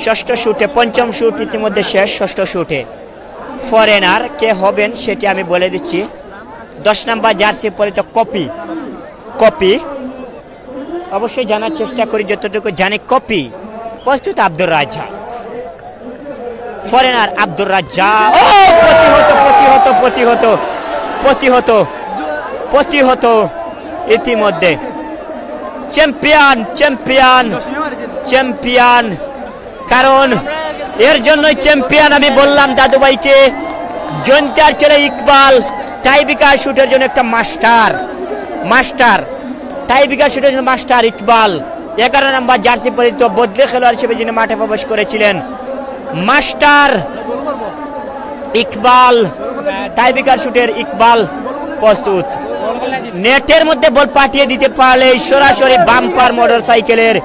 ষষ্ঠ শুটে, পঞ্চম শুট ইতিমধ্যে শেষ। ষষ্ঠ শুটে ফরেনার কে হবেন সেটি আমি বলে দিচ্ছি। 10 নাম্বার জার্সি পরিহিত কপি অবশ্যই জানার চেষ্টা করি যতটুকু জানি। কপি প্রস্তুত আব্দুর রাজ্জাক। ফরেনার আব্দুর রাজ্জাক। ও প্রতিহত ইতিমধ্যে চ্যাম্পিয়ন। কারণ এর জন্যই চ্যাম্পিয়ন আমি বললাম দাদু ভাইকে। জয়ন্তার ছেলে ইকবাল টাইবিকার শুটের জন্য একটা মাস্টার টাইবিকার শুটের জন্য মাস্টার ইকবাল। 11 নাম্বার জার্সি পরিহিত বদলে খেলোয়াড় হিসেবে যিনি মাঠে প্রবেশ করেছিলেন মাস্টার ইকবাল। টাইবিকার শুটের ইকবাল প্রস্তুত। নেটের মধ্যে বল পাঠিয়ে দিতে পারলে সরাসরি বাম্পার মোটর সাইকেলের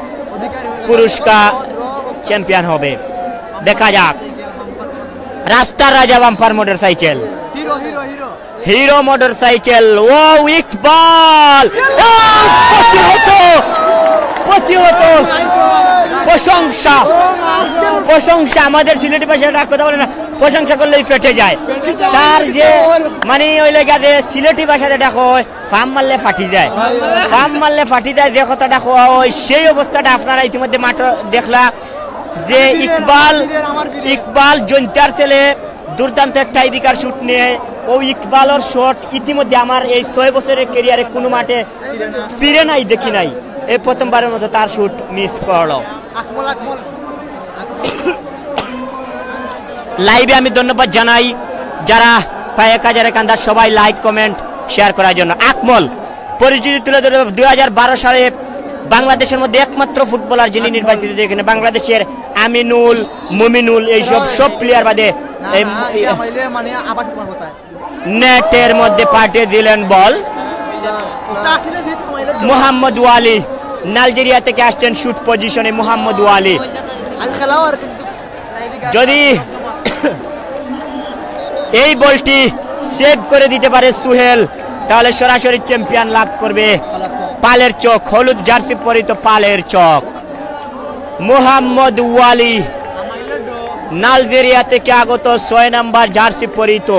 পুরস্কার চ্যাম্পিয়ন হবে। দেখা যাক, রাস্তার রাজা bumper motorcycle, Hero motorcycle. ও ইকবাল প্রতিহত প্রশংসা। আমাদের সিলেটি ভাষায় কথা বলে না, প্রশংসা করলেই ফেটে যায়। তার যে মানে ওই লেগে সিলেটি ভাষাতে ডাকো ফার্ম মারলে ফাটি যায়, যে কথাটা হয় সেই অবস্থাটা আপনারা ইতিমধ্যে মাত্র দেখলা যে ইকবাল জয়ন্তার ছেলে দুর্দান্ত একটা টাইবিকার শুট নিয়ে। ও ইকবালের শট ইতিমধ্যে আমার এই 6 বছরের ক্যারিয়ারে কোনো মাঠে ফিরে নাই, দেখি নাই। এই প্রথমবারের মতো তার শুট মিস করলো। লাইভে আমি ধন্যবাদ জানাই যারা প্রায় 1000 কান্দার সবাই লাইক কমেন্ট শেয়ার করার জন্য। আকমল পরিচিতি তুলে ধরে 2012 সালে বাংলাদেশের মধ্যে একমাত্র ফুটবলার যিনি নির্বাচিত। এখানে বাংলাদেশের আমিনুল, মুমিনুল এইসব সব প্লেয়ার বাদে নেটের মধ্যে পাঠিয়ে দিলেন বল। মোহাম্মদ ওয়ালি নাইজেরিয়া থেকে আসছেন শুট পজিশনে। মোহাম্মদ ওয়ালি যদি এই বলটি সেভ করে দিতে পারে সুহেল, তাহলে সরাসরি চ্যাম্পিয়ন লাভ করবে পালের চক, হলুদ জার্সি পরিত পালের চক। মোহাম্মদ ওয়ালি নাইজেরিয়া থেকে আগত 6 নম্বর জার্সি পরিত,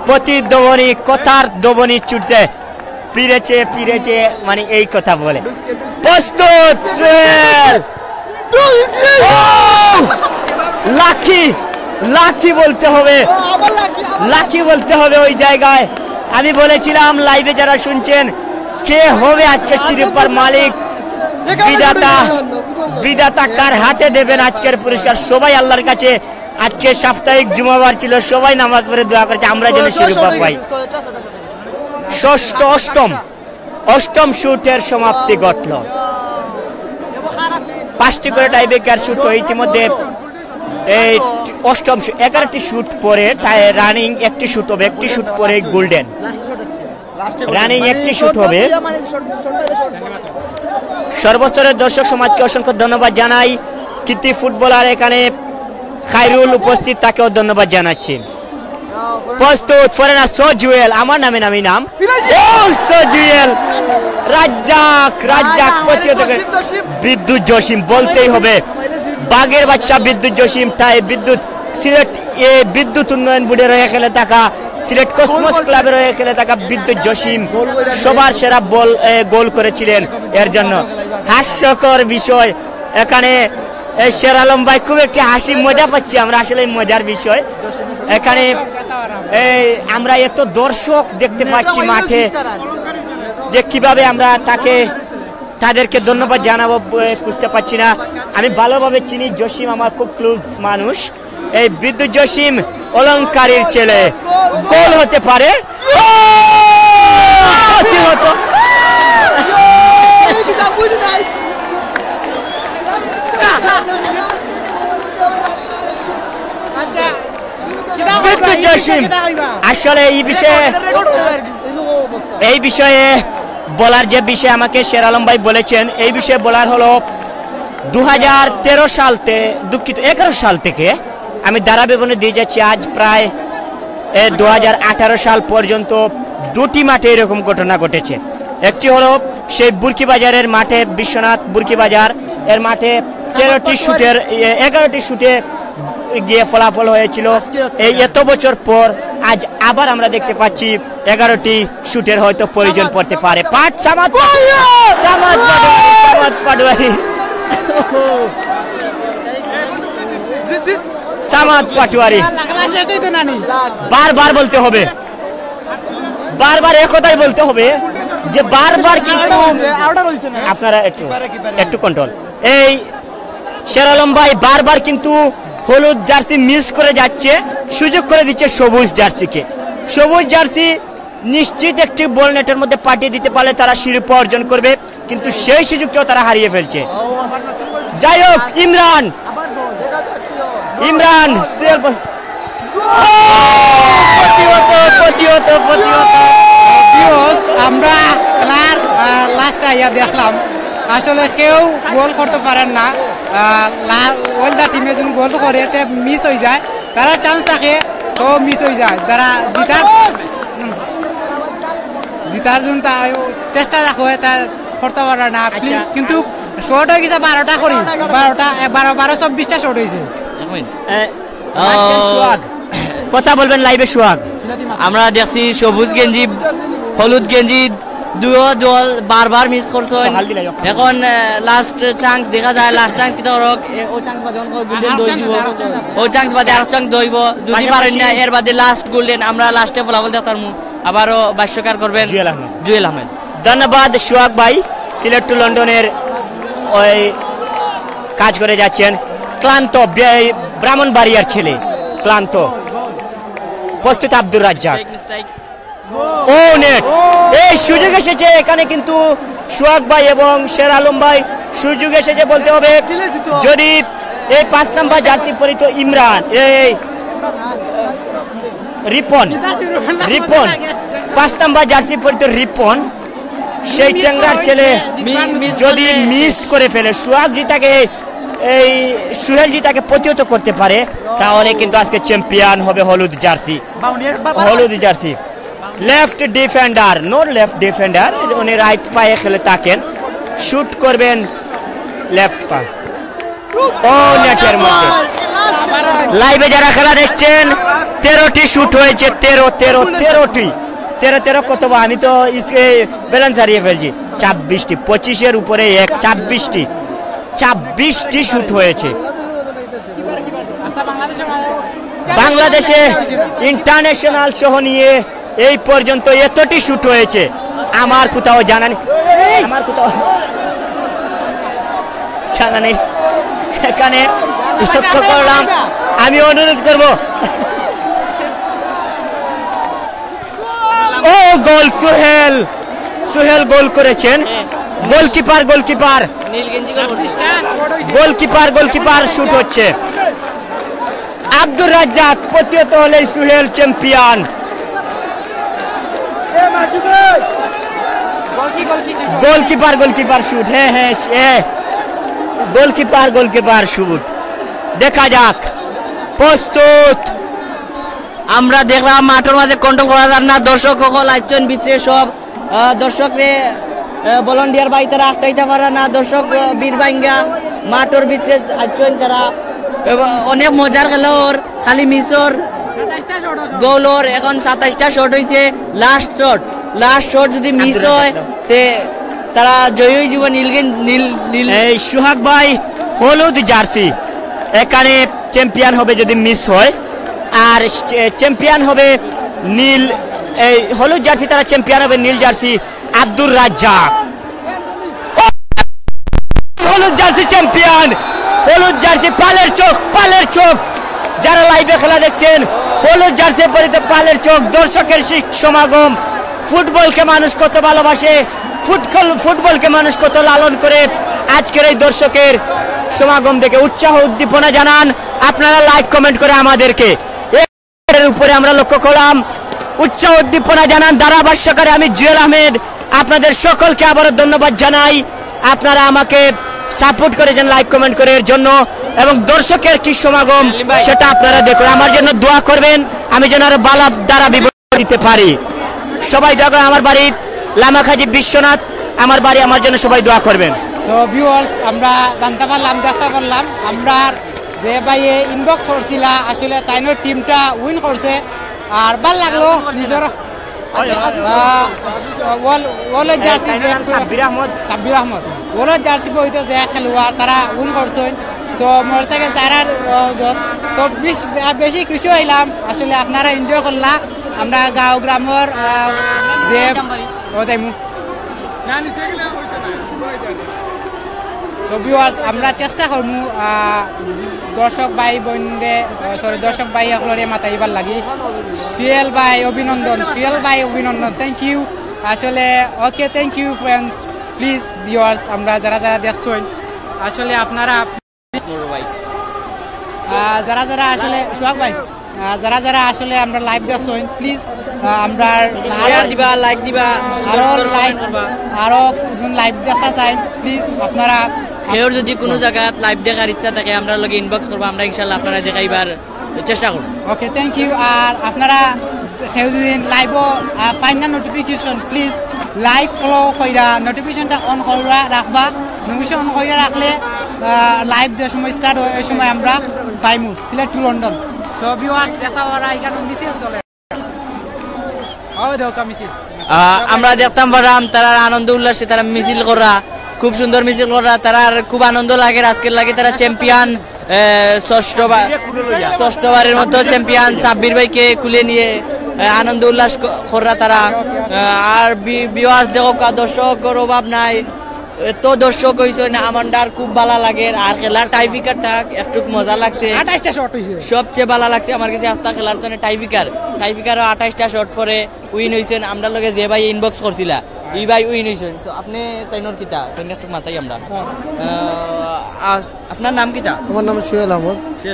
প্রতিদ্বন্দ্বী কথার দবনি ছুটছে, ফিরেছে মানে এই কথা বলে। প্রস্তুত লাকি বলতে হবে, লাকি বলতে হবে ওই জায়গায়। আমি বলেছিলাম লাইভে যারা শুনছেন, কে হবে আজকে শিরোপার মালিক, বিধাতা কার হাতে দেবেন আজকের পুরস্কার। সবাই আল্লাহর কাছে, আজকে সাপ্তাহিক জুমাবার ছিল, সবাই নামাজ পড়ে দোয়া করেছে আমরা যেন শিরোপা পাই। অষ্টম শুটের সমাপ্তি ঘটল, 5টি করে টাইব্রেকার শুট। ইতিমধ্যে এই অষ্টম 11টি শুট পরে রানিং একটি শুট হবে, একটি শুট পরে গোল্ডেন রানিং একটি শুট হবে। সর্বস্তরের দর্শক সমাজকে অসংখ্য ধন্যবাদ জানাই। কৃতি ফুটবলার এখানে খায়রুল উপস্থিত, তাকেও ধন্যবাদ জানাচ্ছি। প্রস্তুত ফরেনার সজুয়েল, আমার নামে নাম সজুয়েল, রাজ্জাক বিদ্যুৎ জসিম বলতেই হবে, বাগের বাচ্চা বিদ্যুৎ জসিম। তাই বিদ্যুৎ উন্নয়ন বোর্ডের হয়ে খেলে থাকা, সিলেট কসমস ক্লাবের হয়ে খেলে থাকা বিদ্যুৎ জসিম সবার সেরা গোল করেছিলেন। এর জন্য হাস্যকর বিষয়, এখানে শের আলম ভাই খুব একটি হাসি মজা পাচ্ছি আমরা, আসলে মজার বিষয়। এখানে আমরা এত দর্শক দেখতে পাচ্ছি মাঠে, যে কিভাবে আমরা তাদেরকে ধন্যবাদ জানাবো বুঝতে পারছি না। আমি ভালোভাবে চিনি, জসিম আমার খুব ক্লোজ মানুষ। এই বিদ্যুৎ জসিম অলংকারীর ছেলে, গোল হতে পারে, আসলে এই বিষয়ে বলার যে বিষয় আমাকে শের আলম ভাই বলেছেন, এই বিষয়ে বলার হলো 11 সাল থেকে আমি ধারাবিবরণী দিয়ে যাচ্ছি, আজ প্রায় 2018 সাল পর্যন্ত 2টি মাঠে এরকম ঘটনা ঘটেছে। একটি হলো সেই বুরকিবাজারের মাঠে, বিশ্বনাথ বুরকিবাজার এর মাঠে 11টি শুটে গিয়ে ফলাফল হয়েছিল। এই এত বছর পর আজ আবার আমরা দেখতে পাচ্ছি 11টি শুটের হয়তো প্রয়োজন পড়তে পারে। সামাদ পাটোয়ারি বারবার বলতে হবে, বারবার একথাই বলতে হবে যে বারবার, কিন্তু আপনারা একটু কন্ট্রোল। এই শের আলম ভাই বারবার কিন্তু হলুদ জার্সি মিস করে যাচ্ছে, সুযোগ করে দিচ্ছে সবুজ জার্সিকে। সবুজ জার্সি নিশ্চিত একটি বল নেটের মধ্যে পাঠিয়ে দিতে পারলে তারা শিরোপা অর্জন করবে, কিন্তু সেই সুযোগটাও তারা হারিয়ে ফেলছে। যাই হোক, ইমরান আমরা খেলার লাস্টটা দেখলাম, আসলে কেউ গোল করতে পারেন না। ওইটা টিমে যখন গোল করে এতে মিস হয়ে যায়, তারা চান্স থাকে তো মিস হয়ে যায়। তারা জিতার জন্য চেষ্টা দেখো তা করতে পারে না, কিন্তু শর্ট হয়ে গেছে 12টা করি, 12-24টা শর্ট হয়েছে। কথা বলবেন লাইভে সোহাগ। আমরা দেখছি সবুজ গেঞ্জি হলুদ গেঞ্জি দুও দল বারবার মিস করছে। এখন লাস্ট চান্স দেখা যায়, লাস্ট চান্স কিটা হোক ও চান্স বাদে গোল্ডেন দই দিব, ও চান্স বাদে আর চান্স দইব, যদি পারেন না এর বাদে লাস্ট গোল্ডেন আমরা লাস্টে ফলাফল দেখতাম। আবারও ভাষ্যকার করবেন জুয়েল আহমেদ। ধন্যবাদ সোহাগ ভাই, সিলেট টু লন্ডনের ওই কাজ করে যাচ্ছেন। ক্লান্ত ব্রাহ্মণবাড়িয়ার ছেলে, ক্লান্ত। প্রস্তুত আব্দুর রাজ্জাক, ও নেট, এই সুযোগ এসেছে এখানে, কিন্তু সোহাগ ভাই এবং শের আলম ভাই সুযোগ এসেছে বলতে হবে। যদি এই 5 নম্বর জার্সি পরিত ইমরান, এই রিপন 5 নম্বর জার্সি পরিত রিপন, সেই চ্যাংরার ছেলে যদি মিস করে ফেলে, সোহাগ জি তাকে এই সুহেলজি তাকে প্রতিহত করতে পারে তাহলে কিন্তু আজকে চ্যাম্পিয়ন হবে হলুদ jersey. Left defender, not left defender, উনি রাইট পায়ে খেলে থাকেন, শুট করবেন লেফট পা। ও নেটের মধ্যে। লাইভে যারা খেলা দেখছেন 13টি শুট হয়েছে, 13 কত, আমি তো ব্যালেন্স হারিয়ে ফেলছি। 26টি, 25-এর উপরে 26টি শুট হয়েছে। বাংলাদেশে ইন্টারন্যাশনাল সহ নিয়ে এই পর্যন্ত এতটি শুট হয়েছে আমার কোথাও জানা নেই, এখানে লক্ষ্য করলাম। আমি অনুরোধ করব, ও গোল, সুহেল গোল করেছেন। গোলকিপার শুট হচ্ছে। আব্দুর রাজ্জাক প্রতিহত হলে সুহেল চ্যাম্পিয়ন। গোলকিপার শুট, হ্যাঁ গোলকিপার শুট। দেখা যাক, প্রস্তুত। আমরা দেখলাম মাঠের মাঝে কন্ট্রোল করা যার না, দর্শক সকল আইছেন ভিতরে, সব দর্শকরে ভলান্টিয়ার ভাই তারা আটকাইতে পারে না। দর্শক বীর বাইঙ্গা মাঠের ভিতরে আইছেন, তারা অনেক মজার খেলা। ওর খালি মিসর গোলর এখন 27টা শট হয়েছে। লাস্ট শট যদি মিস হয় তে তারা জয়ী হয়ে যাব। নীল এই সুহাগ ভাই হলুদ জার্সি এখানে চ্যাম্পিয়ন হবে যদি মিস হয়, আর চ্যাম্পিয়ন হবে নীল, এই হলুদ জার্সি তারা চ্যাম্পিয়ন হবে নীল জার্সি। আব্দুর রাজ্জাক হলুদ জার্সি চ্যাম্পিয়ন। হলুদ জার্সি পালের চোখ। যারা লাইভে খেলা দেখছেন হলুদ জার্সি পরিতে পালের চোখ। দর্শকের সমাগম। ফুটবলকে মানুষ কত ভালোবাসে, ফুটবলকে মানুষ কত লালন করে। আজকের এই দর্শকের সমাগম দেখে উৎসাহ উদ্দীপনা জানান আপনারা, লাইক কমেন্ট করে আমাদেরকে। এর উপরে আমরা লক্ষ্য করলাম উৎসাহ উদ্দীপনা জানান ধারাভাষ্যকারে আমি জুয়েল আহমেদ। আপনাদের সকলকে আবারও ধন্যবাদ জানাই, আপনারা আমাকে সাপোর্ট করেছেন লাইক কমেন্ট করে এর জন্য। এবং দর্শকের কি সমাগম সেটা আপনারা দেখুন, আমার জন্য দোয়া করবেন, আমি যেন আরো ভালো দ্বারা বিবরণ দিতে পারি। সবাই দোয়া করে। আমার বাড়ি লামাখাজি বিশ্বনাথ, আমার বাড়ি, আমার জন্য সবাই দোয়া করবেন। সো ভিউয়ার্স, আমরা দেখতে পারলাম আমরা যে ভাই ইনবক্স করছিলা, আসলে তাইনোর টিমটা উইন করছে। আর ভাল লাগলো নিজের ওয়ালের জার্সি সাব্বির আহমদ ওয়ালের জার্সি বইতে যে খেলোয়াড় তারা উইন করছেন। সো মোটরসাইকেল তারার সব বেশি খুশি হইলাম। আসলে আপনারা এনজয় করলা। আমরা গাঁও গ্রামের যে সো ভিউয়ার্স, আমরা চেষ্টা করবো দর্শক ভাই সকলের মাতাইবার লাগি। সুহেল ভাই অভিনন্দন, থ্যাংক ইউ। আসলে okay, thank you friends. Please viewers, আমরা যারা দেখছেন আসলে আপনারা যারা আসলে সোহাগ ভাই যারা আসলে আমরা লাইভ দেখছেন প্লিজ আমরা শেয়ার দিবা, লাইক দিবা, আরো লাইভ দেখা চাই প্লিজ আপনারা। কেউ যদি কোনো জায়গায় লাইভ দেখার ইচ্ছা থাকে আমরা লগে ইনবক্স করবো, আমরা ইনশাল্লাহ আপনারা দেখাইবার চেষ্টা করব। ওকে, থ্যাংক ইউ। আর আপনারা কেউ যদি লাইভও পাই না নোটিফিকেশন, প্লিজ লাইক ফলো কইরা নোটিফিকেশনটা অন করা রাখবা। নোটিফিকেশন অন কইরা রাখলে লাইভ যে সময় স্টার্ট হয় ওই সময় আমরা পাইমু। Sylhet to London. So viewers, দেখা ওরা এখানে মিছিল চলে, আমরা দেখতাম পারাম তারা আনন্দ উল্লাসে তারা মিছিল করা, খুব সুন্দর মিছিল করা, তারা খুব আনন্দ লাগে। আজকের লাগে তারা চ্যাম্পিয়ন, ষষ্ঠবারের মতো চ্যাম্পিয়ন সাব্বির ভাইকে খুলে নিয়ে আনন্দ উল্লাস করা তারা। আর ভিউয়ার্স দেখো, দর্শকের অভাব নাই, এত দর্শক হয়েছে না, আমার খুব ভালো লাগে। আর খেলার টাইফিকারটা একটু মজা লাগছে, সবচেয়ে ভালো লাগছে আমার কাছে আস্থা খেলার জন্য টাইফিকার 28টা শট পরে উইন হয়েছেন। আমরা লগে যে ভাই ইনবক্স করছিলা এই ভাই উইন হয়েছেন। আপনি তাইনোর কিতা তাই একটু মাথায় আমরা আপনার নাম কিতা? আমার নাম সুহেল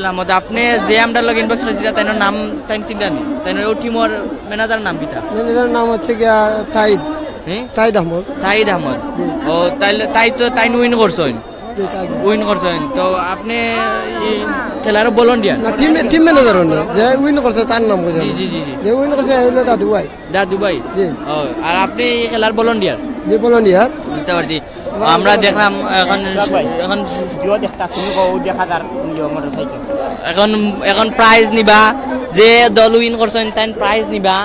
আহমদ। আপনি যে আমরা লগে ইনবক্স করছিলা তাইনোর নাম তাই চিন্তানি, তাইনোর ও টিমর ম্যানেজার নাম কিতা? ম্যানেজারের নাম হচ্ছে কি তাইদ আহমদ। ও তাই তো তাই উইন করছেন। উইন করছেন তো আপনি খেলার ভলান্টিয়ার না টিম ম্যানেজার যে উইন করছে তার নাম কই জি জি জি জি যে উইন করছে হলো দাদু ভাই জি ও আর আপনি খেলার ভলান্টিয়ার যে ভলান্টিয়ার বুঝতে পারছি আমরা দেখলাম এখন এখন এখন এখন প্রাইজ নিবা যে দল উইন করছেন তাই প্রাইজ নিবা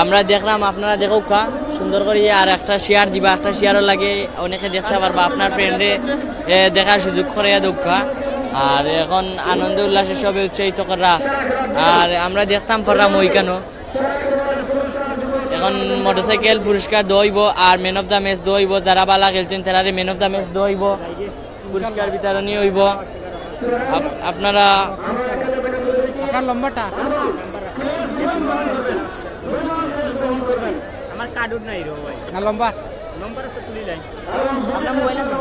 আমরা দেখলাম আপনারা দেখো কা সুন্দর করে আর একটা শেয়ার দিবা একটা শেয়ারও লাগে অনেকে দেখতে পারবা আপনার ফ্রেন্ডে দেখার সুযোগ করে দোকা আর এখন আনন্দ উল্লাসে সবে উৎসাহিত করা আর আমরা দেখতাম পারলাম ওইখানো এখন মোটরসাইকেল পুরস্কার দইব আর ম্যান অফ দ্য ম্যাচ দইব যারা বালা খেলছেন তারা ম্যান অফ দ্য ম্যাচ দইব পুরস্কার বিতরণী হইব আপনারা আপনার লম্বাটা আমার কার্ড নাই রো ভাই না লম্বা নম্বর তো তুলি নাই আপনার মোবাইল আছে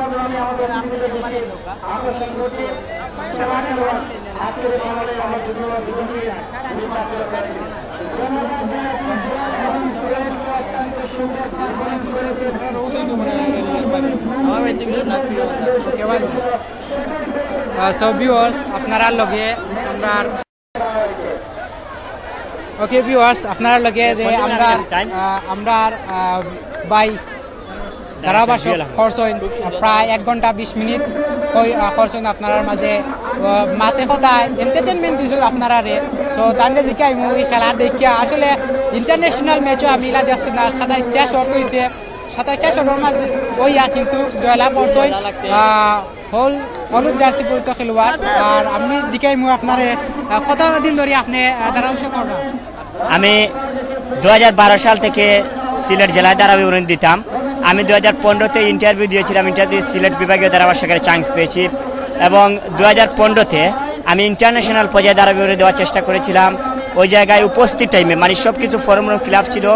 সো ভিউয়ার্স আপনারা লগে ওকে ভিউয়ার্স আপনারা লগে যে আমরা বাই ধারাভাষ্য খরচইন প্রায় 1 ঘন্টা 20 মিনিট খরচইন আপনার মাঝে মাতে সদায় এন্টারটেনমেন্ট দিছো আপনারা রে সো তান্ডে জিকাই মুই খেলা দেখিয়া আসলে ইন্টারন্যাশনাল ম্যাচও আমি ইলা দেখছি না 27টা শট হইছে 27টা শটের মাঝে ওইয়া কিন্তু জয়লাভ করছই হলুদ জার্সি পরিত খেলোয়াড় আর আমি জিকাই মুই আপনারে কতদিন ধরে আপনি ধারাভাষ্য করবা আমি 2012 সাল থেকে সিলেট জেলায় ধারাভাষ্য দিতাম আমি 2015-তে ইন্টারভিউ দিয়েছিলাম ইন্টারভিউ সিলেট বিভাগীয় ধারাভাষ্যকের চান্স পেয়েছি এবং 2015-তে আমি ইন্টারন্যাশনাল পর্যায়ে ধারাভাষ্য দেওয়ার চেষ্টা করেছিলাম ওই জায়গায় উপস্থিত টাইমে মানে সব কিছু ফর্ম ক্লাব ছিল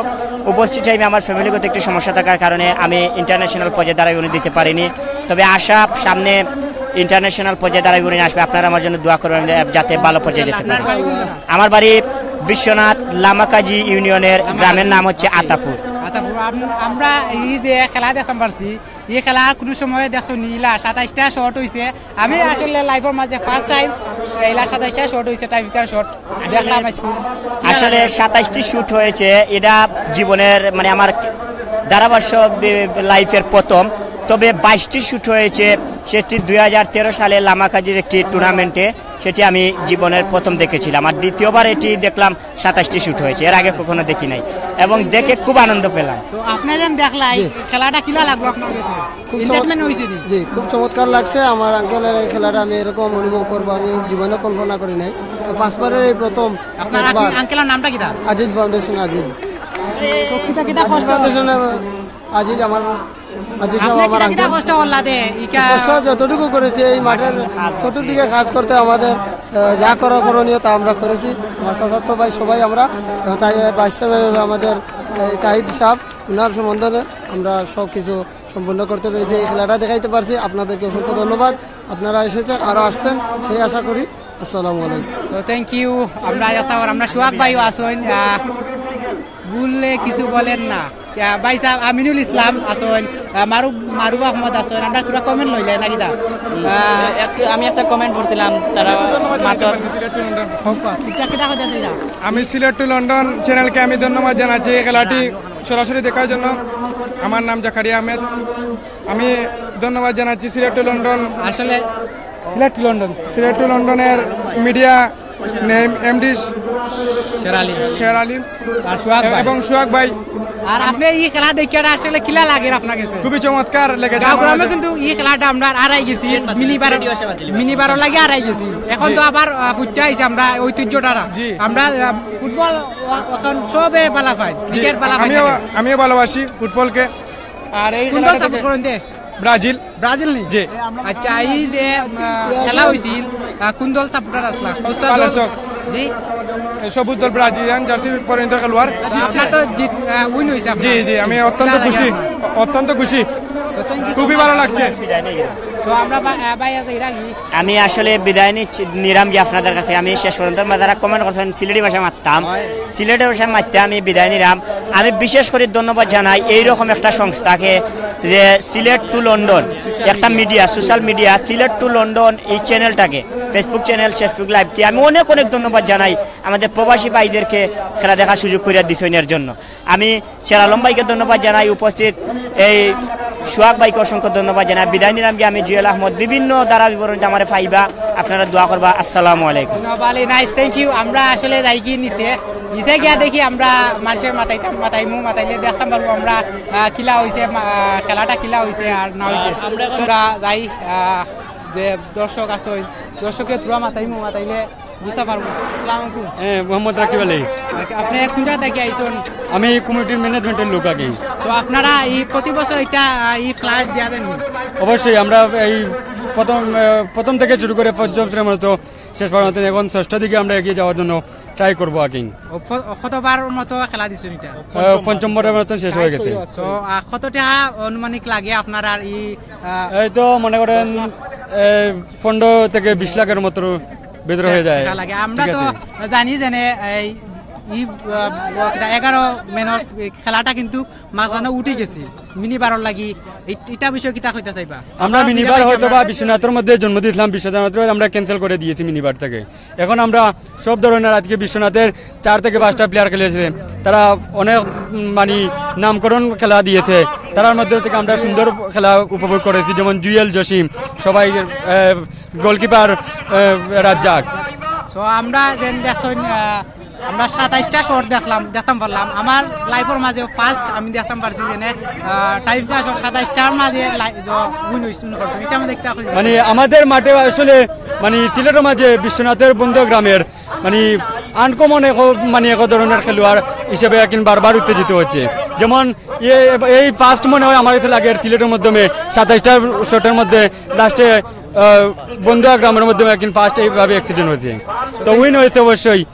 উপস্থিত টাইমে আমার ফ্যামিলিগত একটু সমস্যা থাকার কারণে আমি ইন্টারন্যাশনাল পর্যায়ে ধারাভাষ্য দিতে পারিনি তবে আশা সামনে ইন্টারন্যাশনাল পর্যায়ে ধারাভাষ্য আসবে আপনারা আমার জন্য দোয়া করবেন যাতে ভালো পর্যায়ে যেতে পারে আমার বাড়ি বিশ্বনাথ লামাকাজি ইউনিয়নের গ্রামের নাম হচ্ছে আতাপুর আমরা এই যে খেলা দেখতাম পারছি এই খেলা কোনো সময় দেখছো নীলা 27টা শট হয়েছে আমি আসলে লাইফের মাঝে ফার্স্ট টাইম এইলা 27টা শট হয়েছে টাইপিকার শট দেখলাম আসলে 27টি শুট হয়েছে এটা জীবনের মানে আমার ধারাভাষ্য লাইফের প্রথম তবে 22টি শুট হয়েছে সেটি 2013 সালে লামাকাজির একটি টুর্নামেন্টে সেটি আমি জীবনের প্রথম দেখেছিলাম আর দ্বিতীয়বার এটি দেখলাম 27টি শুট হয়েছে এর আগে কখনো দেখি নাই এবং দেখে খুব আনন্দ পেলাম তো আপনি যেন দেখলাই খেলাটা কিলা লাগলো আপনার কাছে এন্টারটেইনমেন্ট হইছে জি খুব চমৎকার লাগছে আমার আঙ্কেলের এই খেলাটা আমি এরকম অনুভব করব আমি জীবনে কল্পনা করি নাই তো পাঁচবারের এই প্রথম আপনার আঙ্কেলের নামটা কি আজিজ ফাউন্ডেশন আজিজ কিটা কষ্ট ফাউন্ডেশন আজিজ আমার আজিজ আমার আঙ্কেল কষ্ট করলা দে কষ্ট যতটুকু করেছি এই মাঠের চতুর্দিকে কাজ করতে আমাদের যা করার করণীয় তা আমরা করেছি আমার চাচাতো ভাই সবাই আমরা তাই ভাইস আমাদের তাহিদ সাহেব উনার সম্বন্ধে আমরা সব কিছু সম্পূর্ণ করতে পেরেছি এই খেলাটা দেখাইতে পারছি আপনাদেরকে অসংখ্য ধন্যবাদ আপনারা এসেছেন আরও আসতেন সেই আশা করি আসসালামু আলাইকুম তো থ্যাংক ইউ আমরা সোহাগ ভাইও আসুন বললে কিছু বলেন না ভাই সাহেব আমিনুল ইসলাম আসুন মারুফ আহমদ আসুন আমরা তোরা কমেন্ট লইলে নাকি দা আমি একটা কমেন্ট করছিলাম তারা আমি সিলেট টু লন্ডন চ্যানেলকে আমি ধন্যবাদ জানাচ্ছি এই খেলাটি সরাসরি দেখার জন্য আমার নাম জাকারিয়া আহমেদ আমি ধন্যবাদ জানাচ্ছি সিলেট টু লন্ডন আসলে সিলেট টু লন্ডনের মিডিয়া এমডি শের আলী আর এবং সোহাগ ভাই আর আপনি এই খেলা দেখিয়া আসলে কিলা লাগে আপনার কাছে খুবই চমৎকার লেগেছে গ্রামে কিন্তু এই খেলাটা আমরা আড়াই গেছি মিনিবারও লাগে আড়াই গেছি এখন তো আবার ফুটতে আইছি আমরা ঐতিহ্যটা আমরা ফুটবল এখন সবে পালা পাই ক্রিকেট পালা পাই আমিও ভালোবাসি ফুটবলকে আর এই ফুটবল সাপোর্ট করেন দে ব্রাজিল নি জি আচ্ছা এই যে খেলা হইছিল কোন দল সাপোর্টার আসলা জি সবুজ দল ব্রাজিলিয়ান জার্সি পরিণত খেলোয়াড় আপনার তো জিত উইন হইছে জি আমি অত্যন্ত খুশি খুবই ভালো লাগছে তো আমরা ভাই রাখি আমি আসলে বিদায় নিলাম কি আপনাদের কাছে। আমি শেষ পর্যন্ত যারা কমেন্ট করছেন সিলেটি ভাষা মারতাম, সিলেটি ভাষা মারতে আমি বিদায় নিলাম। আমি বিশেষ করে ধন্যবাদ জানাই এইরকম একটা সংস্থাকে, যে সিলেট টু লন্ডন একটা media, social media Sylhet to London, এই চ্যানেলটাকে, ফেসবুক চ্যানেল, ফেসবুক লাইভকে আমি অনেক অনেক ধন্যবাদ জানাই। আমাদের প্রবাসী ভাইদেরকে খেলা দেখার সুযোগ করে দিছনের জন্য আমি শের আলম ভাইকে ধন্যবাদ জানাই, উপস্থিত এই সোহাগ ভাইকে অসংখ্য ধন্যবাদ জানাই। বিদায় নিলাম কি আমি জুয়েল আহমদ। বিভিন্ন দ্বারা বিবরণ আমার পাইবা, আপনারা দোয়া করবা। আসসালামু আলাইকুম। Nice, thank you. আমরা আসলে যাই কি নিচে গিয়া দেখি আমরা মানুষের মাথাইলে দেখতাম পারবো আমরা কিলা হয়েছে, খেলাটা কিলা হয়েছে আর না হয়েছে। আমরা যাই যে দর্শক আছে, দর্শকের থ্রুয়া মাথাইলে বুঝতে পারবো। আসসালামু আলাইকুম। মোহাম্মদ রাকিব আলী। আপনি কোন জায়গা থেকে আইসুন? আমি কমিটির ম্যানেজমেন্টের লোক আগে। তো আপনারা এই প্রতি বছর এটা এই ক্লাস দেওয়া দেন? অবশ্যই আমরা এই প্রথম থেকে শুরু করে পঞ্চম শ্রেণীর মতো শেষ পর্যন্ত এখন ষষ্ঠ দিকে আমরা এগিয়ে যাওয়ার জন্য ট্রাই করবো আগে। কতবার মতো খেলা দিচ্ছেন এটা? পঞ্চমবারের মতন শেষ হয়ে গেছে। তো কত টাকা আনুমানিক লাগে আপনার? আর এই তো মনে করেন 15 থেকে 20 লাখের মতো ভিতরে হয়ে যায়। আমরা তো জানি জানে এই 11 মেনের খেলাটা কিন্তু মাঝখানে উঠে গেছে মিনিবারের লাগি। এটা বিষয় কিতা কইতে চাইবা? আমরা মিনিবার হয়তো বা বিশ্বনাথের মধ্যে জন্ম দিয়েছিলাম, বিশ্বনাথের আমরা ক্যান্সেল করে দিয়েছি মিনিবার থেকে। এখন আমরা সব ধরনের আজকে বিশ্বনাথের 4 থেকে 5টা প্লেয়ার খেলেছে, তারা অনেক মানে নামকরণ খেলা দিয়েছে। তার মধ্যে থেকে আমরা সুন্দর খেলা উপভোগ করেছি, যেমন জুয়েল, জসিম, সবাই গোলকিপার রাজ্জাক। সো আমরা যেন দেখছেন আমরা 27টা শট দেখতাম পারলাম। আমার লাইফের মাঝে ফার্স্ট আমি দেখতাম পারছি যে টাইপ কাজ 27টার মাঝে উইন করছে। এটা আমি দেখতে মানে আমাদের মাঠে আসলে মানে সিলেটের মাঝে বিশ্বনাথের বন্ধু গ্রামের মানে আনকমন মানে এক ধরনের খেলোয়াড় হিসেবে এখন বারবার উত্তেজিত হচ্ছে। যেমন এই ফার্স্ট মনে হয় আমার কাছে লাগে সিলেটের মাধ্যমে 27টা শটের মধ্যে লাস্টে বন্ধু গ্রামের মাধ্যমে এখন ফার্স্ট এইভাবে অ্যাক্সিডেন্ট হয়েছে। তো উইন হয়েছে অবশ্যই।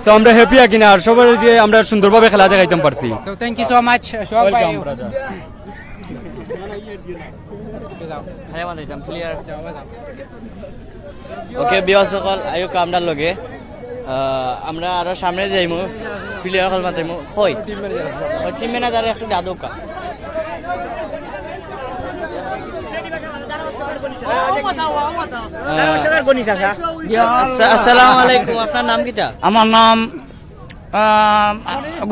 তো আমরা হ্যাপি কিনা আর সবার যে আমরা সুন্দরভাবে খেলা দেখাইতে পারছি। তো থ্যাংক ইউ সো মাচ। ওকে বিয়ার সকল আয়ো কামদার লগে আমরা আরো সামনে যাইমু, প্লেয়ার সকল মাতাইমু। কই টিম ম্যানেজার একটু দাদু কা আসসালামু আলাইকুম। আপনার নাম কিটা? আমার নাম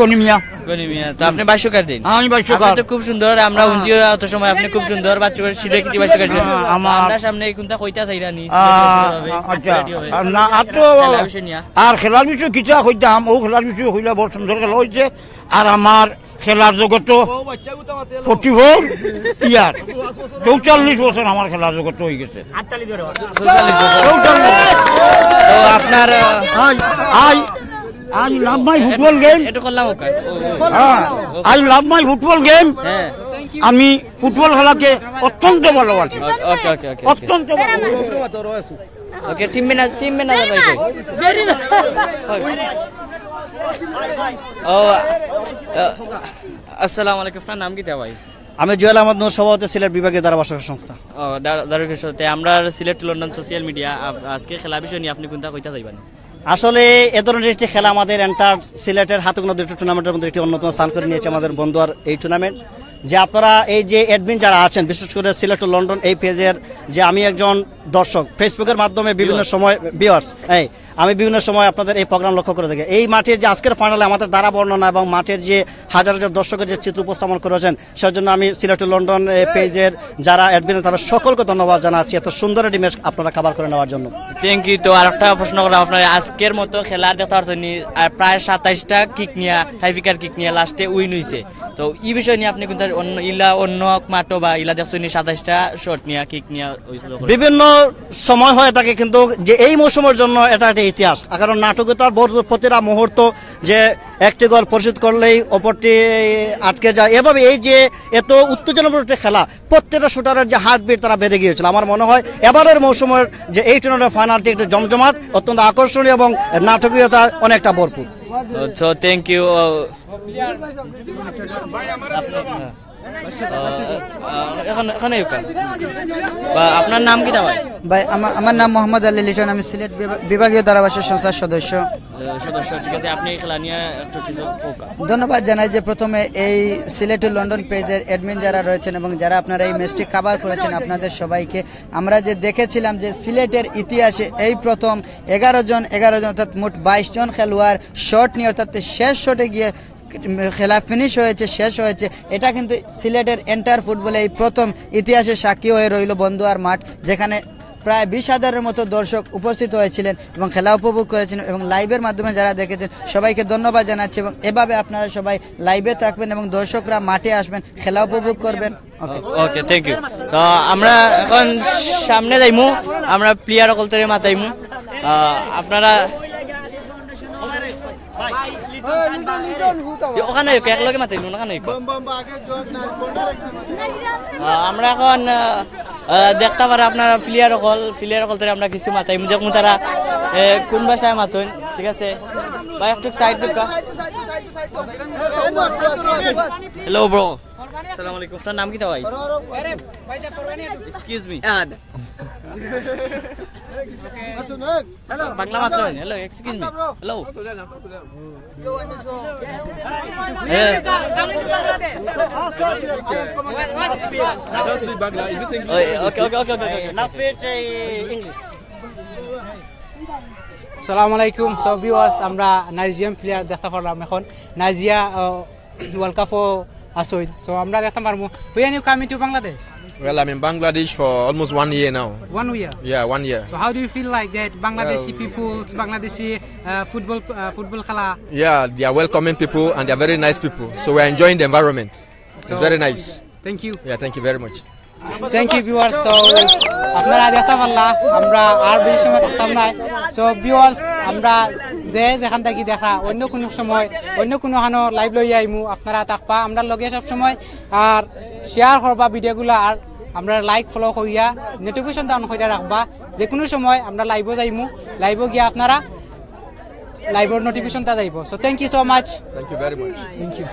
গনিমিয়া। গনিমিয়া। তো আপনি বাস্যকার দিন? আমি বাস্যকার। তো খুব সুন্দর, আমরা উঞ্জি অত সময় আপনি খুব সুন্দর বাচ্চাকার শিলে কিটি বাস্যকার দিন। আমরা সামনে কোনটা কইতা চাইরা নি? আচ্ছা না আতো আর খেলার বিষয় কিটা কইতাম, ও খেলার বিষয় হইলা বড় সুন্দর খেলা হইছে। আর আমার খেলার জগত 44 ইয়ার 44 বছর আমার খেলার জগত হয়ে গেছে। তো আপনার I love my football game. I love my football game. আমি ফুটবল খেলাকে অত্যন্ত ভালোবাসি। অত্যন্ত ওকে টিম ম্যানেজার ভাই ও আসসালামু আলাইকুম। আপনার নাম কি তা ভাই? আমি জুয়েল আহমদ নূর, সভাপতি সিলেট বিভাগীয় ধারাভাষ্যকার সংস্থা। ও ধারাভাষ্যতে আমরা Sylhet to London social media আজকে খেলা বিষয় নিয়ে আপনি কোনটা কইতা চাইবেন? আসলে এ ধরনের একটি খেলা আমাদের এন্টার সিলেটের হাতগুলো দুটো টুর্নামেন্টের মধ্যে একটি অন্যতম স্থান করে নিয়েছে আমাদের বন্ধুয়ার এই টুর্নামেন্ট। যে আপনারা এই যে অ্যাডমিন যারা আছেন, বিশেষ করে সিলেট টু লন্ডন এই পেজের, যে আমি একজন দর্শক ফেসবুকের মাধ্যমে বিভিন্ন সময় ভিউয়ার্স, আমি বিভিন্ন সময় আপনাদের এই প্রোগ্রাম লক্ষ্য করে থাকি। এই মাঠের যে আজকের ফাইনালে আমাদের দ্বারা বর্ণনা এবং মাঠের যে হাজার হাজার দর্শকের যে চিত্র উপস্থাপন করেছেন, সেজন্য আমি সিলেট টু লন্ডন পেজের যারা অ্যাডমিন তারা সকলকে ধন্যবাদ জানাচ্ছি এত সুন্দর একটি ম্যাচ আপনারা কভার করে নেওয়ার জন্য। Thank you. তো আরেকটা প্রশ্ন করলাম, আপনার আজকের মতো খেলা দেখার জন্য প্রায় 27টা কিক নিয়ে হাইফিকার কিক নিয়ে লাস্টে উইন হয়েছে। তো এই বিষয় নিয়ে আপনি কোনটা অন্য মাঠো বা ইলা দেখছেন 27টা শট নিয়ে কিক নিয়ে বিভিন্ন সময় হয়ে থাকে, কিন্তু যে এই মৌসুমের জন্য এটা একটা ইতিহাস। কারণ নাটকতার প্রতিটা মুহূর্ত যে একটি গোল পরিশোধ করলেই অপরটি আটকে যায়, এভাবে এই যে এত উত্তেজনাপূর্ণ একটি খেলা, প্রত্যেকটা শুটারের যে হার্টবিট তারা বেড়ে গিয়েছিল। আমার মনে হয় এবারের মৌসুমের যে এই টুর্নামেন্টের ফাইনালটি একটি জমজমাট, অত্যন্ত আকর্ষণীয় এবং নাটকীয়তা অনেকটা ভরপুর। Thank you. এখানে আপনার নাম কি ভাই? ভাই আমার নাম মোহাম্মদ আলী লিটন, আমি সিলেট বিভাগীয় ধারাভাষ্য সংস্থার সদস্য। ঠিক আছে, আপনি খেলা নিয়ে একটু কিছু ধন্যবাদ জানাই যে প্রথমে এই সিলেট টু লন্ডন পেজের অ্যাডমিন যারা রয়েছেন এবং যারা আপনারা এই ম্যাচটি কভার করেছেন, আপনাদের সবাইকে আমরা যে দেখেছিলাম যে সিলেটের ইতিহাসে এই প্রথম 11 জন অর্থাৎ মোট 22 জন খেলোয়াড় শট নিয়ে অর্থাৎ শেষ শটে গিয়ে খেলা ফিনিশ হয়েছে, শেষ হয়েছে। এটা কিন্তু সিলেটের এন্টার ফুটবলে এই প্রথম ইতিহাসে সাক্ষী হয়ে রইল বন্দুয়ার মাঠ, যেখানে প্রায় 20,000-এর মতো দর্শক উপস্থিত হয়েছিলেন এবং খেলা উপভোগ করেছেন। এবং লাইভের মাধ্যমে যারা দেখেছেন সবাইকে ধন্যবাদ জানাচ্ছি এবং এভাবে আপনারা সবাই লাইভে থাকবেন এবং দর্শকরা মাঠে আসবেন, খেলা উপভোগ করবেন। ওকে, থ্যাংক ইউ। তো আমরা এখন সামনে যাইমু, আমরা প্লেয়ার অকলতরে মাতাইমু। আপনারা ওখানে একলগে মাতাইমু, ওখানে আমরা এখন দেখতে পারা আপনারা প্লেয়ার অকল তরে আমরা কিছু মাতাইমু, দেখুন তারা কোন ভাষায় মাতুন। ঠিক আছে ভাই, একটু সাইড দুকা। হ্যালো ব্রো, আসসালামু আলাইকুম। আপনার নাম কি ভাই? এক্সকিউজ মি, বাংলা মাত্র। Hello, excuse me, hello. আসসালামু আলাইকুম সব ভিউয়ার্স, আমরা নাইজেরিয়ান প্লেয়ার দেখতে পারলাম। এখন নাইজেরিয়া ওয়ার্ল্ড কাপও আসুন, সো আমরা দেখতে পারবো। When you come into Bangladesh? Well, I'm in Bangladesh for almost 1 year now. 1 year? Yeah, 1 year. So how do you feel like that Bangladeshi people, Bangladeshi football khala? Yeah, they are welcoming people and they are very nice people. So we're enjoying the environment. It's very nice. Thank you. Yeah, thank you very much. Thank you viewers. So আপনারা দেখতে পারলা, আমরা আর বেশি সময় থাকতাম না। So viewers, আমরা যেখান থেকে দেখা অন্য কোনো সময় অন্য কোনোখানো লাইভ লই আইমু, আপনারা থাকবা আমরা লগে সব সময়। আর শেয়ার করবা ভিডিওগুলো, আর আমরা লাইক ফলো করিয়া নোটিফিকেশনটা অন করে রাখবা। যে কোনো সময় আমরা লাইভও যাইমু, লাইভও গিয়া আপনারা লাইভের নোটিফিকেশনটা যাইব। So thank you so much. Thank you very much. Thank you.